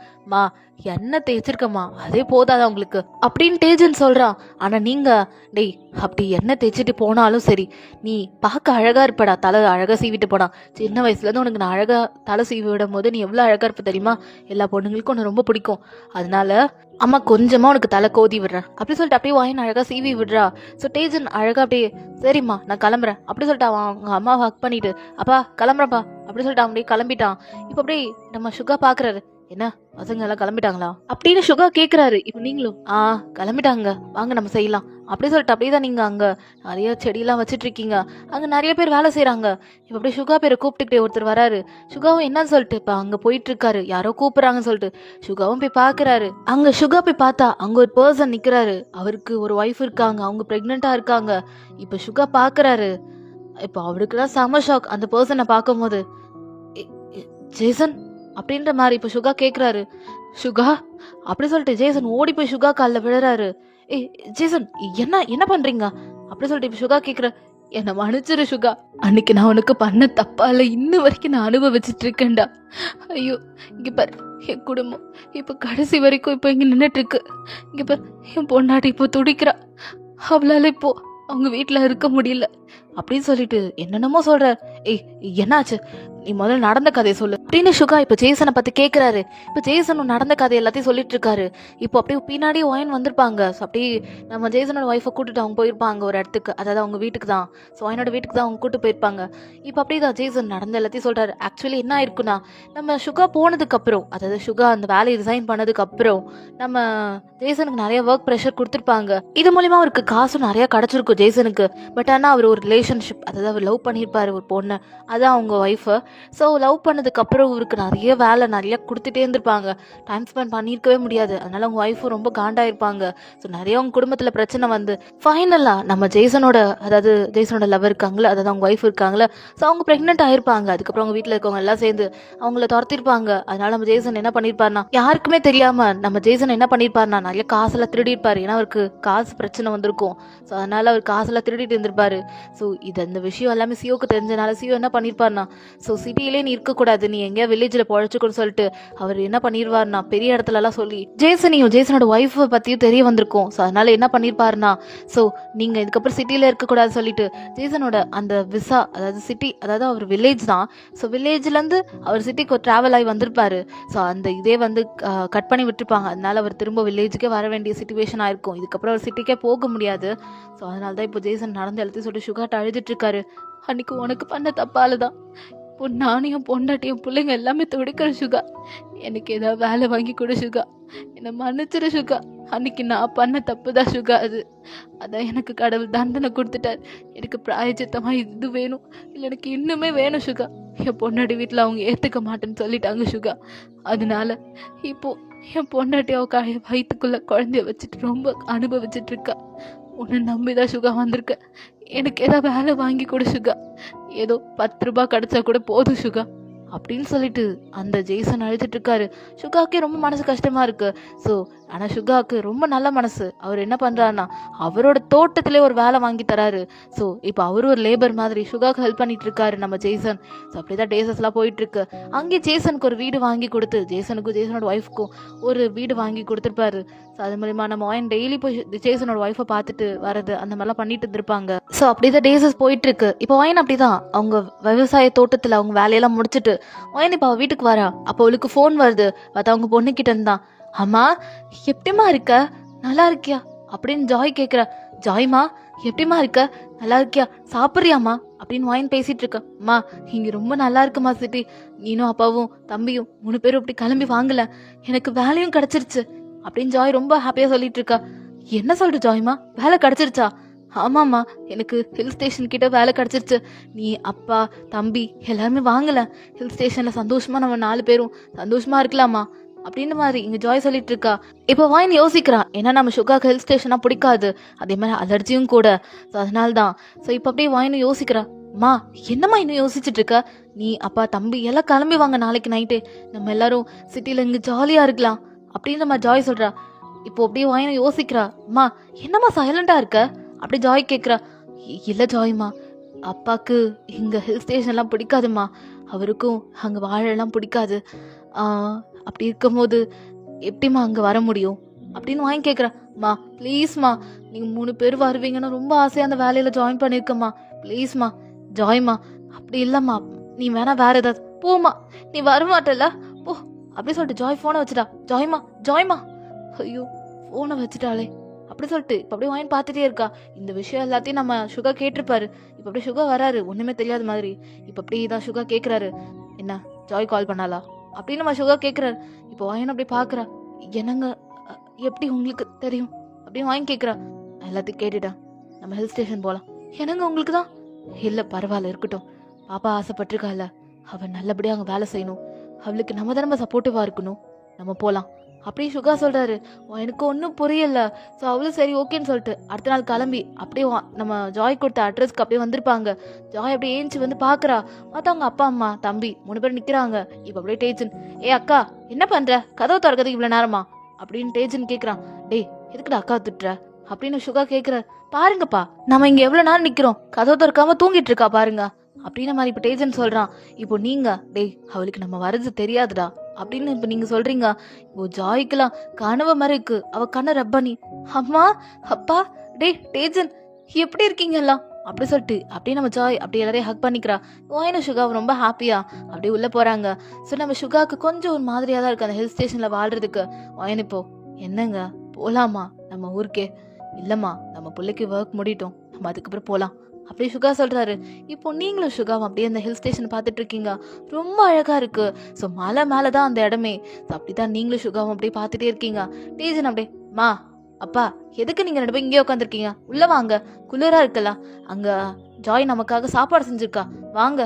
எண்ணெய் தேய்ச்சிருக்கம்மா, அதே போதாதா உங்களுக்கு அப்படின்னு தேஜன் சொல்றான். ஆனா நீங்க, டேய் அப்படி எண்ணெய் தேய்ச்சிட்டு போனாலும் சரி, நீ பார்க்க அழகா இருப்படா, தலை அழகா சீவிட்டு போனா. சின்ன வயசுல இருந்து உனக்கு நான் அழகா தலை சீவி விடும் போது நீ எவ்வளவு அழகா இருப்ப தெரியுமா? எல்லா பொண்ணுங்களுக்கும் உன்னை ரொம்ப பிடிக்கும். அதனால அம்மா கொஞ்சமா உனக்கு தலை கோதி விடுறேன் அப்படி சொல்லிட்டு அப்படியே வாயின் அழகா சீவி விடுறா. ஸோ டேஜன் அழகா அப்படியே சரிம்மா நான் கிளம்புறேன் அப்படி சொல்லிட்டு அவன் அவங்க அம்மா ஹக் பண்ணிட்டு அப்பா கிளம்புறப்பா அப்படி சொல்லிட்டு அவன் அப்படியே கிளம்பிட்டான். இப்போ அப்படியே நம்ம சுகா பாக்குறாரு, என்ன பசங்க எல்லாம் கிளம்பிட்டாங்களா அப்படின்னு சுகா கேக்குறாரு. இப்ப நீங்களும் கிளம்பிட்டாங்க வாங்க நம்ம செய்யலாம் அப்படி சொல்லிட்டு அப்படியேதான் நீங்க அங்க நிறைய செடியெல்லாம் வச்சிட்டு இருக்கீங்க, அங்க நிறைய பேர் வேலை செய்யறாங்க. இப்ப அப்படியே சுகா பேரை கூப்பிட்டுக்கிட்டே ஒருத்தர் வராரு. சுகாவும் என்னன்னு சொல்லிட்டு இப்ப அங்க போயிட்டு இருக்காரு, யாரோ கூப்பிடுறாங்கன்னு சொல்லிட்டு சுகாவும் போய் பாக்குறாரு. அங்க சுகா போய் பார்த்தா அங்க ஒரு பர்சன் நிக்கிறாரு, அவருக்கு ஒரு ஒய்ஃப் இருக்காங்க, அவங்க பிரெக்னெண்டா இருக்காங்க. இப்ப சுகா பாக்குறாரு. இப்ப அவருக்குதான் செம ஷாக் அந்த பர்சனை பார்க்கும் போது. ஜேசன் அப்படின்ற மாதிரி இப்ப சுகா கேக்குறாரு. சுகா அப்படி சொல்லிட்டு ஜேசன் ஓடி போய் சுகா காலில் விழுறாரு. ஏய் ஜேசன் என்ன என்ன பண்றீங்க அப்படி சொல்லிட்டு இப்ப சுகா கேக்குற. என்ன மன்னிச்சிரு சுகா, அன்னைக்கு நான் உனக்கு பண்ண தப்பால இன்னும் வரைக்கும் நான் அனுபவிச்சுட்டு இருக்கேன்டா. ஐயோ இங்க பாரு, என் குடும்பம் இப்ப கடைசி வரைக்கும் இப்ப இங்க நின்னுட்டு இருக்கு. இங்க பாரு என் பொண்டாட்டி இப்போ துடிக்கிறா, அவளால இப்போ அவங்க வீட்டுல இருக்க முடியல அப்படின்னு சொல்லிட்டு என்னென்னமோ சொல்ற. ஏய் என்னாச்சு, நீ முதல்ல நடந்த கதையை சொல்லு அப்படின்னு சுகா இப்ப ஜேசனை பத்தி கேக்குறாரு. இப்ப ஜேசனும் நடந்த கதை எல்லாத்தையும் சொல்லிட்டு இருக்காரு. இப்போ அப்படியே பின்னாடி ஒயின் வந்திருப்பாங்க. ஸோ அப்படியே நம்ம ஜேசனோட ஒய்ஃபை கூட்டிட்டு அவங்க போயிருப்பாங்க ஒரு இடத்துக்கு, அதாவது அவங்க வீட்டுக்கு தான். ஸோ ஒயினோட வீட்டுக்கு தான் அவங்க கூட்டு போயிருப்பாங்க. இப்போ அப்படியேதான் ஜேசன் நடந்த எல்லாத்தையும் சொல்றாரு. ஆக்சுவலி என்ன ஆயிருக்குன்னா, நம்ம சுகா போனதுக்கு அப்புறம், அதாவது சுகா அந்த வேலையை ரிசைன் பண்ணதுக்கு அப்புறம் நம்ம ஜேசனுக்கு நிறைய ஒர்க் ப்ரெஷர் கொடுத்துருப்பாங்க. இது மூலியமா அவருக்கு காசும் நிறைய கிடைச்சிருக்கும் ஜேசனுக்கு. பட் ஆனா அவர் ஒரு ரிலேஷன்ஷிப், அதாவது அவர் லவ் பண்ணியிருப்பாரு ஒரு பொண்ணு, அதான் அவங்க ஒய்ஃபு. ஸோ லவ் பண்ணதுக்கு அப்புறம் இவருக்கு நிறைய வேலை நிறைய கொடுத்துட்டே இருந்திருப்பாங்க, டைம் ஸ்பெண்ட் பண்ணியிருக்கவே முடியாது. அதனால அவங்க ஒய்ஃபும் ரொம்ப காண்டாயிருப்பாங்க. ஸோ நிறைய அவங்க குடும்பத்தில் பிரச்சனை வந்து ஃபைனலா நம்ம ஜேசனோட, அதாவது ஜேசனோட லவ் இருக்காங்களே, அதாவது அவங்க ஒய்ஃப் இருக்காங்களே, ஸோ அவங்க ப்ரெக்னென்ட் ஆயிருப்பாங்க. அதுக்கப்புறம் அவங்க வீட்டில் இருக்கவங்க எல்லாம் சேர்ந்து அவங்கள துரத்திருப்பாங்க. அதனால நம்ம ஜேசன் என்ன பண்ணியிருப்பாருனா, யாருக்குமே தெரியாம நம்ம ஜேசன் என்ன பண்ணியிருப்பாருனா நிறைய காசெல்லாம் திருடிருப்பாரு. ஏன்னா அவருக்கு காசு பிரச்சனை வந்திருக்கும். ஸோ அதனால அவர் காசெல்லாம் திருடிட்டு இருந்திருப்பாரு. ஸோ இந்த விஷயம் எல்லாமே சியோக்கு தெரிஞ்சனால சியோ என்ன பண்ணியிருப்பாருனா, ஸோ சிட்டியிலே நீ இருக்கக்கூடாது, நீ எங்கேயா வில்லேஜில் பொழைச்சுக்கணும்னு சொல்லிட்டு அவர் என்ன பண்ணிடுவாருனா பெரிய இடத்துலலாம் சொல்லி ஜேசனையும் ஜேசனோட ஒய்ஃபை பற்றியும் தெரிய வந்திருக்கும். ஸோ அதனால என்ன பண்ணியிருப்பாருனா, ஸோ நீங்கள் இதுக்கப்புறம் சிட்டியில் இருக்கக்கூடாது சொல்லிட்டு ஜேசனோட அந்த விசா, அதாவது சிட்டி, அதாவது அவர் வில்லேஜ் தான், ஸோ வில்லேஜ்லேருந்து அவர் சிட்டிக்கு ட்ராவல் ஆகி வந்திருப்பாரு. ஸோ அந்த இதே வந்து கட் பண்ணி விட்டுருப்பாங்க. அதனால அவர் திரும்ப வில்லேஜுக்கே வர வேண்டிய சிச்சுவேஷன் ஆயிருக்கும். இதுக்கப்புறம் அவர் சிட்டிக்கே போக முடியாது. ஸோ அதனால தான் இப்போ ஜேசன் நடந்து எல்லாத்தையும் சொல்லிட்டு சுகாட்ட அழுதுட்டு இருக்காரு. அன்னைக்கு உனக்கு பண்ண தப்பால தான் இப்போ நானையும் பொண்டாட்டியும் பிள்ளைங்க எல்லாமே துடிக்கிற சுகா, எனக்கு ஏதாவது வேலை வாங்கி கொடு சுகா, என்னை மன்னிச்சிரு சுகா, அன்னைக்கு நான் பண்ண தப்பு தான் சுகா, அதான் எனக்கு கடவுள் தண்டனை கொடுத்துட்டார். எனக்கு பிராயச்சித்தமாக இது வேணும், இல்லை எனக்கு இன்னுமே வேணும் சுகா. என் பொண்டாட்டி வீட்டில் அவங்க ஏற்றுக்க மாட்டேன்னு சொல்லிட்டாங்க சுகா. அதனால இப்போ என் பொண்டாட்டி அவ வயிற்றுக்குள்ள குழந்தைய வச்சுட்டு ரொம்ப அனுபவிச்சுட்டு இருக்கா. உன்னை நம்பிதான் சுகா வந்திருக்க, எனக்கு ஏதாவது வேலை வாங்கி கொடு சுகா, ஏதோ 10 ரூபாய் கிடைச்சா கூட போதும் சுகா அப்படின்னு சொல்லிட்டு அந்த ஜேசன் அழுதுட்டு இருக்காரு. சுகாக்கே ரொம்ப மனசு கஷ்டமா இருக்கு. ஸோ ஆனால் சுகாவுக்கு ரொம்ப நல்ல மனசு. அவர் என்ன பண்றாருன்னா, அவரோட தோட்டத்திலே ஒரு வேலை வாங்கி தராரு. ஸோ இப்போ அவரும் ஒரு லேபர் மாதிரி சுகாவுக்கு ஹெல்ப் பண்ணிட்டு இருக்காரு நம்ம ஜேசன். ஸோ அப்படிதான் டேஸஸ்லாம் போயிட்டு இருக்கு. அங்கே ஜேசனுக்கு ஒரு வீடு வாங்கி கொடுத்து, ஜேசனுக்கும் ஜேசனோட ஒய்ஃப்க்கும் ஒரு வீடு வாங்கி கொடுத்துருப்பாரு. ஸோ அது மூலியமா நம்ம ஒயின் டெய்லி போய் ஜேசனோட ஒய்ஃபை பார்த்துட்டு வரது அந்த மாதிரிலாம் பண்ணிட்டு இருந்திருப்பாங்க. ஸோ அப்படிதான் டேஸஸ் போயிட்டு இருக்கு. இப்போ ஒயின் அப்படிதான் அவங்க விவசாய தோட்டத்தில் அவங்க வேலையெல்லாம் முடிச்சுட்டு ஒயின் இப்போ அவள் வீட்டுக்கு வரா. அப்போ அவளுக்கு ஃபோன் வருது. பார்த்தா அவங்க பொண்ணுக்கிட்ட இருந்தான். அம்மா எப்படிமா இருக்க, நல்லா இருக்கியா அப்படின்னு ஜாய் கேட்குறா. ஜாய்மா எப்படிமா இருக்க, நல்லா இருக்கியா, சாப்பிட்றியாம்மா அப்படின்னு வாயின் பேசிட்டு இருக்க. அம்மா இங்கே ரொம்ப நல்லா இருக்குமா சிட்டி, நீனும் அப்பாவும் தம்பியும் 3 பேரும் இப்படி கிளம்பி வாங்கல, எனக்கு வேலையும் கிடைச்சிருச்சு அப்படின்னு ஜாய் ரொம்ப ஹாப்பியாக சொல்லிட்டு இருக்கா. என்ன சொல்ற ஜாய்மா, வேலை கிடைச்சிருச்சா? ஆமாம்மா, எனக்கு ஹில் ஸ்டேஷன் கிட்ட வேலை கிடைச்சிருச்சு, நீ அப்பா தம்பி எல்லாருமே வாங்கல, ஹில் ஸ்டேஷன்ல சந்தோஷமா நம்ம 4 பேரும் சந்தோஷமா இருக்கலாமா அப்படின்னு மாதிரி இங்க ஜாய் சொல்லிட்டு இருக்கா. இப்போ வாயின் யோசிக்கிறான், ஏன்னா நம்ம சுகாக்கு ஹில் ஸ்டேஷனா பிடிக்காது, அதே மாதிரி அலர்ஜியும் கூட. ஸோ அதனால்தான். ஸோ இப்போ அப்படியே வாயினும் யோசிக்கிறா. மா என்னம்மா இன்னும் யோசிச்சுட்டு இருக்க, நீ அப்பா தம்பி எல்லாம் கிளம்பி வாங்க, நாளைக்கு நைட்டே நம்ம எல்லாரும் சிட்டில இங்க ஜாலியா இருக்கலாம் அப்படின்னு நம்ம ஜாய் சொல்றா. இப்போ அப்படியே வாயினும் யோசிக்கிறா. அம்மா என்னம்மா சைலண்டா இருக்க அப்படி ஜாய் கேட்குறா. இல்லை ஜாய்மா, அப்பாவுக்கு இங்கே ஹில் ஸ்டேஷன்லாம் பிடிக்காதுமா, அவருக்கும் அங்கே வாழலாம் பிடிக்காது. அப்படி இருக்கும்போது எப்படிம்மா அங்கே வர முடியும் அப்படின்னு வாங்கி கேட்குறேன். மா ப்ளீஸ்மா, நீங்கள் 3 பேர் வருவீங்கன்னு ரொம்ப ஆசையாக அந்த வேலையில் ஜாயின் பண்ணியிருக்கம்மா, ப்ளீஸ்மா ஜாய்மா. அப்படி இல்லைம்மா, நீ வேணா வேற ஏதாவது போம்மா, நீ வரமாட்டல போ அப்படி சொல்லிட்டு ஜாய் ஃபோனை வச்சுட்டா. ஜாய்மா ஜாய்மா, ஐயோ ஃபோனை வச்சுட்டாளே அப்படி சொல்லிட்டு இப்போ அப்படியே வாங்கி பார்த்துட்டே இருக்கா. இந்த விஷயம் எல்லாத்தையும் நம்ம சுகா கேட்டிருப்பாரு. இப்போ அப்படியே சுகா வராரு, ஒன்றுமே தெரியாத மாதிரி. இப்போ அப்படியே தான் சுகா கேட்குறாரு, என்ன ஜாய் கால் பண்ணாலா அப்படின்னு நம்ம சுகா கேட்குறாரு. இப்போ வாயின் அப்படி பார்க்குறா. என்னங்க எப்படி உங்களுக்கு தெரியும் அப்படின்னு வாங்கி கேட்குறா. எல்லாத்தையும் கேட்டுட்டேன், நம்ம ஹில் ஸ்டேஷன் போகலாம். என்னங்க உங்களுக்கு தான்? இல்லை பரவாயில்ல இருக்கட்டும், பாப்பா ஆசைப்பட்டிருக்கால, அவள் நல்லபடியாக அங்கே வேலை செய்யணும், அவளுக்கு நம்ம தான் சப்போர்ட்டிவாக இருக்கணும், நம்ம போகலாம் அப்படி சுகா சொல்கிறாரு. எனக்கு ஒன்றும் புரியல. ஸோ அவளும் சரி ஓகேன்னு சொல்லிட்டு அடுத்த நாள் கிளம்பி அப்படியே நம்ம ஜாய் கொடுத்த அட்ரஸ்க்கு அப்படியே வந்திருப்பாங்க. ஜாய் அப்படியே ஏஞ்சி வந்து பார்க்குறா. மற்றவங்க அப்பா அம்மா தம்பி 3 பேர் நிற்கிறாங்க. இப்போ அப்படியே டேஜன், ஏ அக்கா என்ன பண்ணுற, கதவு திறக்கிறதுக்கு இவ்வளோ நேரமா அப்படின்னு டேஜன் கேட்குறான். டேய் எதுக்குடா அக்கா திட்டுற அப்படின்னு சுகா கேட்குறாரு. பாருங்கப்பா நம்ம இங்கே எவ்வளோ நேரம் நிற்கிறோம், கதவு திறக்காம தூங்கிட்டு இருக்கா பாருங்க அப்படின்னு மாதிரி இப்போ டேஜன் சொல்கிறான். இப்போ நீங்கள் டேய் அவளுக்கு நம்ம வரது தெரியாதுடா அப்படின்னு இப்போ நீங்கள் சொல்கிறீங்க. இப்போ ஜாய்க்கெல்லாம் கனவு மாதிரி இருக்கு, அவள் கண்ணை ரப்பனி. அம்மா அப்பா டேய் டேஜன் எப்படி இருக்கீங்க எல்லாம் அப்படி சொல்லிட்டு அப்படியே நம்ம ஜாய் அப்படி எல்லாரையும் ஹக் பண்ணிக்கிறா. வாயினும் சுகா ரொம்ப ஹாப்பியா அப்படியே உள்ளே போகிறாங்க. ஸோ நம்ம சுகாவுக்கு கொஞ்சம் ஒரு மாதிரியாக தான் இருக்குது அந்த ஹில் ஸ்டேஷனில் வாழ்கிறதுக்கு. வாயின் இப்போ என்னங்க போகலாமா நம்ம ஊருக்கே? இல்லைம்மா நம்ம பிள்ளைக்கு ஒர்க் முடியட்டும், நம்ம அதுக்கப்புறம் போகலாம் அப்படி சுகா சொல்கிறாரு. இப்போ நீங்களும் சுகாவும் அப்படியே அந்த ஹில் ஸ்டேஷன் பார்த்துட்டு இருக்கீங்க, ரொம்ப அழகாக இருக்குது. ஸோ மலை மேலே தான் அந்த இடமே. ஸோ அப்படி தான் நீங்களும் சுகாவும் அப்படியே பார்த்துட்டே இருக்கீங்க. டீஜன் அப்படியே, மா அப்பா எதுக்கு நீங்கள் 2 பேரும் இங்கே உட்காந்துருக்கீங்க, உள்ளே வாங்க குளிராக இருக்கலாம், அங்கே ஜாய் நமக்காக சாப்பாடு செஞ்சுருக்கா வாங்க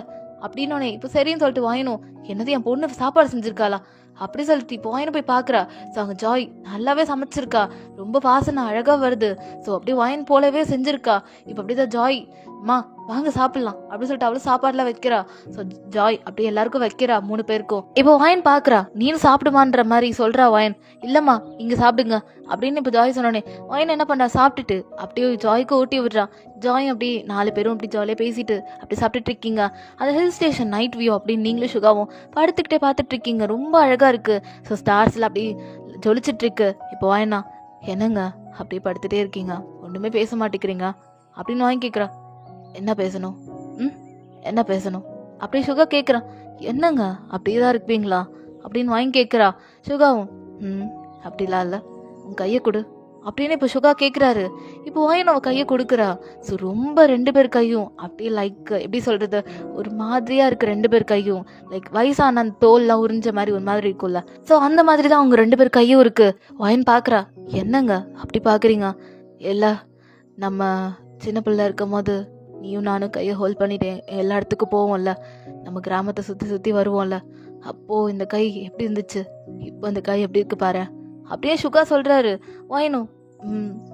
அப்படின்னோடனே இப்போ சரின்னு சொல்லிட்டு வாயணும். என்னது என் பொண்ணு சாப்பாடு செஞ்சுருக்காளா அப்படி சொல்லிட்டு இப்போ வாயினை போய் பார்க்குறா. ஸோ அங்கே ஜாய் நல்லாவே சமைச்சிருக்கா, ரொம்ப வாசனை அழகாக வருது. ஸோ அப்படியே வாயின் போலவே செஞ்சுருக்கா. இப்போ அப்படிதான் ஜாய் அம்மா வாங்க சாப்பிடலாம் அப்படி சொல்லிட்டு அவளும் சாப்பாடுலாம் வைக்கிறா. ஸோ ஜாய் அப்படியே எல்லாருக்கும் வைக்கிறா 3 பேருக்கும். இப்போ வாயின் பார்க்குறா, நீனும் சாப்பிடுமான்ற மாதிரி சொல்கிறா வாயின். இல்லைம்மா இங்கே சாப்பிடுங்க அப்படின்னு இப்போ ஜாய் சொன்னோடனே வாயின் என்ன பண்ணுறா, சாப்பிட்டுட்டு அப்படியே ஜாய்க்கு ஊட்டி விடுறா. ஜாய் அப்படி 4 பேரும் அப்படி ஜாலியாக பேசிட்டு அப்படி சாப்பிட்டுட்டு இருக்கீங்க. அந்த ஹில் ஸ்டேஷன் நைட் வியூ அப்படின்னு நீங்களும் சுகாவும் படுத்துக்கிட்டே பார்த்துட்டு இருக்கீங்க, ரொம்ப அழகாக இருக்குது. ஸோ ஸ்டார்ஸ்லாம் அப்படி ஜொலிச்சிட்டு இருக்கு. இப்போ வாயினா என்னங்க அப்படியே படுத்துகிட்டே இருக்கீங்க, ஒன்றுமே பேச மாட்டேங்கிறீங்க அப்படின்னு வாங்கி கேட்குறா. என்ன பேசணும் என்ன பேசணும் அப்படி சுகா கேட்குறான். என்னங்க அப்படியே தான் இருப்பீங்களா அப்படின்னு வாங்கி கேட்குறா. சுகாவும் அப்படிலாம் இல்லை, உன் கையை கொடு அப்படின்னு இப்போ சுகா கேட்குறாரு. இப்போ வாயின் அவள் கையை கொடுக்குறா. ஸோ ரொம்ப 2 பேர் கையும் அப்படியே லைக் எப்படி சொல்கிறது, ஒரு மாதிரியாக இருக்குது 2 பேர் கையும். லைக் வயசான அந்த தோல்லாம் உறிஞ்ச மாதிரி ஒரு மாதிரி இருக்கும்ல, ஸோ அந்த மாதிரி தான் அவங்க 2 பேர் கையும் இருக்குது. வாயின் பார்க்குறா. என்னங்க அப்படி பார்க்குறீங்க, இல்லை நம்ம சின்ன பிள்ளை இருக்கும் போது நீயும் நானும் கையை ஹோல்ட் பண்ணிட்டேன் எல்லா இடத்துக்கும் போவோம்ல, நம்ம கிராமத்தை சுற்றி சுற்றி வருவோம்ல, அப்போது இந்த கை எப்படி இருந்துச்சு, இப்போ இந்த கை எப்படி இருக்கு பாரு அப்படியே சுகா சொல்கிறாரு. வாயினும்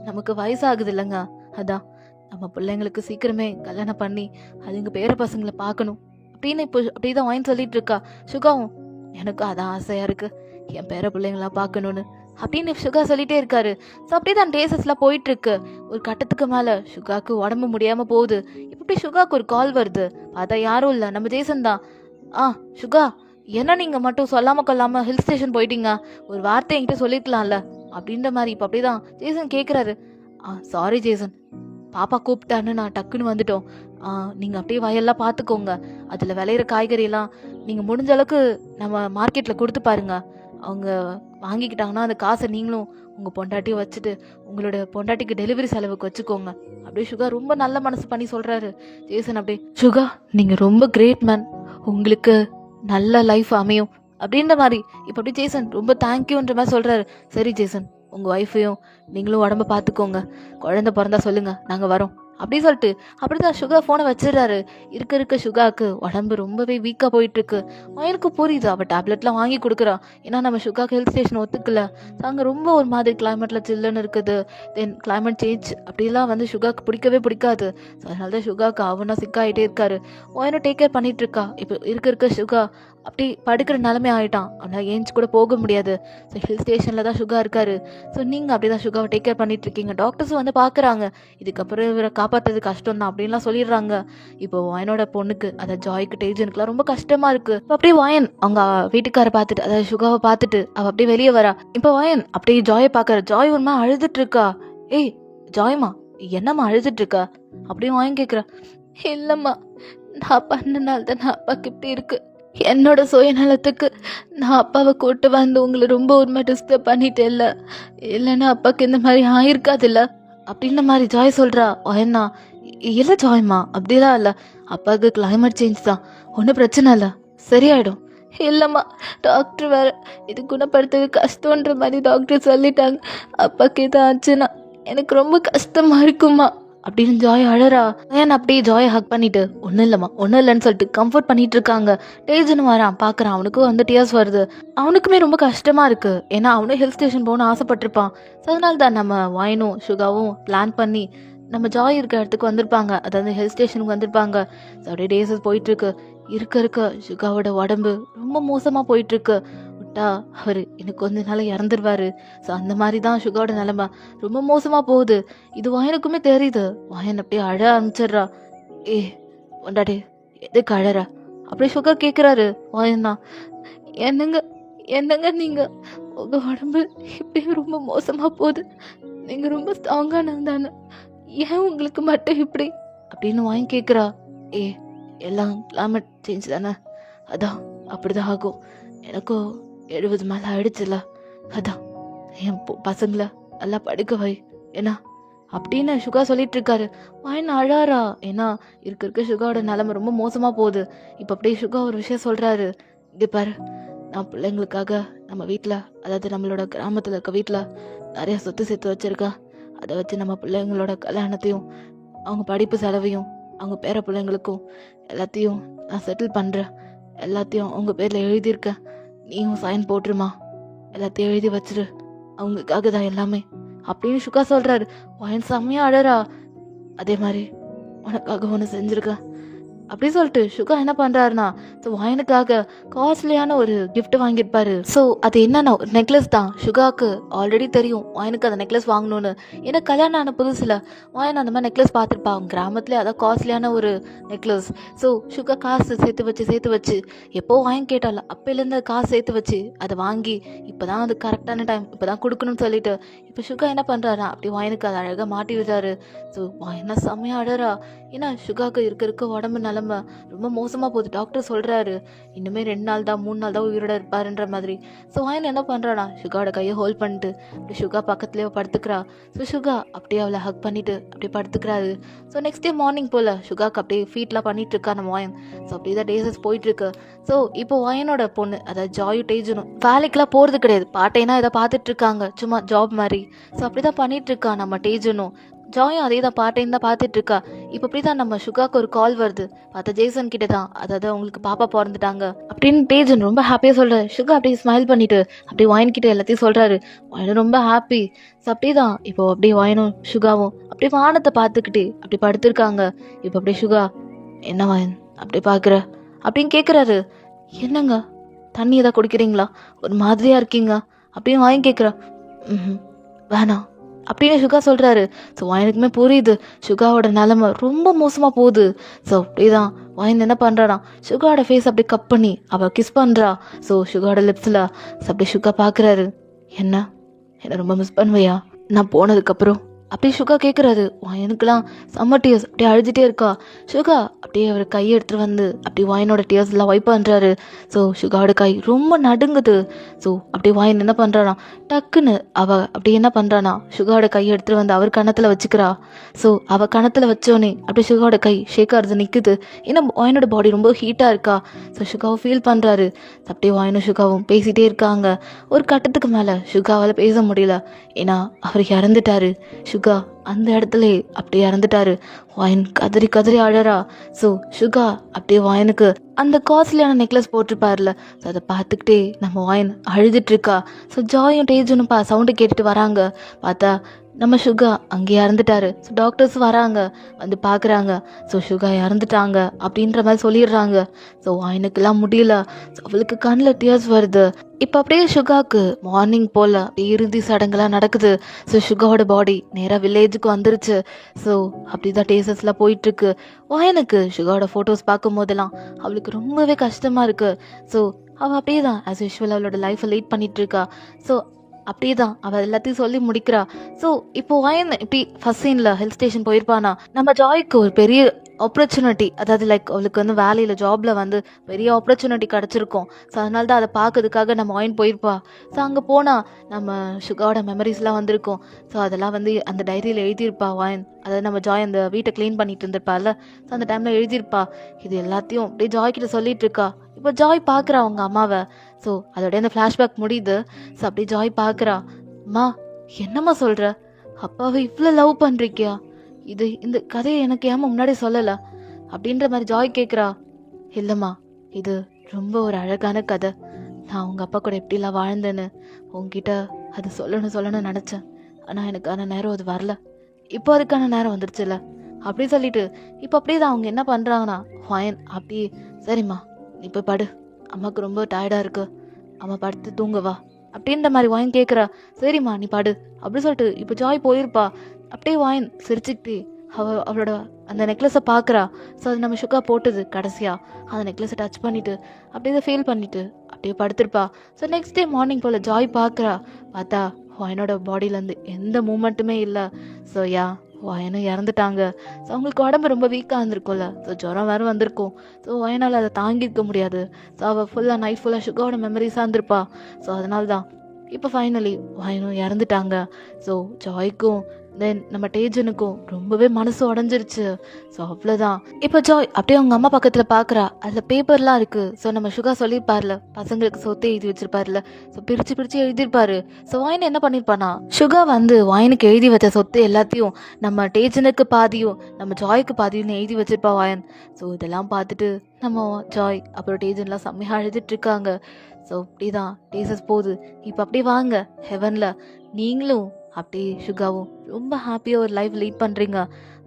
நமக்கு வயசாகுது இல்லைங்க, அதான் நம்ம பிள்ளைங்களுக்கு சீக்கிரமே கல்யாணம் பண்ணி அதுங்க பேர பசங்களை பார்க்கணும் அப்படின்னு இப்போ அப்படியே தான் வாயின் சொல்லிட்டு இருக்கா. சுகாவும் எனக்கு அதான் ஆசையாக இருக்குது, என் பேர பிள்ளைங்களாம் பார்க்கணுன்னு அப்படின்னு சுகா சொல்லிட்டே இருக்காரு. ஸோ அப்படியே தான் டேஸஸ்லாம் போயிட்டு இருக்கு. ஒரு கட்டத்துக்கு மேலே சுகாவுக்கு உடம்பு முடியாமல் போகுது. இப்படி சுகாவுக்கு ஒரு கால் வருது. பார்த்தா யாரும் இல்லை, நம்ம ஜேசன் தான். சுகா என்ன நீங்கள் மட்டும் சொல்லாமல் கொள்ளாமல் ஹில் ஸ்டேஷன் போயிட்டீங்க, ஒரு வார்த்தை என்கிட்ட சொல்லிருக்கலாம்ல அப்படின்ற மாதிரி இப்போ அப்படியே தான் ஜேசன் கேட்குறாரு. சாரி ஜேசன், பாப்பா கூப்பிட்டான்னு நான் டக்குன்னு வந்துட்டோம். நீங்கள் அப்படியே வயல்லாம் பார்த்துக்கோங்க, அதில் விளையிற காய்கறியெல்லாம் நீங்கள் முடிஞ்ச அளவுக்கு நம்ம மார்க்கெட்டில் கொடுத்து பாருங்க, அவங்க வாங்கிக்கிட்டாங்கன்னா அந்த காசை நீங்களும் உங்கள் பொண்டாட்டியும் வச்சுட்டு உங்களோட பொண்டாட்டிக்கு டெலிவரி செலவுக்கு வச்சுக்கோங்க அப்படியே சுகா ரொம்ப நல்ல மனசு பண்ணி சொல்கிறாரு. ஜேசன் அப்படியே, சுகா நீங்கள் ரொம்ப கிரேட் மேன், உங்களுக்கு நல்ல லைஃப் அமையும் அப்படின்ற மாதிரி இப்போ அப்படியே ஜேசன் ரொம்ப தேங்க்யூன்ற மாதிரி சொல்கிறாரு. சரி ஜேசன், உங்கள் ஒய்ஃபையும் நீங்களும் உடம்ப பார்த்துக்கோங்க, குழந்தை பிறந்தா சொல்லுங்கள் நாங்கள் வரோம் அப்படி சொல்லிட்டு அப்படிதான் சுகா ஃபோனை வச்சிடறாரு. இருக்க சுகாவுக்கு உடம்பு ரொம்பவே வீக்காக போயிட்டுருக்கு. எனக்கு புரியுது, அவள் டேப்லெட்லாம் வாங்கி கொடுக்குறான், ஏன்னா நம்ம சுகாக்கு ஹில் ஸ்டேஷன் ஒத்துக்கல. அங்கே ரொம்ப ஒரு மாதிரி கிளைமேட்டில் சில்லுன்னு இருக்குது, தென் கிளைமேட் சேஞ்ச் அப்படிலாம் வந்து சுகாவுக்கு பிடிக்கவே பிடிக்காது. ஸோ அதனால தான் சுகாவுக்கு அவனா சிக்காகிட்டே இருக்காரு. ஒயனும் டேக் கேர் பண்ணிட்டு இருக்கா. இப்போ இருக்க சுகா அப்படி படுக்கிற நிலைமை ஆயிட்டான். அவனால் ஏஞ்சி கூட போக முடியாது. ஸோ ஹில் ஸ்டேஷனில் தான் சுகா இருக்காரு. ஸோ நீங்கள் அப்படி தான் சுகாவை டேக் கேர் பண்ணிட்டு இருக்கீங்க. டாக்டர்ஸும் வந்து பார்க்குறாங்க. இதுக்கப்புறம் இவரை காப்பாற்றுறது கஷ்டம் தான் அப்படின்லாம் சொல்லிடுறாங்க. இப்போ வாயனோட பொண்ணுக்கு அதாவது ஜாய்க்கு டேஜனுக்குலாம் ரொம்ப கஷ்டமா இருக்கு. இப்போ அப்படியே வாயன் அவங்க வீட்டுக்காரை பார்த்துட்டு அதாவது சுகாவை பார்த்துட்டு அவள் அப்படியே வெளியே வரா. இப்போ வாயன் அப்படியே ஜாயை பார்க்கற. ஜாய் ஒருமா அழுதுட்டு இருக்கா. ஏய் ஜாய்மா என்னம்மா அழுதுட்டு இருக்கா அப்படின்னு வாங்கி கேட்குறா. இல்லைம்மா நான் பண்ணனால தான் நான் அப்பாவுக்கு இப்படி இருக்கு. என்னோட சுயநலத்துக்கு நான் அப்பாவை கூட்டு வந்து உங்களை ரொம்ப உண்மை டிஸ்டர்ப் பண்ணிட்டேன். இல்லைன்னா அப்பாவுக்கு இந்த மாதிரி ஆயிருக்காதுல்ல அப்படின்ற மாதிரி ஜாய் சொல்கிறா. என்ன இல்லை ஜாய்மா அப்படிலாம் இல்லை, அப்பாவுக்கு கிளைமேட் சேஞ்ச் தான், ஒன்றும் பிரச்சனை இல்லை, சரியாயிடும். இல்லைம்மா டாக்டர் வேற இது குணப்படுத்துறது கஷ்டன்ற மாதிரி டாக்டர் சொல்லிட்டாங்க. அப்பாவுக்கு எது ஆச்சுன்னா எனக்கு ரொம்ப கஷ்டமா இருக்குமா அப்படின்னு ஜாய் அழறா. ஏன் அப்படியே ஜாயை ஹக் பண்ணிட்டு ஒன்றும் இல்லைம்மா ஒன்றும் இல்லைன்னு சொல்லிட்டு கம்ஃபர்ட் பண்ணிட்டு இருக்காங்க. டேஜனும் வரான் பார்க்குறான். அவனுக்கும் வந்து டியர்ஸ் வருது. அவனுக்குமே ரொம்ப கஷ்டமா இருக்கு. ஏன்னா அவனும் ஹில் ஸ்டேஷன் போகணும்னு ஆசைப்பட்டிருப்பான். ஸோ அதனால தான் நம்ம வாயனும் சுகாவும் பிளான் பண்ணி நம்ம ஜாய் இருக்க இடத்துக்கு வந்திருப்பாங்க, அதாவது ஹில் ஸ்டேஷனுக்கு வந்திருப்பாங்க. ஸோ அப்படியே டேஸஸ் போயிட்டு இருக்கு. இருக்க சுகாவோட உடம்பு ரொம்ப மோசமாக போயிட்டு இருக்கு. விட்டா அவர் இன்னும் கொஞ்ச நாள் இறந்துருவாரு. ஸோ அந்த மாதிரி தான் சுகாவோட நிலைமை ரொம்ப மோசமாக போகுது. இது வாயனுக்குமே தெரியுது. வாயன் அப்படியே அழ ஆரம்பிச்சிடுறா. ஏ ஒண்டாடே எதுக்கு அழற அப்படியே சுகா கேட்குறாரு. வாயன்னா என்னங்க என்னங்க நீங்கள் உங்கள் உடம்பு இப்படியே ரொம்ப மோசமாக போகுது, நீங்கள் ரொம்ப ஸ்ட்ராங்கானது தானே, ஏன் உங்களுக்கு மட்டும் இப்படி அப்படின்னு வாங்கி கேட்குறா. ஏ எல்லாம் கிளைமேட் சேஞ்ச் தானே, அதான் அப்படிதான் ஆகும். எனக்கும் 70 மேலே ஆயிடுச்சுல, அதான் என் பசங்களை நல்லா படுக்க வை ஏன்னா அப்படின்னு சுகா சொல்லிட்டு இருக்காரு. வாயன் அழாரா. ஏன்னா இருக்க சுகாவோட நிலைமை ரொம்ப மோசமாக போகுது. இப்போ அப்படியே சுகா ஒரு விஷயம் சொல்கிறாரு. இங்கே பாரு, நான் பிள்ளைங்களுக்காக நம்ம வீட்டில் அதாவது நம்மளோட கிராமத்தில் இருக்க வீட்டில் நிறைய சொத்து சேர்த்து வச்சுருக்கேன். அதை வச்சு நம்ம பிள்ளைங்களோட கல்யாணத்தையும் அவங்க படிப்பு செலவையும் அவங்க பேர பிள்ளைங்களுக்கும் எல்லாத்தையும் நான் செட்டில் பண்ணுறேன். எல்லாத்தையும் அவங்க பேரில் எழுதியிருக்கேன். நீயும் சைன் போட்டுருமா, எல்லாத்தையும் எழுதி வச்சிரு, அவங்களுக்காக தான் எல்லாமே அப்படின்னு சுகா சொல்கிறாரு. வாயன் செம்மையாக அழறா. அதே மாதிரி உனக்காக ஒன்று செஞ்சுருக்கேன் அப்படி சொல்லிட்டு சுகா என்ன பண்ணுறாருனா, ஸோ வாயனுக்காக காஸ்ட்லியான ஒரு கிஃப்ட் வாங்கியிருப்பாரு. ஸோ அது என்னன்னா ஒரு நெக்லஸ் தான். சுகாவுக்கு ஆல்ரெடி தெரியும் வாயனுக்கு அந்த நெக்லஸ் வாங்கணும்னு. ஏன்னா கல்யாணம் ஆன புதுசில் வாயன் அந்த மாதிரி நெக்லஸ் பார்த்துருப்பா அவங்க கிராமத்துலேயே, அதான் காஸ்ட்லியான ஒரு நெக்லஸ். ஸோ சுகா காசு சேர்த்து வச்சு எப்போ வாங்கி கேட்டால அப்போலேருந்து காசு சேர்த்து வச்சு அதை வாங்கி இப்போ தான் அது கரெக்டான டைம் இப்போ தான் கொடுக்கணும்னு சொல்லிட்டு இப்போ சுகா என்ன பண்ணுறாரா அப்படி வாயனுக்கு அதை அழகாக மாட்டி விடுறாரு. ஸோ வாயனா செம்மையாக அழறா. ஏன்னா சுகாவுக்கு இருக்க உடம்பு நிலமை ரொம்ப மோசமாக போகுது. டாக்டர் சொல்கிறாரு இன்னுமே 2 நாள் தான் 3 நாள் தான் உயிரோட இருப்பாருன்ற மாதிரி. ஸோ வாயன் என்ன பண்ணுறானா சுகாவோட கையை ஹோல்ட் பண்ணிட்டு அப்படி சுகா பக்கத்துலேயே படுத்துக்கிறா. ஸோ சுகா அப்படியே அவளை ஹக் பண்ணிட்டு அப்படியே படுத்துக்கிறாரு. ஸோ நெக்ஸ்ட் டே மார்னிங் போல் சுகாக்கு அப்படியே ஃபீட்லாம் பண்ணிட்டு இருக்கா நம்ம வாயன். ஸோ அப்படியே தான் டேஸஸ் போயிட்டுருக்கு. ஸோ இப்போ வாயனோட பொண்ணு அதாவது ஜாயும் டேஜனும் வேலைக்கெலாம் போகிறது கிடையாது, பாட்டைனா இதை பார்த்துட்டு இருக்காங்க சும்மா ஜாப் மாதிரி. ஸோ அப்படி தான் பண்ணிட்டு இருக்கா நம்ம டேஜனும். ஜாயும் அதே தான் பார்ட் டைம் தான் பார்த்துட்டு இருக்கா. இப்போ அப்படி தான் நம்ம சுகாக்கு ஒரு கால் வருது. பார்த்தா ஜேசன் கிட்ட தான், அதாவது அவங்களுக்கு பாப்பா பிறந்துட்டாங்க அப்படின்னு டேஜன் ரொம்ப ஹாப்பியாக சொல்கிறாரு. சுகா அப்படியே ஸ்மைல் பண்ணிட்டு அப்படியே வாயின் கிட்ட எல்லாத்தையும் சொல்கிறாரு. வாயனும் ரொம்ப ஹாப்பி. ஸோ அப்படியே தான் இப்போ அப்படியே வாயனும் சுகாவும் அப்படியே வானத்தை பார்த்துக்கிட்டே அப்படி படுத்திருக்காங்க. இப்போ அப்படியே சுகா என்ன வாயன் அப்படி பார்க்குற அப்படின்னு கேட்குறாரு. என்னங்க தண்ணி எதாவது குடிக்கிறீங்களா, ஒரு மாதிரியாக இருக்கீங்க அப்படின்னு வாங்கி கேட்குறா. வேணாம் அப்படின்னு சுகா சொல்கிறாரு. ஸோ வாயனுக்குமே புரியுது சுகாவோட நிலமை ரொம்ப மோசமாக போகுது. ஸோ அப்படிதான் வாயன் என்ன பண்ணுறானா சுகாவோட ஃபேஸ் அப்படி கப் பண்ணி அவள் கிஸ் பண்ணுறா. ஸோ சுகாவோட லிப்ஸில் அப்படி சுகா பார்க்குறாரு. என்ன ரொம்ப மிஸ் பண்ணுவையா நான் போனதுக்கப்புறம் அப்படி சுகா கேட்குறாரு. வாயனுக்குலாம் செம்ம டியர்ஸ் அப்படியே அழுதுகிட்டே இருக்கா. சுகா அப்படியே அவர் கையை எடுத்துகிட்டு வந்து அப்படி வாயனோட டியர்ஸ்லாம் வைப் பண்ணுறாரு. ஸோ சுகாவோட கை ரொம்ப நடுங்குது. ஸோ அப்படியே வாயன் என்ன பண்ணுறானா டக்குன்னு அப்படி என்ன பண்ணுறானா சுகாவோட கையை எடுத்துகிட்டு வந்து அவர் கணத்தில் வச்சுக்கிறா. ஸோ அவள் கணத்தில் வச்சோன்னே அப்படியே சுகாவோட கை ஷேக் ஆகுது நிற்குது. ஏன்னா வாயனோட பாடி ரொம்ப ஹீட்டாக இருக்கா. ஸோ சுகாவை ஃபீல் பண்ணுறாரு. அப்படியே வாயனும் சுகாவும் பேசிகிட்டே இருக்காங்க. ஒரு கட்டத்துக்கு மேலே சுகாவால் பேச முடியல. ஏன்னா அவர் இறந்துட்டாரு. சுகா அந்த இடத்துல அப்படியே இறந்துட்டாரு. வாயன் கதறி அழறா. ஸோ சுகா அப்படியே வாயனுக்கு அந்த காஸ்ட்லியான நெக்லஸ் போட்டிருப்பார்ல, ஸோ அதை பார்த்துக்கிட்டே நம்ம வாயன் அழுதுட்டு இருக்கா. ஸோ ஜாயும் டேஜுன்னு சவுண்டு கேட்டுட்டு வராங்க. பார்த்தா நம்ம சுகா அங்கே இறந்துட்டாரு. ஸோ டாக்டர்ஸ் வராங்க, வந்து பார்க்குறாங்க. ஸோ சுகா இறந்துட்டாங்க அப்படின்ற மாதிரி சொல்லிடுறாங்க. ஸோ எனக்கெல்லாம் முடியல. ஸோ அவளுக்கு கண்ணில் டியர்ஸ் வருது. இப்போ அப்படியே சுகாக்கு மார்னிங் போல் அப்படியே இறுதி சடங்குலாம் நடக்குது. ஸோ சுகாவோட பாடி நேராக வில்லேஜுக்கு வந்துருச்சு. ஸோ அப்படி தான் டேசஸ்லாம் போயிட்டுருக்கு. எனக்கு சுகாவோட ஃபோட்டோஸ் பார்க்கும் போதெல்லாம் அவளுக்கு ரொம்பவே கஷ்டமாக இருக்குது. ஸோ அவள் அப்படியே தான் ஆஸ் யூஷுவல் அவளோட லைஃப்பை லீட் பண்ணிகிட்ருக்கா. ஸோ அப்படியே தான் அவள் எல்லாத்தையும் சொல்லி முடிக்கிறா. ஸோ இப்போ இப்படி ஃபர்ஸ்ட் சீனில் ஹில் ஸ்டேஷன் போயிருப்பானா, நம்ம ஜாய்க்கு ஒரு பெரிய ஆப்பர்ச்சுனிட்டி, அதாவது லைக் அவளுக்கு வந்து வேலையில் ஜாபில் வந்து பெரிய ஆப்பர்ச்சுனிட்டி கிடச்சிருக்கும். ஸோ அதனால தான் அதை பார்க்கறதுக்காக நம்ம போயிருப்பா. ஸோ அங்கே போனால் நம்ம சுகாவோட மெமரிஸ்லாம் வந்திருக்கும். ஸோ அதெல்லாம் வந்து அந்த டைரியில் எழுதியிருப்பா அதாவது நம்ம ஜாய் அந்த வீட்டை க்ளீன் பண்ணிட்டு இருந்திருப்பாள்ல. ஸோ அந்த டைமில் எழுதியிருப்பா. இது எல்லாத்தையும் அப்படியே ஜாய் கிட்ட சொல்லிட்டு இருக்கா. இப்போ ஜாய் பார்க்குறா அவங்க அம்மாவை. ஸோ அதோடைய அந்த ஃப்ளாஷ்பேக் முடியுது. ஸோ அப்படியே ஜாய் பார்க்குறா. அம்மா என்னம்மா சொல்கிற, அப்பாவை இவ்வளோ லவ் பண்ணுறிக்கியா, இந்த கதையை எனக்கு ஏமா முன்னாடி சொல்லலை அப்படின்ற மாதிரி ஜாய் கேட்குறா. இல்லைம்மா, இது ரொம்ப ஒரு அழகான கதை. நான் உங்கள் அப்பா கூட எப்படிலாம் வாழ்ந்தேன்னு உங்ககிட்ட அது சொல்லணும்னு நினச்சேன். ஆனால் எனக்கான நேரம் அது வரல. இப்போ அதுக்கான நேரம் வந்துருச்சுல்ல அப்படி சொல்லிட்டு இப்போ அப்படியே தான் அவங்க என்ன பண்ணுறாங்கன்னா அப்படி சரிம்மா நீ போய் படு, அம்மாவுக்கு ரொம்ப டயர்டாக இருக்கு, அம்மா படுத்து தூங்கவா அப்படின்ற மாதிரி கேட்குறா. சரிம்மா நீ படு அப்படி சொல்லிட்டு இப்போ ஜாய் போயிருப்பா. அப்படியே சிரிச்சுக்கிட்டே அவளோட அந்த நெக்லஸை பார்க்குறா. ஸோ அது நம்ம சுகா போட்டது கடைசியாக அந்த நெக்லஸை டச் பண்ணிவிட்டு அப்படியே அதை ஃபீல் பண்ணிவிட்டு அப்படியே படுத்திருப்பா. ஸோ நெக்ஸ்ட் டே மார்னிங் போல் ஜாய் பார்க்குறா. பார்த்தா வாயனோட பாடியிலேருந்து எந்த மூமெண்ட்டுமே இல்லை. ஸோ வாயனும் இறந்துட்டாங்க. ஸோ அவங்களுக்கு உடம்பு ரொம்ப வீக்காக இருந்திருக்கும்ல. ஸோ ஜுரம் வேறு வந்திருக்கும். ஸோ வாயனால் அதை தாங்கியிருக்க முடியாது. ஸோ அவள் ஃபுல்லாக நைட் ஃபுல்லாக சுகாவோட மெமரிஸாக இருந்திருப்பா. ஸோ அதனால தான் இப்போ ஃபைனலி வாயனும் இறந்துட்டாங்க. ஸோ ஜாய்க்கும் தென் நம்ம டேஜனுக்கும் ரொம்பவே மனசு உடஞ்சிருச்சு. ஸோ அவ்வளோதான். இப்போ ஜாய் அப்படியே அவங்க அம்மா பக்கத்தில் பார்க்குறா. அதில் பேப்பர்லாம் இருக்குது. ஸோ நம்ம சுகா சொல்லியிருப்பார்ல, பசங்களுக்கு சொத்தை எழுதி வச்சிருப்பார்ல. ஸோ பிரித்து எழுதியிருப்பாரு. ஸோ வாயின் என்ன பண்ணியிருப்பானா, சுகா வந்து வாயனுக்கு எழுதி வச்ச சொத்து எல்லாத்தையும் நம்ம டேஜனுக்கு பாதியும் நம்ம ஜாய்க்கு பாதியும் எழுதி வச்சிருப்பா வாயன். ஸோ இதெல்லாம் பார்த்துட்டு நம்ம ஜாய் அப்புறம் டேஜன்லாம் செம்மையாக அழுதுட்டு இருக்காங்க. ஸோ அப்படிதான் டேசஸ் போகுது. இப்போ அப்படியே வாங்க ஹெவனில் நீங்களும் அப்படியே சுகாவும் ரொம்ப ஹாப்பியாக ஒரு லைஃப் லீட் பண்ணுறீங்க.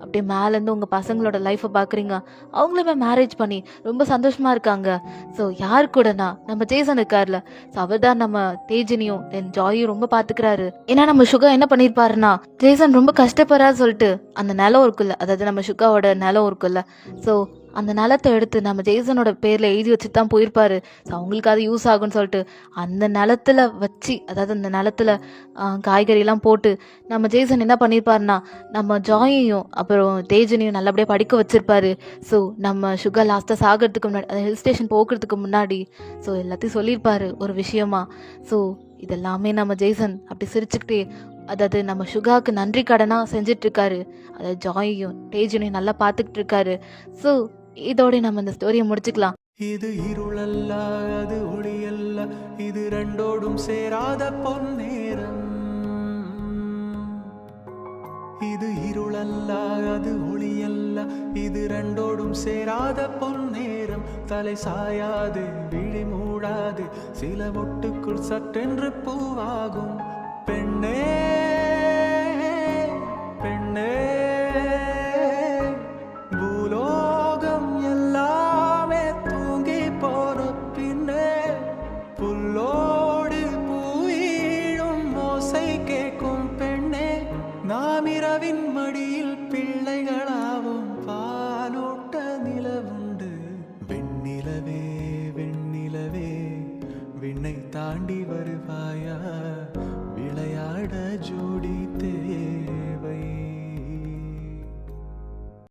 அப்படியே மேலேருந்து உங்கள் பசங்களோட லைஃப்பை பார்க்குறீங்க. அவங்களுமே மேரேஜ் பண்ணி ரொம்ப சந்தோஷமாக இருக்காங்க. ஸோ யார் கூடனா நம்ம ஜேசன் இருக்கார்ல. ஸோ அவர் தான் நம்ம தேஜினியும் தென் ஜாயும் ரொம்ப பார்த்துக்கிறாரு. ஏன்னா நம்ம சுகா என்ன பண்ணியிருப்பாருன்னா, ஜேசன் ரொம்ப கஷ்டப்படுறாரு சொல்லிட்டு அந்த நிலம் இருக்குல்ல, அதாவது நம்ம சுகாவோட நிலம் இருக்குல்ல. ஸோ அந்த நிலத்தை எடுத்து நம்ம ஜேசனோட பேரில் எழுதி வச்சுட்டு தான் போயிருப்பாரு. ஸோ அவங்களுக்கு அது யூஸ் ஆகும்னு சொல்லிட்டு அந்த நிலத்தில் வச்சு, அதாவது அந்த நிலத்தில் காய்கறிலாம் போட்டு நம்ம ஜேசன் என்ன பண்ணியிருப்பாருன்னா, நம்ம ஜாயையும் அப்புறம் தேஜனையும் நல்லபடியாக படிக்க வச்சிருப்பாரு. ஸோ நம்ம சுகா லாஸ்ட்டாக சாகிறதுக்கு முன்னாடி, அந்த ஹில் ஸ்டேஷன் போக்குறதுக்கு முன்னாடி ஸோ எல்லாத்தையும் சொல்லியிருப்பாரு ஒரு விஷயமா. ஸோ இதெல்லாமே நம்ம ஜேசன் அப்படி சிரிச்சுக்கிட்டே, அதாவது நம்ம சுகாவுக்கு நன்றி கடனாக செஞ்சிட்ருக்காரு. அதாவது ஜாயையும் டேஜனையும் நல்லா பார்த்துக்கிட்டு இருக்காரு. ஸோ இதோட நம்ம இந்த ஸ்டோரியை முடிச்சுக்கலாம். இது இருளல்ல, அது ஒளியல்ல, இது ரெண்டோடும் சேராத பொன்னேரம். இது இருளல்ல, அது ஒளியல்ல, இது ரெண்டோடும் சேராத பொன்னேரம். தலை சாயாது, விழி மூடாது, சில மொட்டுக்குள் சட்டென்று பூவாகும். பெண்ணே